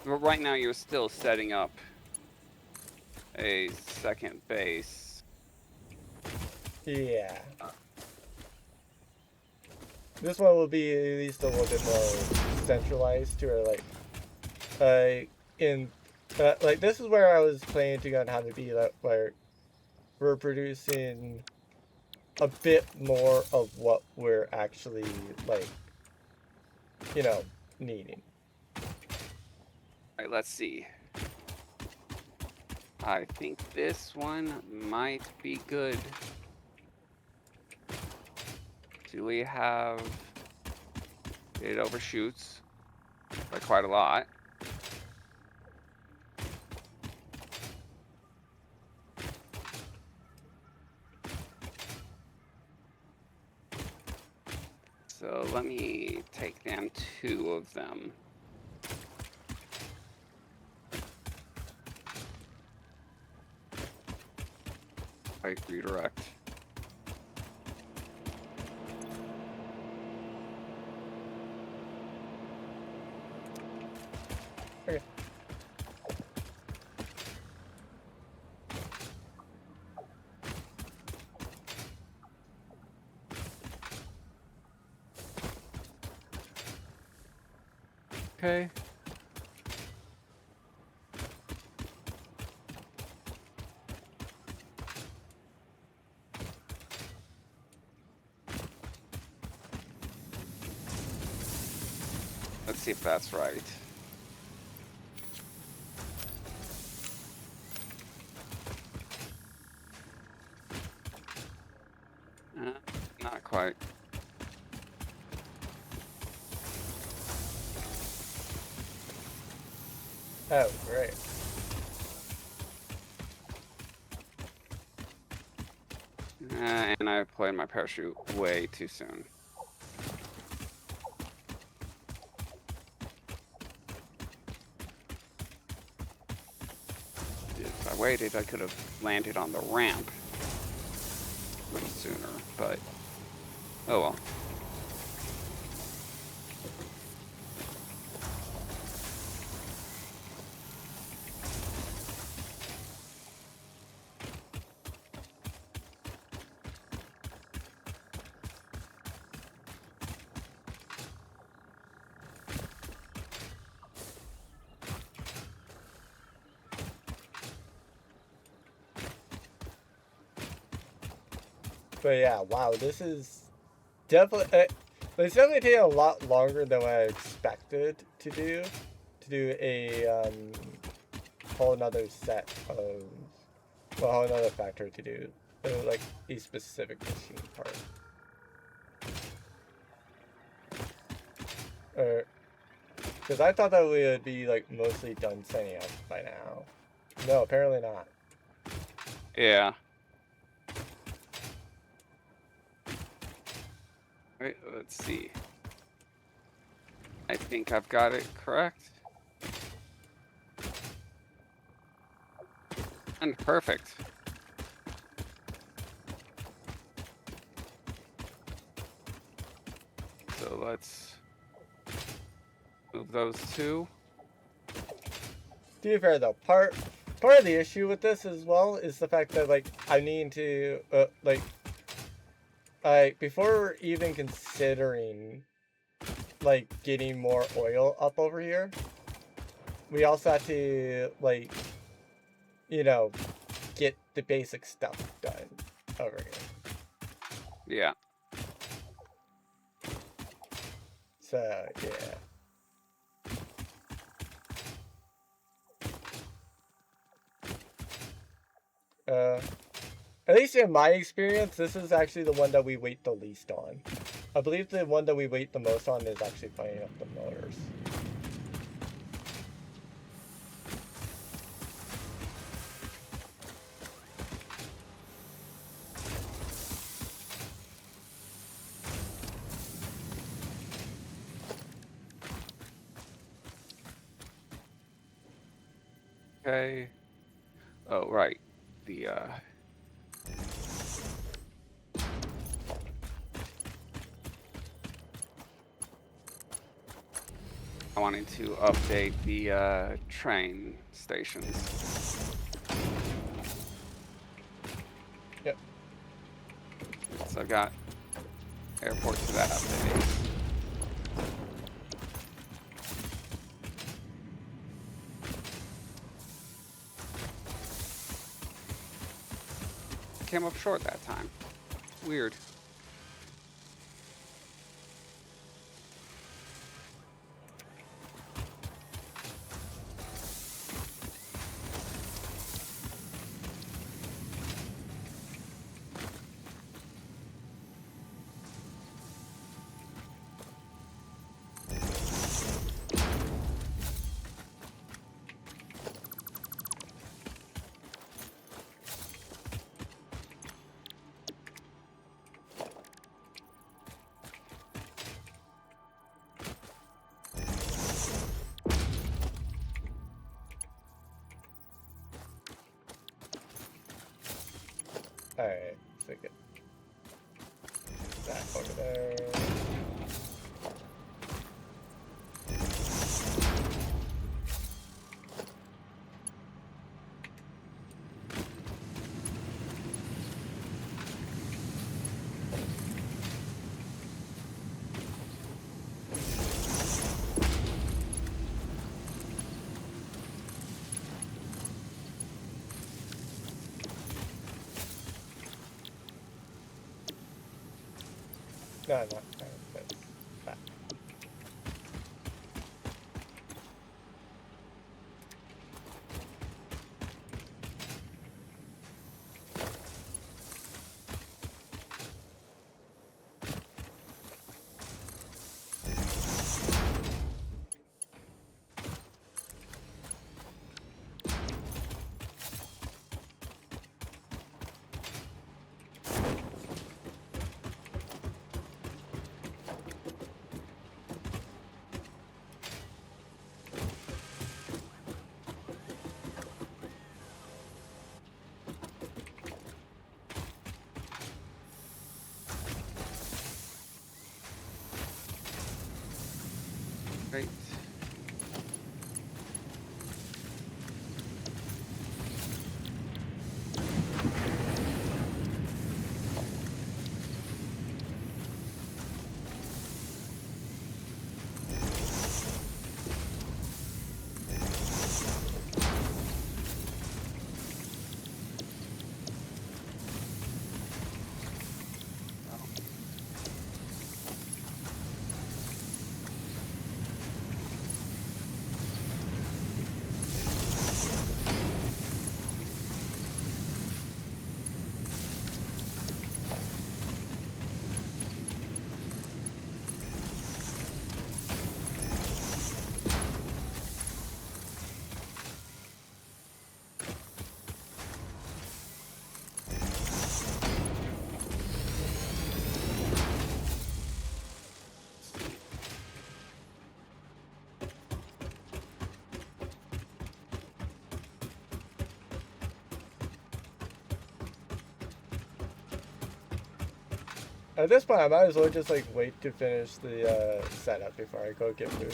right now you're still setting up a second base. Yeah. This one will be at least a little bit more centralized to where like like this is where I was planning to have it be that where we're producing a bit more of what we're actually like, you know, needing. Alright, let's see. I think this one might be good. Do we have... It overshoots by quite a lot. So let me take down 2 of them. I redirect. Okay. Okay. see if that's right. Not quite. Oh, great. And I applied my parachute way too soon. If I waited, I could have landed on the ramp much sooner, but oh well. But yeah, wow, this is definitely. It's definitely taking a lot longer than what I expected to do. To do a whole another set of, well, a whole another factory to do, like a specific machine part. Because I thought that we would be like mostly done setting up by now. No, apparently not. Yeah. Wait, let's see. I think I've got it correct. And perfect. So let's move those two. To be fair though, part of the issue with this as well is the fact that like I need to like before even considering like getting more oil up over here, we also have to like, you know, get the basic stuff done over here. Yeah. So yeah. At least in my experience, this is actually the one that we wait the least on. I believe the one that we wait the most on is actually firing up the motors. Okay. Oh, right. I wanted to update the train stations. Yep. So I've got airport to that update. Came up short that time. Weird. Alright, so get that over there. No, not that's that. At this point, I might as well just like wait to finish the setup before I go get food.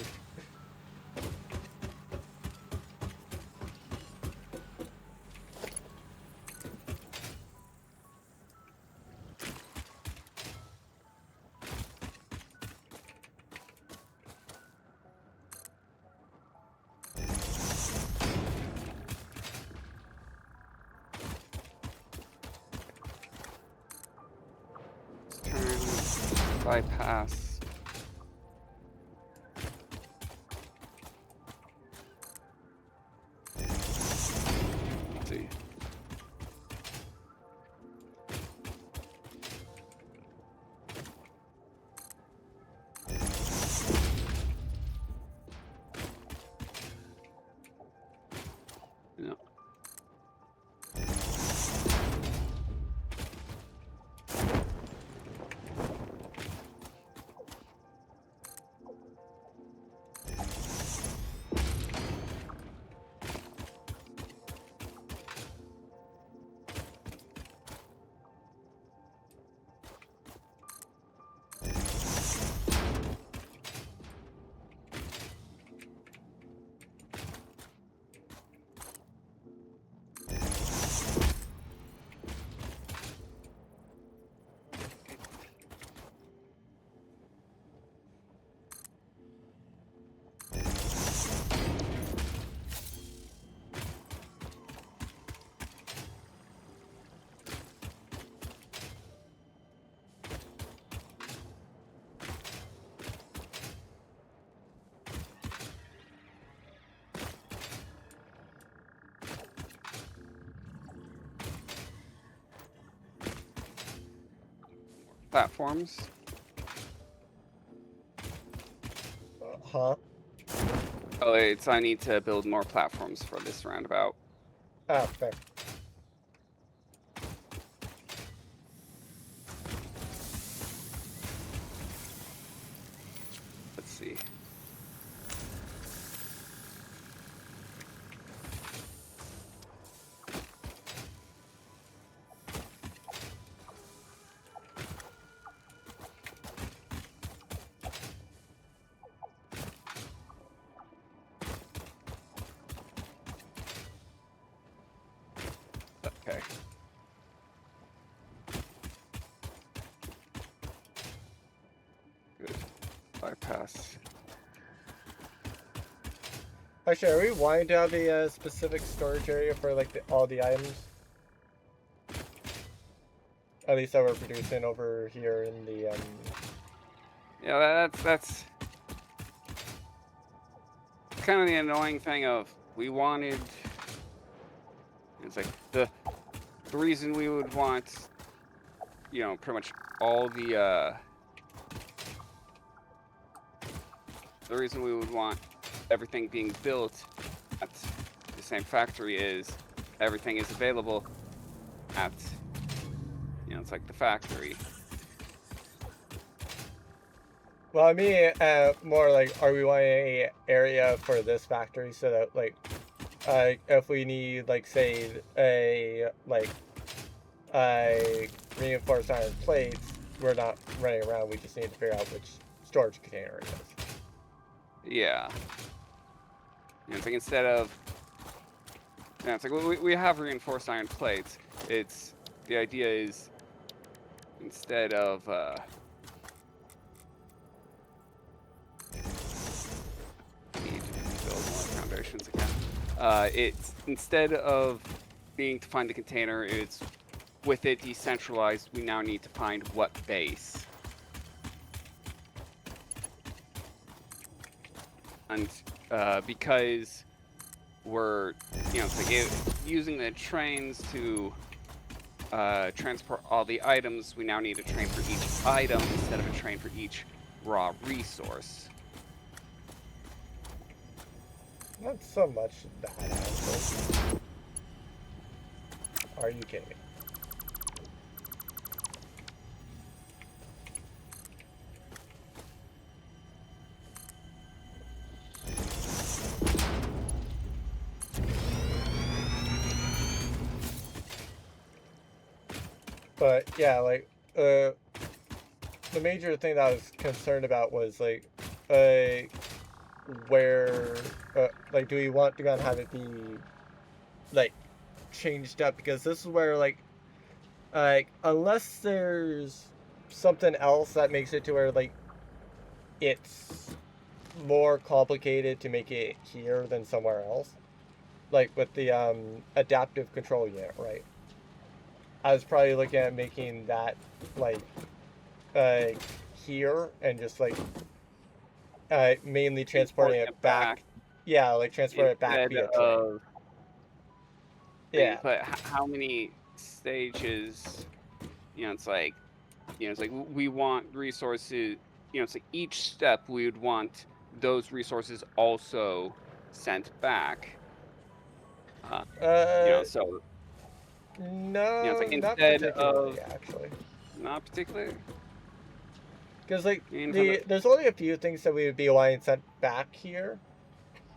Bypass. Let's see. No. Platforms. Huh? Oh, it's I need to build more platforms for this roundabout. Ah, fair. Let's see. Okay. Good. Bypass. Actually, are we wanting to have a specific storage area for like all the items? At least that we're producing over here in the Yeah, that's kind of the annoying thing of we wanted. It's like the reason we would want, you know, pretty much all the reason we would want everything being built at the same factory is everything is available at, you know, it's like the factory. Well, I mean, more like, are we wanting a area for this factory so that like, if we need like say a reinforced iron plates, we're not running around. We just need to figure out which storage container it is. Yeah. You know, it's like instead of, yeah, it's like we have reinforced iron plates. It's the idea is instead of need to build more foundations again. It's instead of needing to find the container, it's with it decentralized. We now need to find what base. And because we're, you know, it's like using the trains to transport all the items, we now need a train for each item instead of a train for each raw resource. Not so much that, actually. Are you kidding me? But yeah, like, the major thing that I was concerned about was like, where, like, do we want to go and have it be, like, changed up? Because this is where, like, unless there's something else that makes it to where, like, it's more complicated to make it here than somewhere else, like with the adaptive control unit, right? I was probably looking at making that like here and just like mainly transporting it back. Yeah, like transport it back via train. Yeah. But how many stages? You know, it's like, we want resources. You know, it's like each step we would want those resources also sent back. So no, it's like not instead particularly, of actually. not particularly. Because like there's only a few things that we would be wanting sent back here,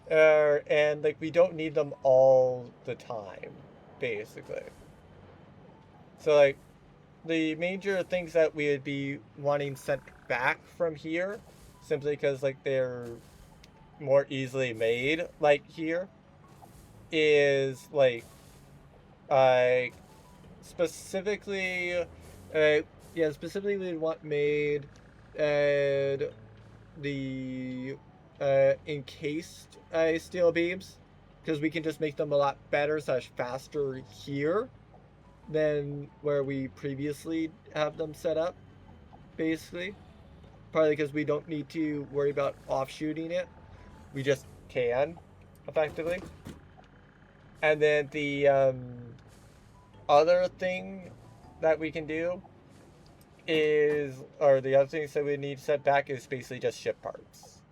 and like we don't need them all the time, basically. So like the major things that we would be wanting sent back from here, simply because like they're more easily made, like here, is like specifically, specifically we'd want made the encased steel beams, because we can just make them a lot better / faster here than where we previously have them set up, basically. Partly because we don't need to worry about offshooting it. We just can, effectively. And then the other thing that we can do is, or the other things that we need set back is basically just ship parts.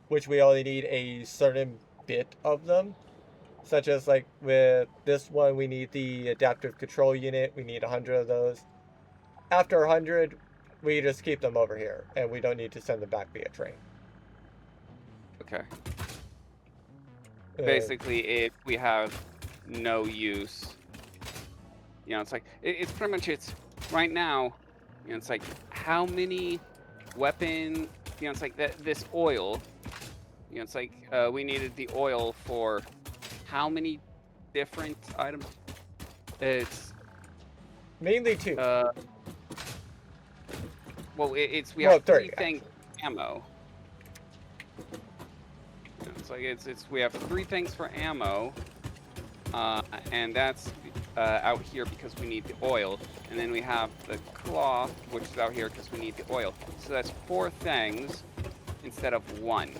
Which we only need a certain bit of them. Such as like with this one, we need the adaptive control unit. We need 100 of those. After 100, we just keep them over here, and we don't need to send them back via train. Okay. Basically, if we have no use, it's like it's pretty much right now. It's like how many weapon. It's like this oil. It's like we needed the oil for how many different items? It's mainly 2. Well, we have 3 things actually. Ammo. It's like we have 3 things for ammo, and that's out here because we need the oil, and then we have the cloth, which is out here because we need the oil. So that's 4 things instead of 1.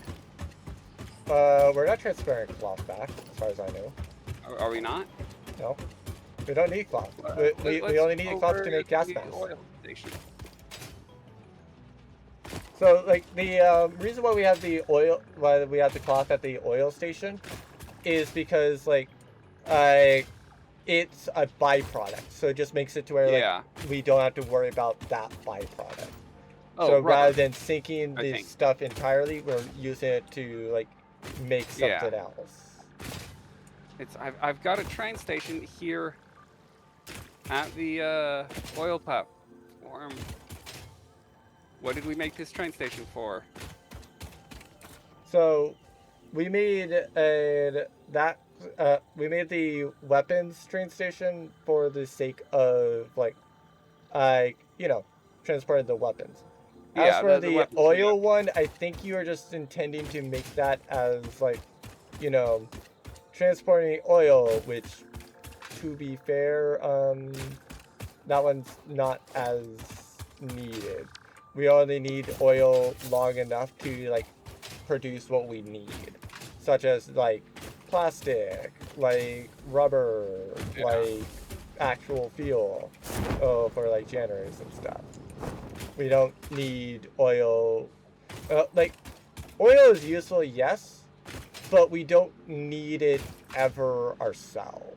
We're not transferring cloth back, as far as I know. Are we not? No. We don't need cloth. We only need cloth to make gas masks. So, like, the reason why we have the cloth at the oil station is because, like, it's a byproduct. So it just makes it to where, like, we don't have to worry about that byproduct. So rather than sinking the stuff entirely, we're using it to, like, make something else. I've got a train station here at the oil platform. What did we make this train station for? So we made we made the weapons train station for the sake of like transporting the weapons. As for the oil one, I think you are just intending to make that as like, transporting oil, which, to be fair, that one's not as needed. We only need oil long enough to like produce what we need, such as like plastic, like rubber, like actual fuel, for like generators and stuff. We don't need oil. Like, oil is useful, yes, but we don't need it ever ourselves.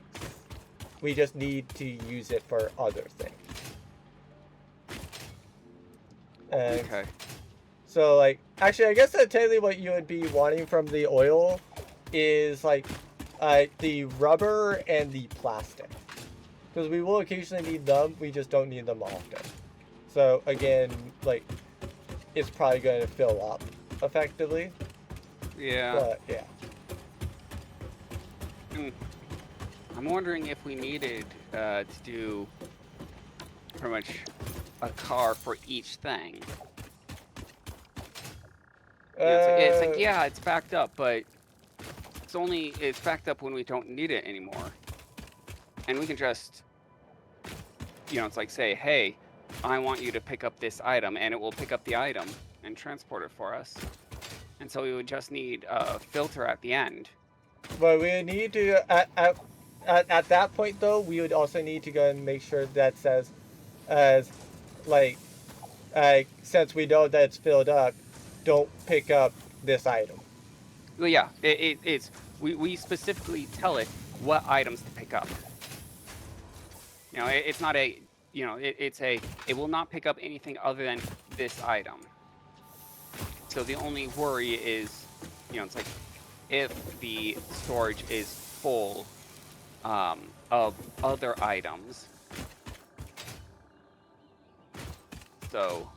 We just need to use it for other things. Okay. So, like, actually, I guess that technically what you would be wanting from the oil is, like, the rubber and the plastic. Because we will occasionally need them, we just don't need them often. So again, like, it's probably going to fill up effectively. Yeah. But yeah. I'm wondering if we needed to do pretty much a car for each thing. It's like, yeah, it's backed up, but it's backed up when we don't need it anymore. And we can just, it's like say, hey, I want you to pick up this item, and it will pick up the item and transport it for us. And so we would just need a filter at the end. But we need to, at that point though, we would also need to go and make sure that says, since we know that it's filled up, don't pick up this item. Well, yeah, it's we specifically tell it what items to pick up. It's not a, it will not pick up anything other than this item. So the only worry is, it's like if the storage is full of other items. So,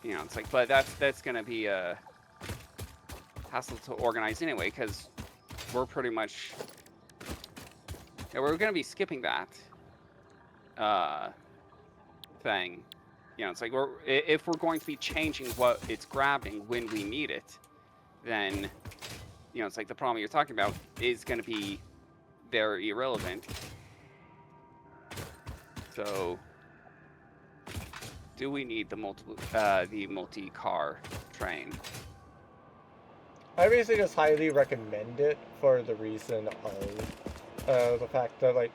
it's like, but that's gonna be a hassle to organize anyway, because we're pretty much, we're gonna be skipping that thing. It's like if we're going to be changing what it's grabbing when we need it, then it's like the problem you're talking about is going to be very irrelevant. So, do we need the multi-car train? I basically just highly recommend it for the reason of the fact that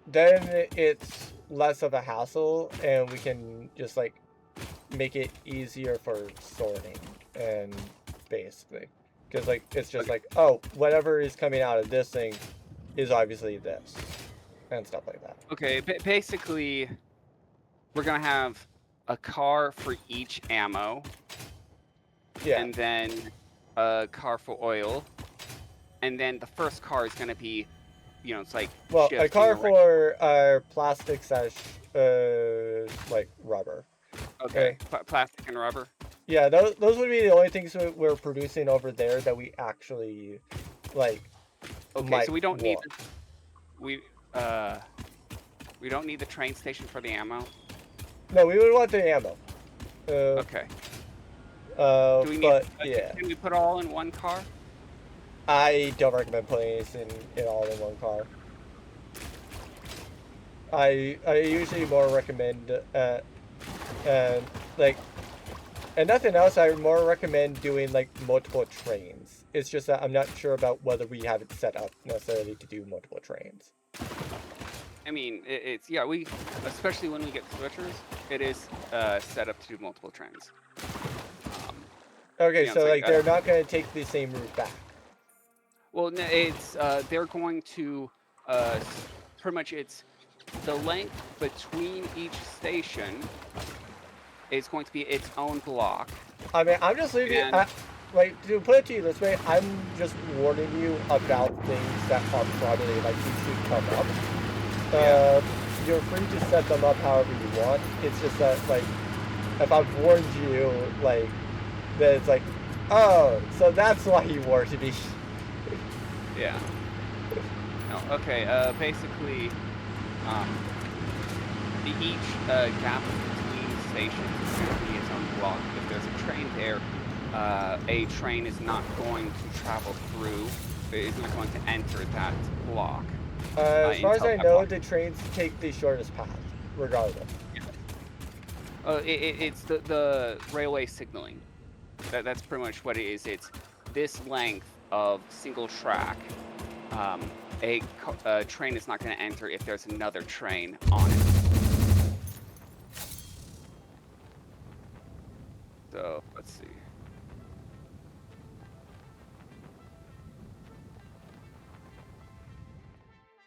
then it's less of a hassle, and we can just like make it easier for sorting, and basically, because like it's just like, oh, whatever is coming out of this thing is obviously this, and stuff like that. Okay, basically, we're gonna have a car for each ammo. Yeah. And then a car for oil, and then the first car is gonna be, it's like, well, a car for plastic / like rubber. Okay, plastic and rubber. Yeah, those would be the only things we're producing over there that we actually like. Okay, so we don't need we don't need the train station for the ammo. No, we would want the ammo. Okay. Do we need? Yeah. Can we put all in one car? I don't recommend putting these in all in one car. I usually more recommend and nothing else. I more recommend doing like multiple trains. It's just that I'm not sure about whether we have it set up necessarily to do multiple trains. I mean, we, especially when we get switchers, it is set up to do multiple trains. Okay, so like they're not going to take the same route back. Well, no, it's they're going to pretty much, it's the length between each station is going to be its own block. I mean, I'm just leaving. Like, to put it to you this way, I'm just warning you about things that are probably likely to come up. You're free to set them up however you want. It's just that, like, if I've warned you, like, then it's like, oh, so that's why you warned me. Yeah. No, okay, basically, each gap between stations is going to be its own block. If there's a train there, a train is not going to travel through, it's not going to enter that block. As far as I know, the trains take the shortest path, regardless. Yeah. It's the railway signaling. That's pretty much what it is. It's this length of single track. A train is not going to enter if there's another train on it. So, let's see.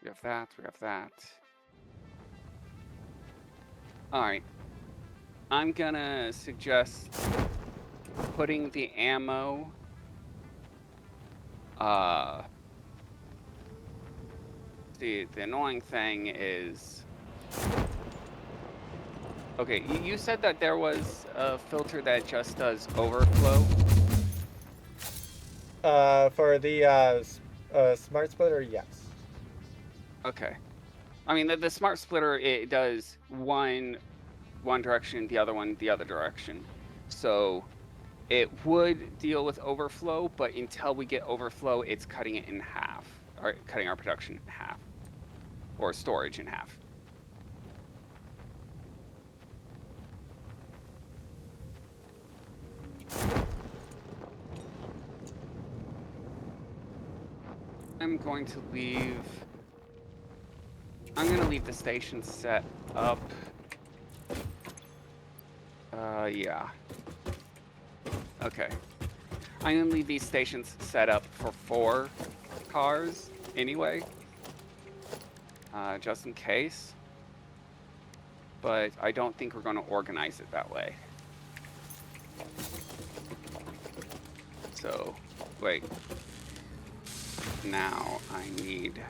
We have that. Alright. I'm gonna suggest putting the ammo the annoying thing is, okay, you said that there was a filter that just does overflow. For the smart splitter, yes. Okay. I mean, the smart splitter, it does one direction, the other one the other direction. So it would deal with overflow, but until we get overflow, it's cutting it in half, or cutting our production in half, or storage in half. I'm going to leave the station set up. Yeah. Okay. I'm gonna leave these stations set up for 4 cars anyway, just in case. But I don't think we're gonna organize it that way. So, wait. Now I need...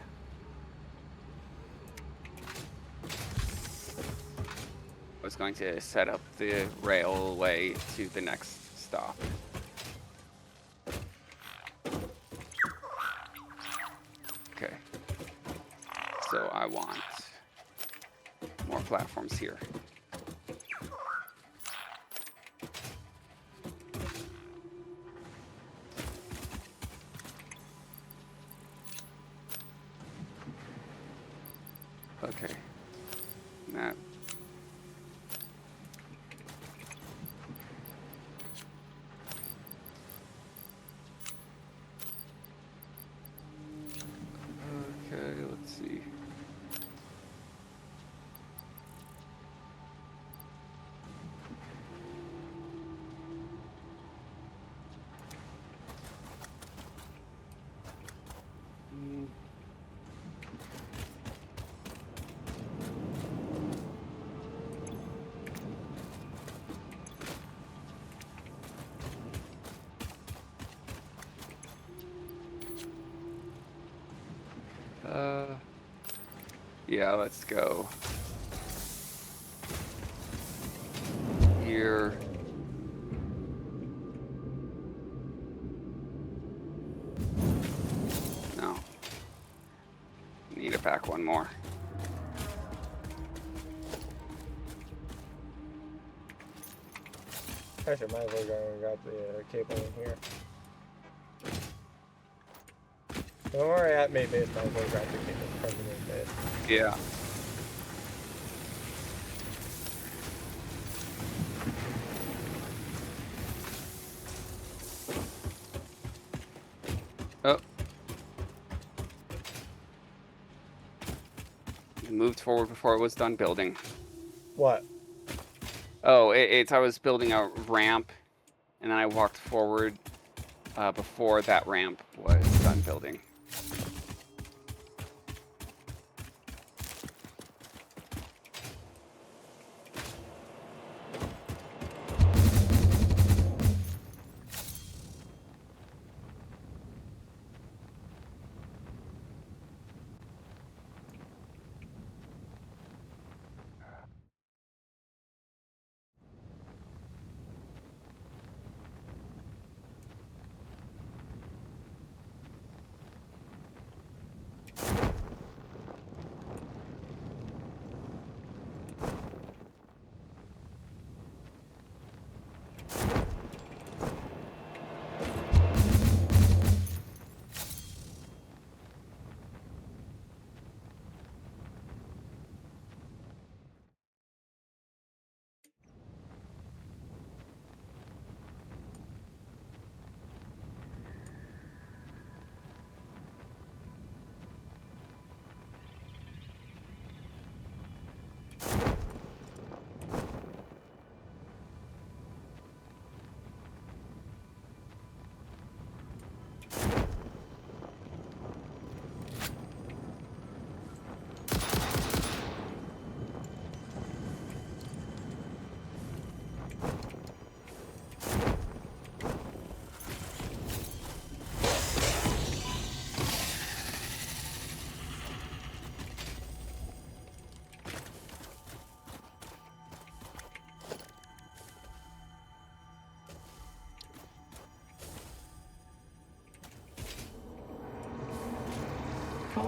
I was going to set up the railway to the next stop. Okay. So I want more platforms here. Okay. That. Okay, let's see. Yeah, let's go here. No. Need to pack one more. Actually, might as well go and grab the cable in here. When we're at main base, might as well grab the cable from the main base. Yeah. Oh. You moved forward before it was done building. What? Oh, it's I was building a ramp, and then I walked forward before that ramp was done building.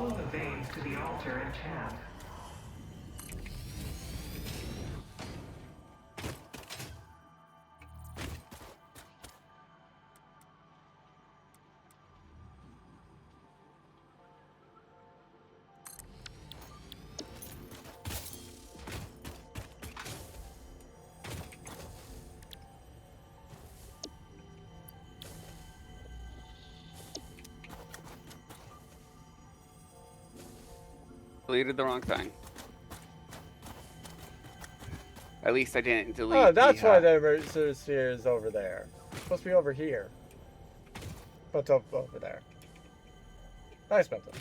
Follow the veins to the altar and tab. Deleted the wrong thing. At least I didn't delete. Oh, that's why the emergency sphere is over there. It's supposed to be over here. But it's over there. Nice method.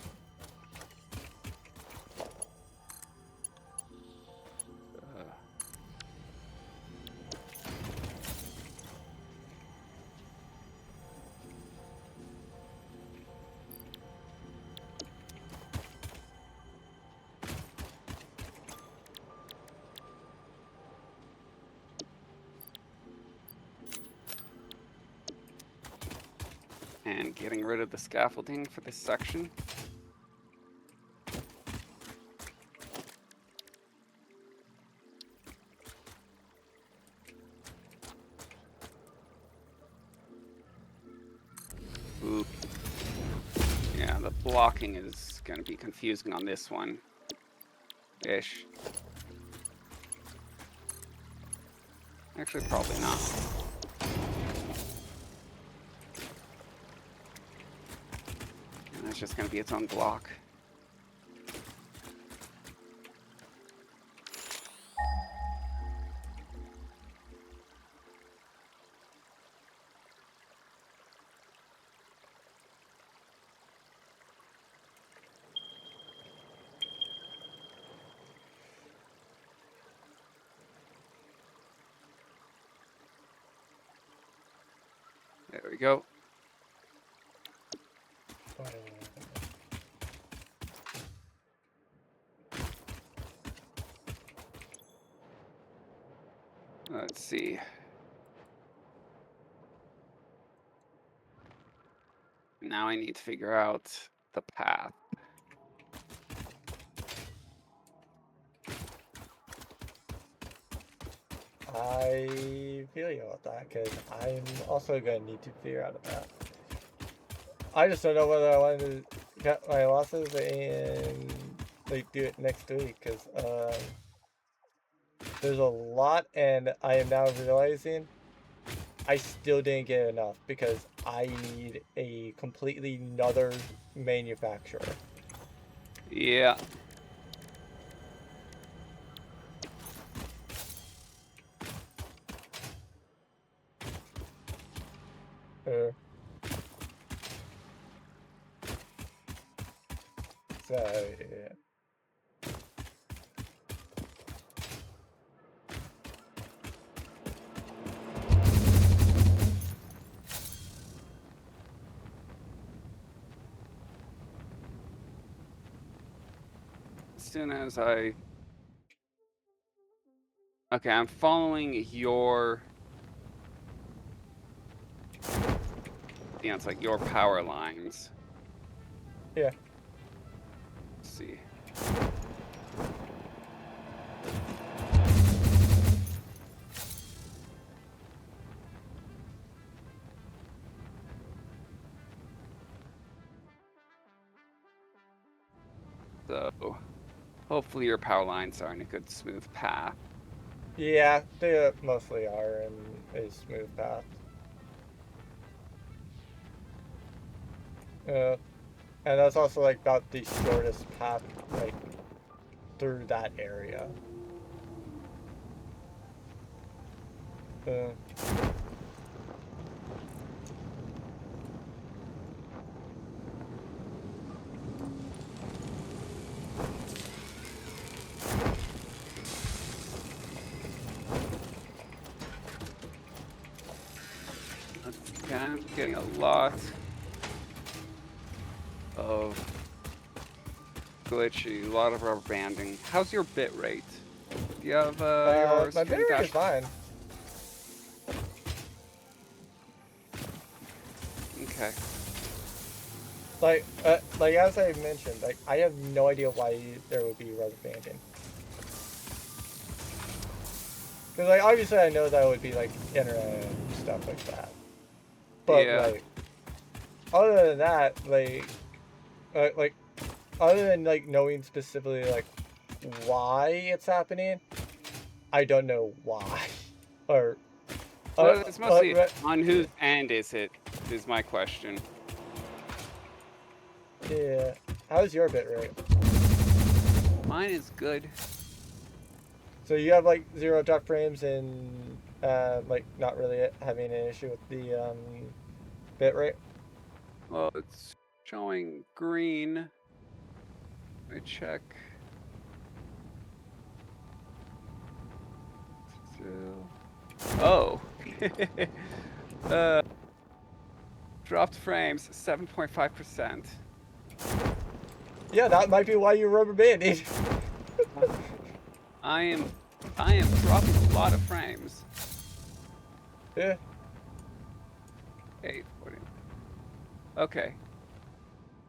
And getting rid of the scaffolding for this section. Ooh. Yeah, the blocking is going to be confusing on this one. Ish. Actually, probably not. It's just going to be its own block. There we go. Let's see. Now I need to figure out the path. I feel you about that, because I'm also going to need to figure out a path. I just don't know whether I want to cut my losses and like do it next week, because there's a lot, and I am now realizing I still didn't get enough because I need a completely another manufacturer. Yeah. So, yeah. As soon as I... Okay, I'm following your... Yeah, it's like your power lines. Yeah. Let's see. So, hopefully your power lines are in a good smooth path. Yeah, they mostly are in a smooth path. And that's also like about the shortest path like through that area. Okay, I'm getting a lot of glitchy, a lot of rubber banding. How's your bit rate? Do you have your my bit rate is fine. Okay. like as I mentioned, like I have no idea why there would be rubber banding. Because like obviously I know that would be like internet and stuff like that. But Yeah. like other than that, like other than like knowing specifically like why it's happening, I don't know why. Or Well, it's mostly on whose end is it? Is my question. yeah. How's your bit rate? Mine is good. So you have like 0 drop frames and like not really having an issue with the bit rate? Well, it's showing green. Let me check. Oh. Dropped frames 7.5%. Yeah, that might be why you're rubber banding. I am dropping a lot of frames. Yeah. 840. Okay.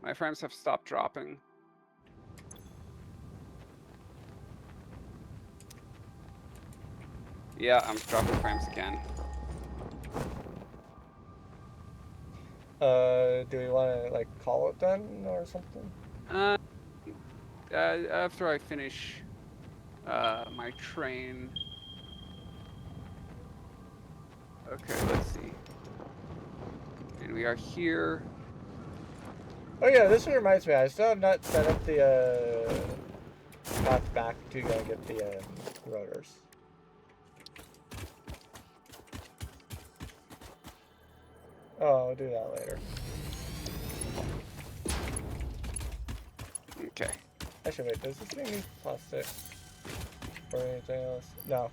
My frames have stopped dropping. Yeah, I'm dropping frames again. Do we want to like call it then or something? After I finish my train. Okay, let's see. And we are here. Oh yeah, this reminds me. I still have not set up the path back to go get the rotors. Oh, I'll do that later. Okay. Actually, wait. Does this thing need plastic or anything else? No,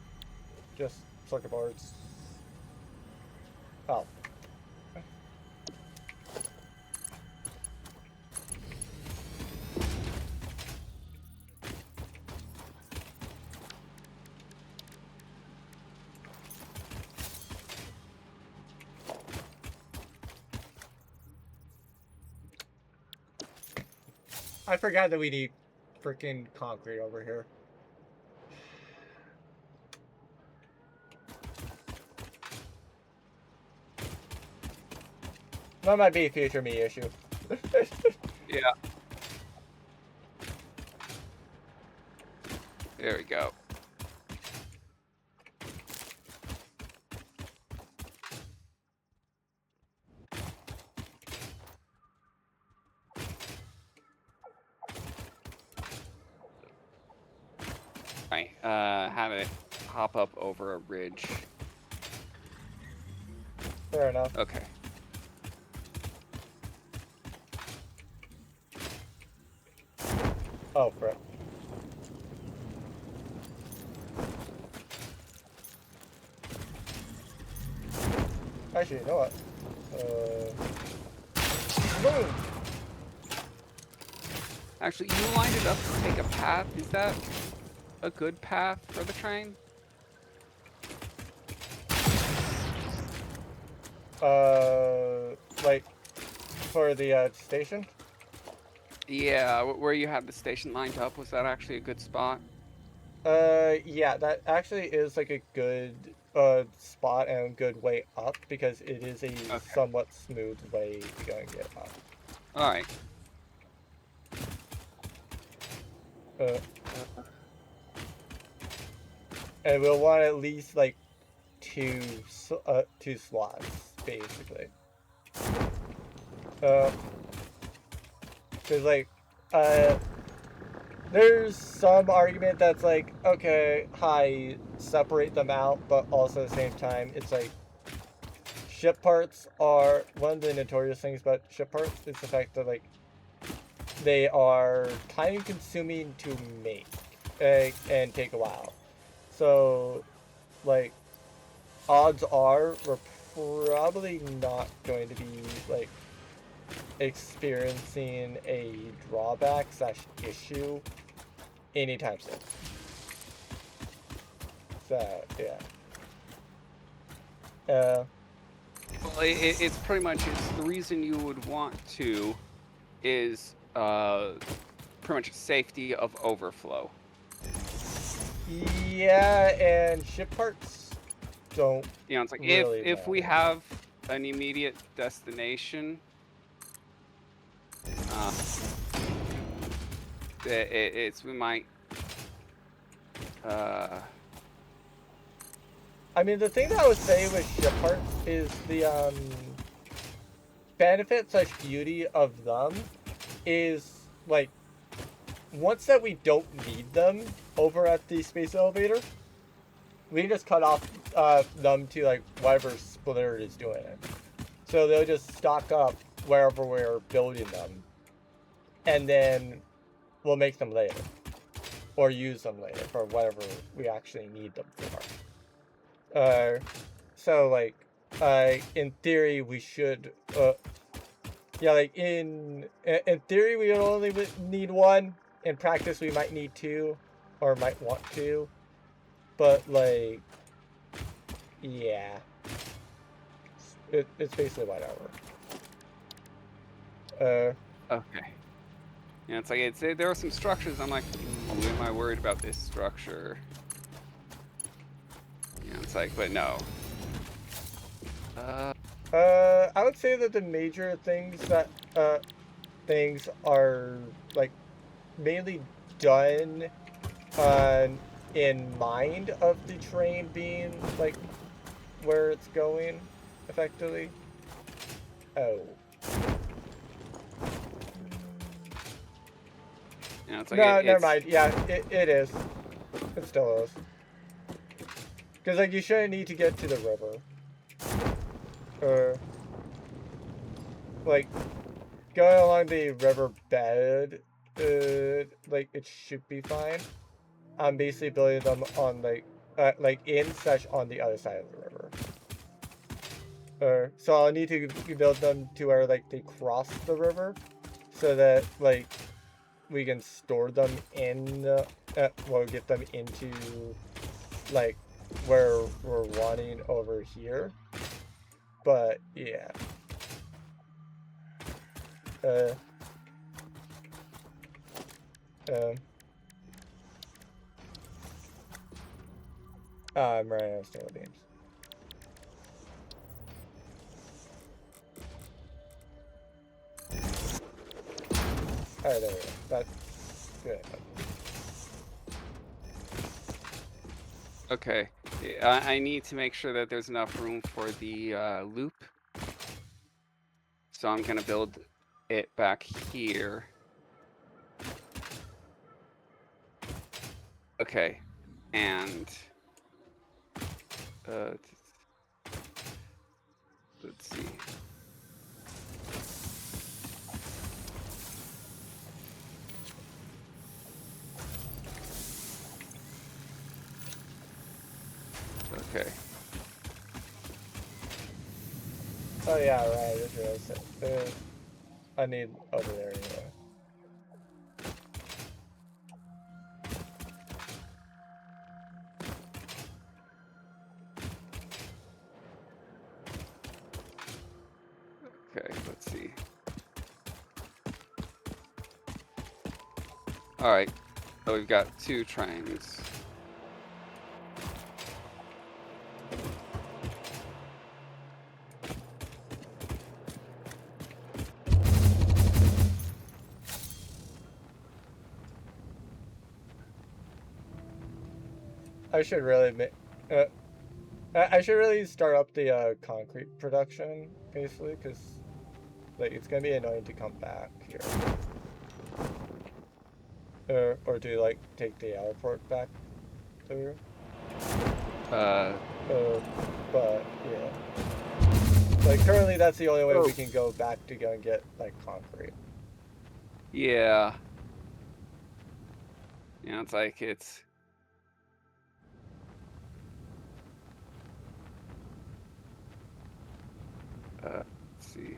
just circuit boards. Oh. I forgot that we need freaking concrete over here. That might be a future me issue. Yeah. There we go. I had it hop up over a ridge. Fair enough. Okay. Oh, frick. Actually, you know what? Boom! Actually, you lined it up to take a path. Is that a good path for the train? Like, for the station? Yeah, where you had the station lined up, was that actually a good spot? Yeah, that actually is like a good spot and a good way up because it is a somewhat smooth way to go and get up. Alright. And we'll want at least like two slots, basically. Cause like, there's some argument that's like, okay, hi, separate them out, but also at the same time, it's like, ship parts are, one of the notorious things about ship parts is the fact that like, they are time consuming to make, and take a while. So, like, odds are we're probably not going to be, like, experiencing a drawback / issue anytime soon. So, yeah. Well, it's pretty much, it's the reason you would want to is pretty much safety of overflow. Yeah, and ship parts don't. You know, it's like really if we matter. have an immediate destination, we might. I mean, the thing that I would say with ship parts is the benefit/beauty of them is like once that we don't need them over at the space elevator, we can just cut off them to like whatever splitter is doing it. So they'll just stock up wherever we're building them, and then we'll make them later, or use them later for whatever we actually need them for. So like, in theory we should, yeah, like in theory we would only need one. In practice we might need two, or might want to, but like, yeah, it's basically whatever. Okay. Yeah, it's like there are some structures. I'm like, am I worried about this structure? Yeah, it's like, but no. I would say that the major things that things are like mainly done in mind of the train being like where it's going effectively. Oh. Yeah, it's like No, never mind. Yeah, it is. It still is. Because like you shouldn't need to get to the river. Or like going along the river bed, like it should be fine. I'm basically building them on like in/on the other side of the river. So I'll need to build them to where like they cross the river, so that like we can store them in, well, get them into like where we're wanting over here. But yeah. I'm running out of steel beams. Alright, there we go. That's good. Okay. I need to make sure that there's enough room for the loop. So I'm gonna build it back here. Okay. And let's see. Okay. Oh yeah, right. That's realistic. I need over there anyway. Okay, let's see. Alright, so we've got 2 trains. I should really I should really start up the concrete production, basically, because like it's gonna be annoying to come back here. Or do like take the airport back through. But yeah. Like currently that's the only way we can go back to go and get like concrete. Yeah. You know, it's like it's let's see.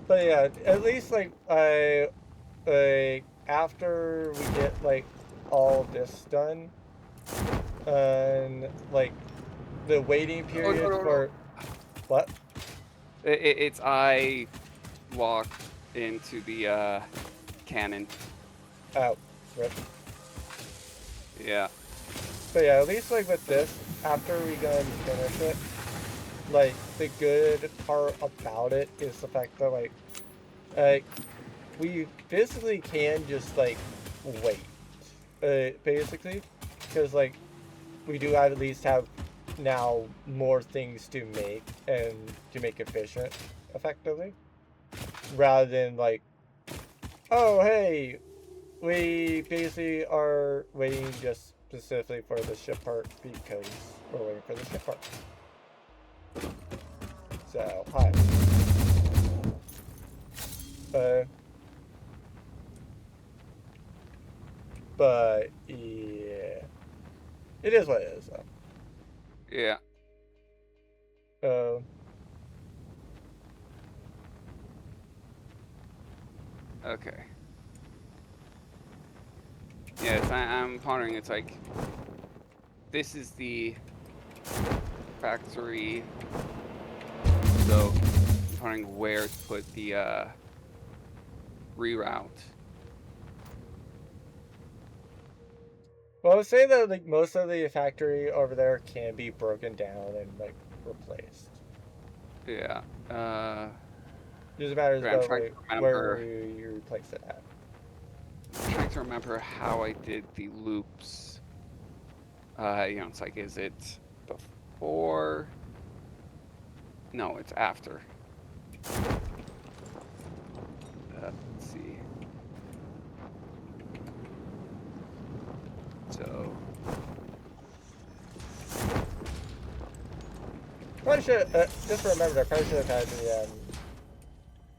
But yeah, at least like like after we get like all this done, and like the waiting period no. for what? It's I walk into the cannon. Oh, rip. Yeah. But yeah, at least like with this, after we go and finish it, like the good part about it is the fact that like we basically can just like wait, basically, because like we do at least have now more things to make and to make efficient effectively, rather than like, oh hey, we basically are waiting just specifically for the ship part because we're waiting for the ship part. So, hi. But yeah, it is what it is though. Yeah. Uh, Okay. Yes, I'm pondering. It's like this is the factory, so I'm pondering where to put the reroute. well, I would say that like most of the factory over there can be broken down and like replaced. Yeah. Just matters I'm about trying like to where remember. you replace it at. I'm trying to remember how I did the loops. It's like, is it before? No, it's after. Let's see. So. Probably should just remember. I probably should have had the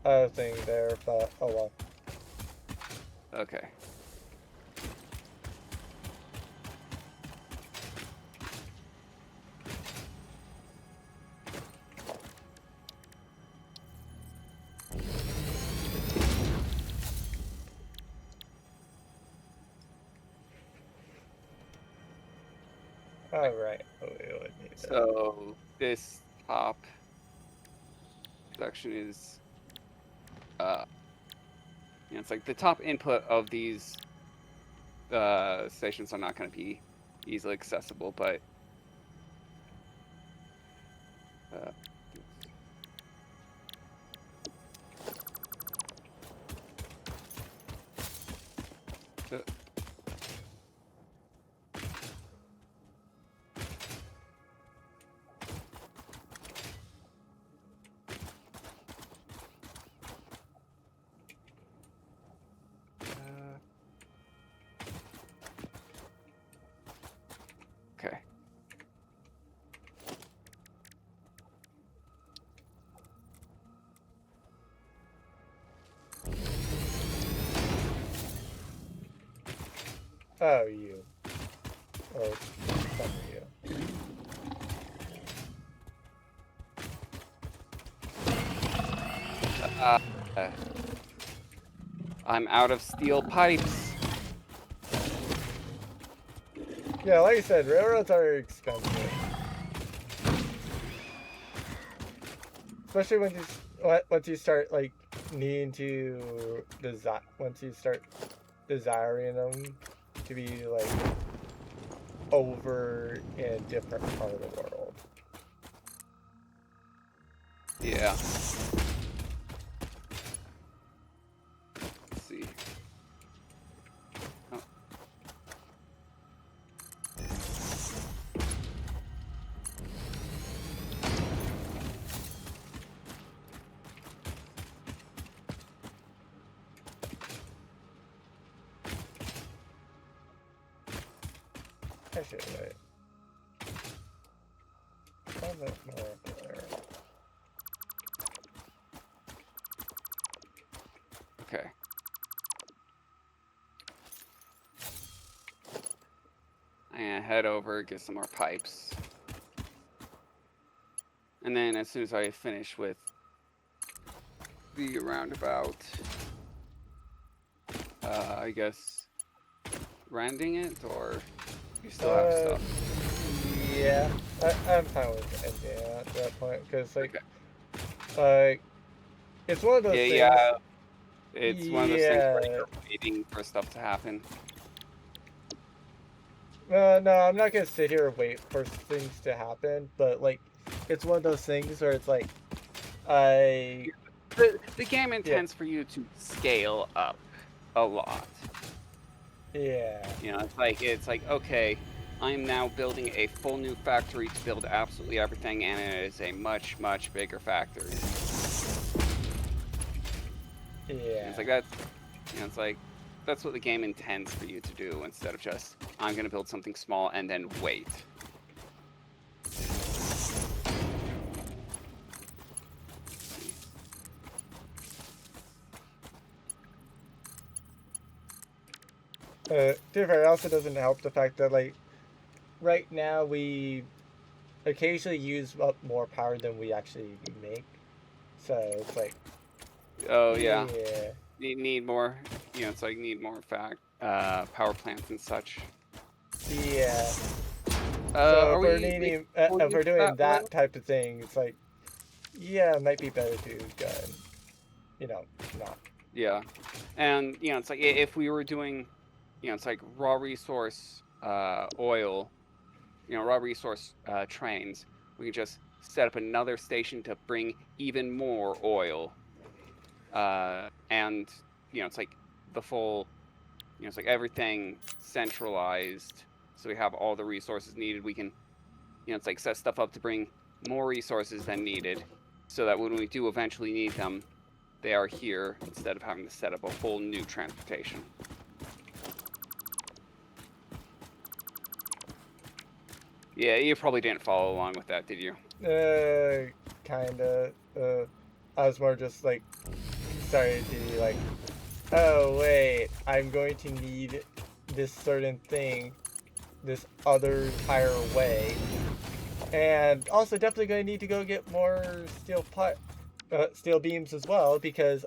other thing there, but oh well. Okay. All right. Oh, we would need that. So this top section is, it's like the top input of these stations are not going to be easily accessible, but so, okay. Oh, you. Or some of you. I'm out of steel pipes. Yeah, like I said, railroads are expensive. Especially when once you start like needing to once you start desiring them to be like over in a different part of the world. Yeah. Let's see. Oh. Actually, wait. A little bit more up there. Okay. And head over, get some more pipes. And then as soon as I finish with the roundabout, I guess, rending it, or you still have stuff? Yeah, I'm fine with ending it at that point, because, like, it's one of those things. Yeah. It's one of those things where Yeah. you're waiting for stuff to happen. No, I'm not gonna sit here and wait for things to happen, but, like, it's one of those things where it's like, The game intends for you to scale up a lot. Yeah. You know, it's like okay, I'm now building a full new factory to build absolutely everything, and it is a much, much bigger factory. Yeah. It's like that's, it's like that's what the game intends for you to do, instead of just I'm gonna build something small and then wait. To be fair, it also doesn't help the fact that, like, right now we occasionally use up more power than we actually make. So it's like, oh yeah, need more. It's like need more power plants and such. Yeah. So if we're doing that type of thing, it's like, yeah, it might be better to go and, not. Yeah, and it's like if we were doing, it's like raw resource oil, raw resource trains, we can just set up another station to bring even more oil, and it's like the full, it's like everything centralized, so we have all the resources needed. We can, it's like set stuff up to bring more resources than needed, so that when we do eventually need them, they are here, instead of having to set up a whole new transportation. Yeah, you probably didn't follow along with that, did you? Kinda. I was more just like, starting to be like, oh wait, I'm going to need this certain thing, this other higher way, and also definitely going to need to go get more steel beams as well, because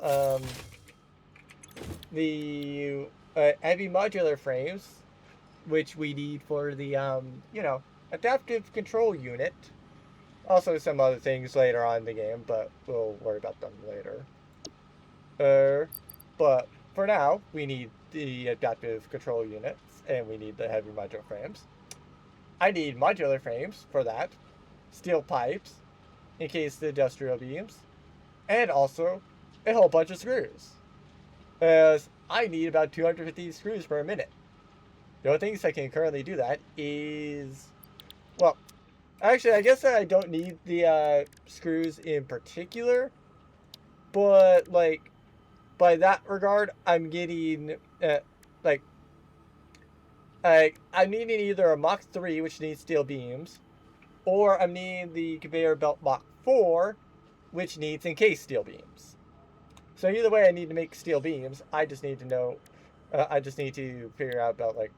the heavy modular frames, which we need for the adaptive control unit. Also some other things later on in the game, but we'll worry about them later. But for now, we need the adaptive control units, and we need the heavy modular frames. I need modular frames for that, steel pipes, in case the industrial beams, and also a whole bunch of screws. As I need about 250 screws per minute. The only things I can currently do that is, well, actually, I guess I don't need the screws in particular, but, like, by that regard, I'm getting, I'm needing either a Mach 3, which needs steel beams, or I'm needing the conveyor belt Mach 4, which needs encased steel beams. So either way, I need to make steel beams. I just need to know, I just need to figure out about, like,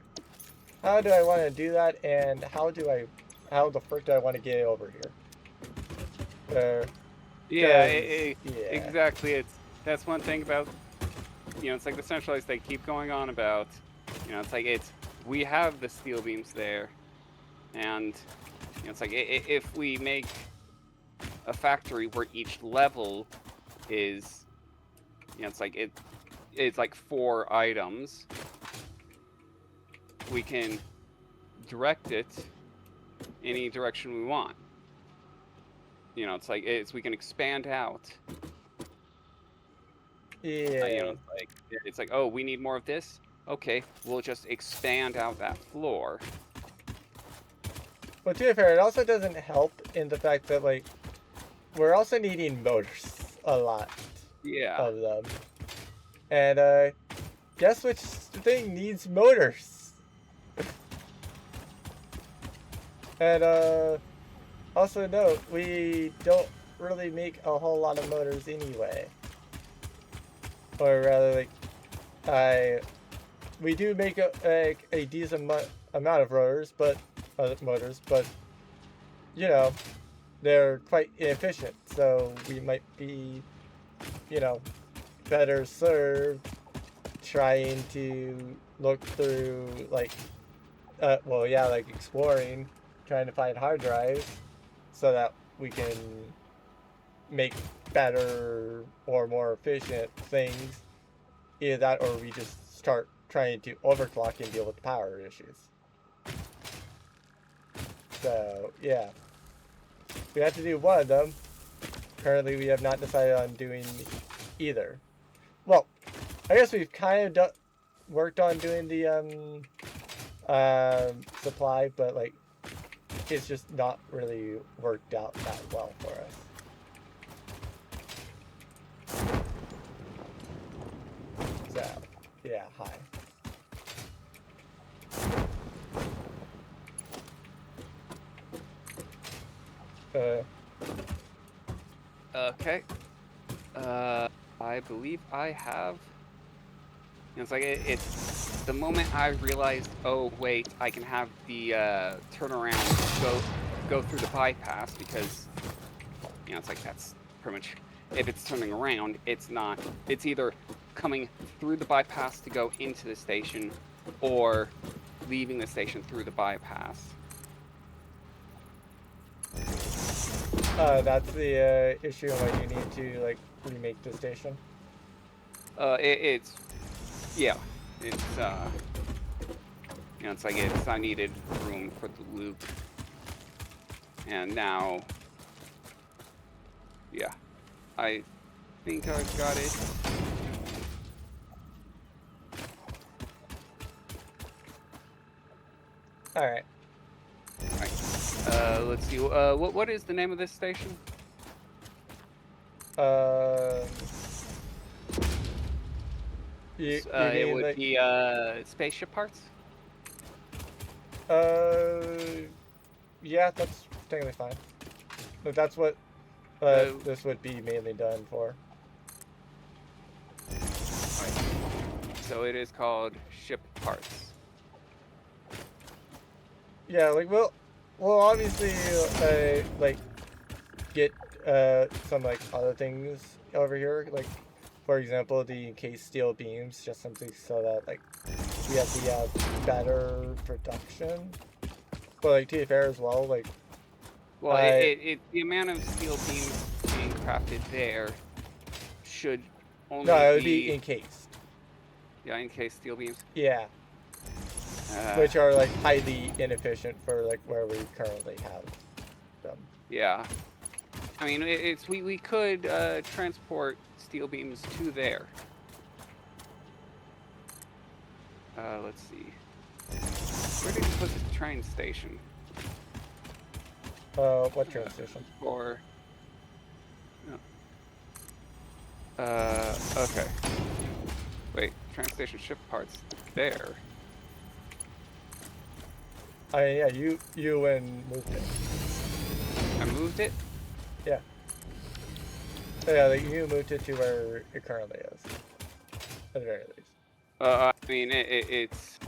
how do I want to do that, and how the frick do I want to get it over here? Exactly. That's one thing about, it's like the centralized, they keep going on about, it's like we have the steel beams there, and it's like if we make a factory where each level is, it's like 4 items, we can direct it any direction we want. It's like we can expand out. Yeah. It's like, oh, we need more of this. Okay, we'll just expand out that floor. Well, to be fair, it also doesn't help in the fact that, like, we're also needing motors a lot. Yeah. Of them. And guess which thing needs motors? And also note, we don't really make a whole lot of motors anyway. Or rather, like, we do make a decent amount of motors, but they're quite inefficient. So we might be, better served trying to look through like well, yeah, like exploring, trying to find hard drives so that we can make better or more efficient things. Either that or we just start trying to overclock and deal with power issues. So, yeah. We have to do one of them. Currently, we have not decided on doing either. Well, I guess we've kind of worked on doing the supply, but like it's just not really worked out that well for us. So, yeah, hi. Okay. I believe I have. It's like it's the moment I realized. Oh wait, I can have the turnaround go through the bypass because it's like that's pretty much if it's turning around, it's not. It's either coming through the bypass to go into the station, or leaving the station through the bypass. That's the issue why you need to like remake the station. It's it's like I needed room for the loop, and now, yeah, I think I've got it. All right. Let's see. What is the name of this station? It would like, be spaceship parts. Yeah, that's technically fine. But that's what this would be mainly done for. Right. So it is called ship parts. Yeah, like we'll obviously like get some like other things over here, like for example the encased steel beams, just something so that like we have the better production. But like to be fair as well, like well, the amount of steel beams being crafted there should only no, it would be encased. Yeah, encased steel beams. Yeah. Which are like highly inefficient for like where we currently have them. Yeah. I mean, we could transport steel beams to there. Let's see. Where did you put the train station? What train station? Or okay. Wait, train station ship parts there. Yeah, you and moved it. I moved it? Yeah. Yeah, like you moved it to where it currently is. At the very least. I mean, it's.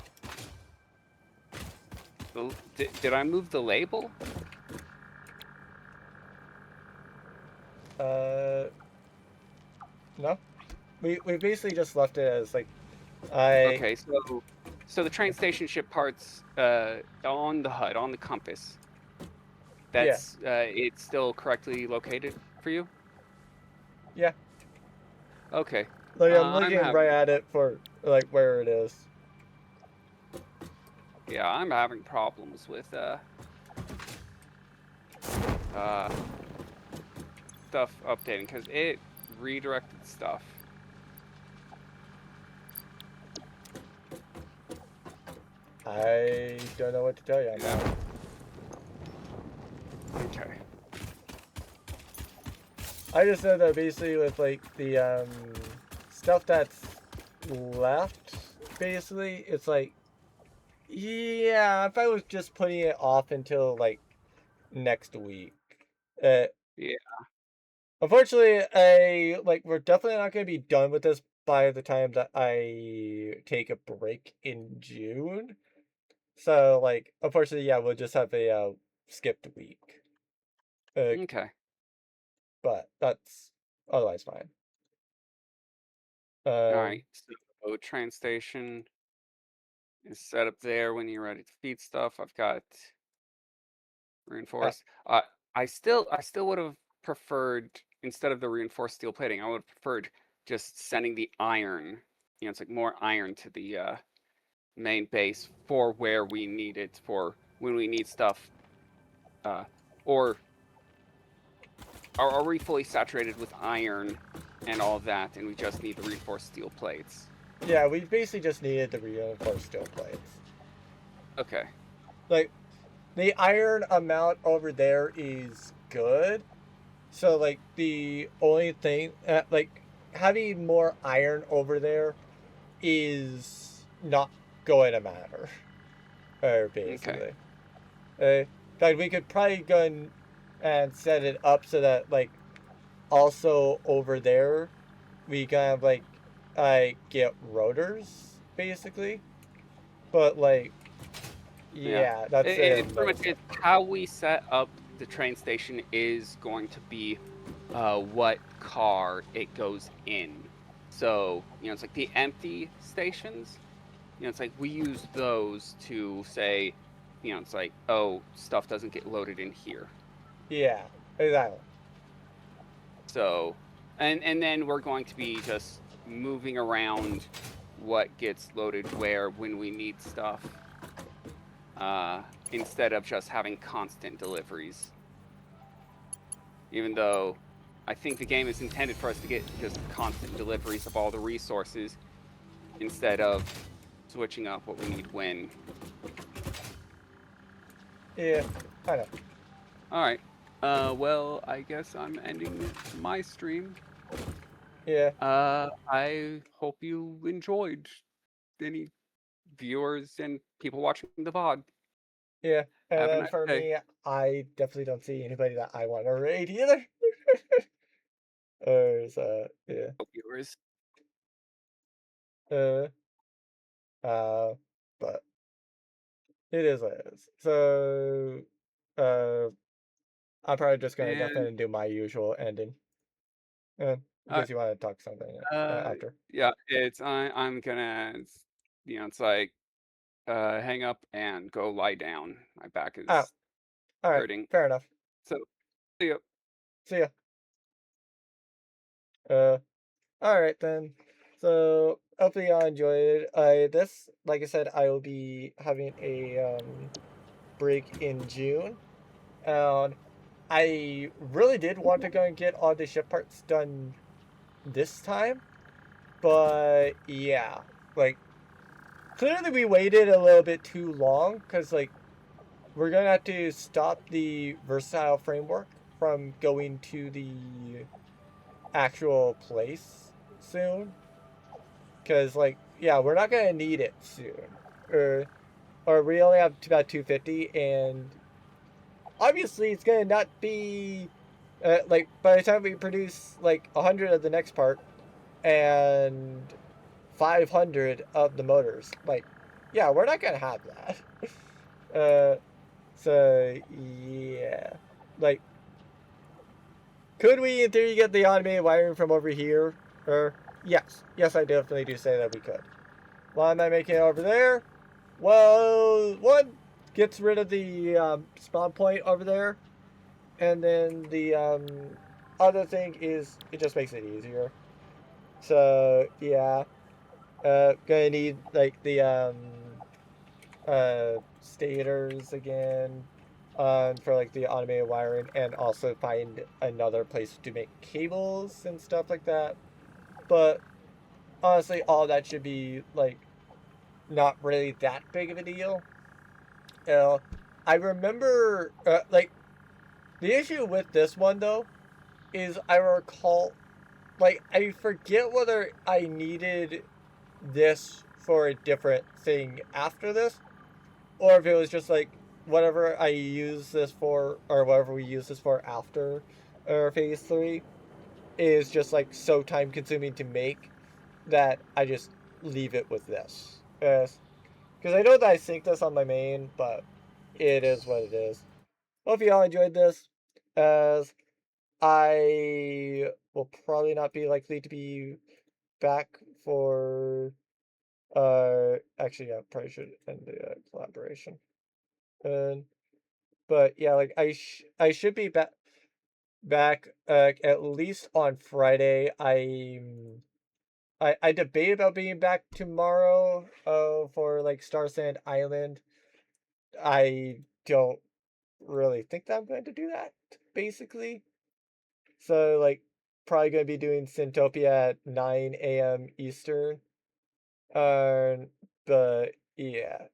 Did I move the label? No. We basically just left it as like Okay, so the train station ship parts on the HUD, on the compass. That's it's still correctly located for you? Yeah. Okay. Like I'm looking right at it for like where it is. Yeah, I'm having problems with stuff updating because it redirected stuff. I don't know what to tell you on that. Okay. I just know that basically with like the stuff that's left, basically it's like, yeah, if I was just putting it off until like next week. Yeah. Unfortunately, we're definitely not going to be done with this by the time that I take a break in June. So, like, unfortunately, yeah, we'll just have a skipped week. Okay. But that's otherwise fine. All right. So train station is set up there when you're ready to feed stuff. I've got reinforced. I still would have preferred, instead of the reinforced steel plating, I would have preferred just sending the iron. It's like more iron to the main base for where we need it for when we need stuff. Or are we fully saturated with iron and all that, and we just need the reinforced steel plates? Yeah, we basically just needed the reinforced steel plates. Okay. Like, the iron amount over there is good. So, like, the only thing, like, having more iron over there is not going to matter. Basically. In fact, we could probably go and set it up so that, like, also over there, we kind of, like, get rotors, basically. But, like, yeah, that's It's pretty much it. How we set up the train station is going to be what car it goes in. So, it's like the empty stations, it's like we use those to say, it's like, oh, stuff doesn't get loaded in here. Yeah, exactly. So, and then we're going to be just moving around what gets loaded where when we need stuff, instead of just having constant deliveries. Even though I think the game is intended for us to get just constant deliveries of all the resources instead of switching up what we need when. Yeah, I know. All right. Well, I guess I'm ending my stream. Yeah. I hope you enjoyed. Any viewers and people watching the VOD. Yeah. And Have a then nice for day. me, I definitely don't see anybody that I want to raid either. So, yeah. Viewers. Uh, but it is what it is. So, I'm probably just gonna And definitely do my usual ending. In case you want to talk something after. yeah, I'm gonna, it's like hang up and go lie down. My back Oh, is all right. hurting. Fair enough. So see ya. See ya. All right then. So hopefully y'all enjoyed. This, like I said, I will be having a break in June, and I really did want to go and get all the ship parts done this time, but yeah, like clearly we waited a little bit too long because like we're gonna have to stop the versatile framework from going to the actual place soon. Because, like, yeah, we're not going to need it soon. Or we only have about 250, and obviously it's going to not be, like, by the time we produce, like, 100 of the next part, and 500 of the motors, like, yeah, we're not going to have that. So, yeah. Like, could we, in theory, get the automated wiring from over here? Yes. Yes, I definitely do say that we could. Why am I making it over there? Well, one gets rid of the spawn point over there, and then the other thing is it just makes it easier. So yeah, gonna need like the stators again, for like the automated wiring, and also find another place to make cables and stuff like that. But honestly, all that should be like not really that big of a deal. You know, I remember, like, the issue with this one, though, is I recall, like, I forget whether I needed this for a different thing after this, or if it was just, like, whatever I use this for, or whatever we use this for after Phase 3 is just, like, so time-consuming to make that I just leave it with this. Because I know that I synced this on my main, but it is what it is. Hope you all enjoyed this, as I will probably not be likely to be back for Actually, yeah, probably should end the collaboration. But yeah, like I should be back at least on Friday. I debate about being back tomorrow for like Star Sand Island. I don't really think that I'm going to do that, basically. So like probably gonna be doing Syntopia at 9 a.m. Eastern. But yeah,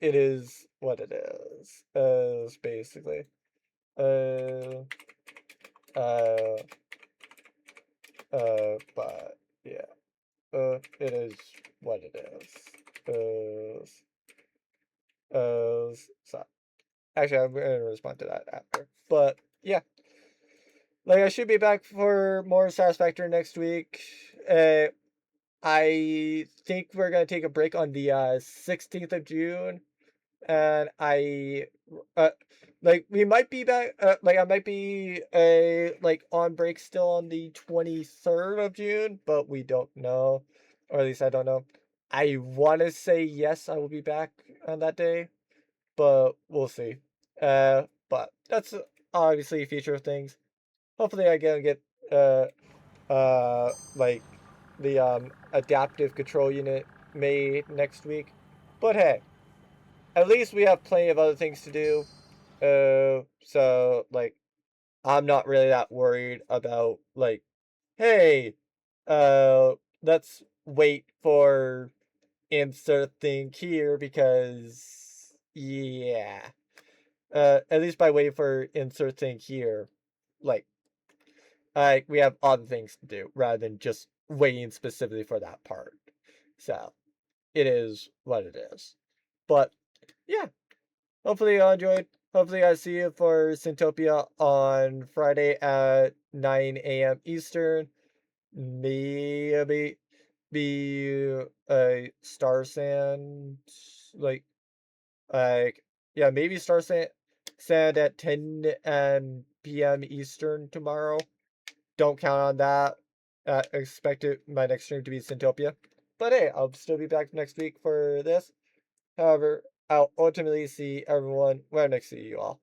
it is what it is. Basically. Uh uh but yeah. It is what it is. So actually, I'm gonna respond to that after. But yeah, like I should be back for more Satisfactory next week. I think we're gonna take a break on the 16th of June, and uh like we might be back. Like I might be like on break still on the 23rd of June, but we don't know, or at least I don't know. I want to say yes, I will be back on that day, but we'll see. But that's obviously a feature of things. Hopefully, I can get like the adaptive control unit made next week. But hey, at least we have plenty of other things to do. So like I'm not really that worried about like, hey, let's wait for insert thing here because yeah. At least by waiting for insert thing here, like we have other things to do rather than just waiting specifically for that part. So it is what it is. But yeah, hopefully you all enjoyed. Hopefully I see you for Syntopia on Friday at 9 a.m. Eastern. Maybe be Star Sand like yeah, maybe Sand at 10 p.m. Eastern tomorrow. Don't count on that. Expect my next stream to be Syntopia. But hey, I'll still be back next week for this. However, I'll ultimately see everyone when I next see you all.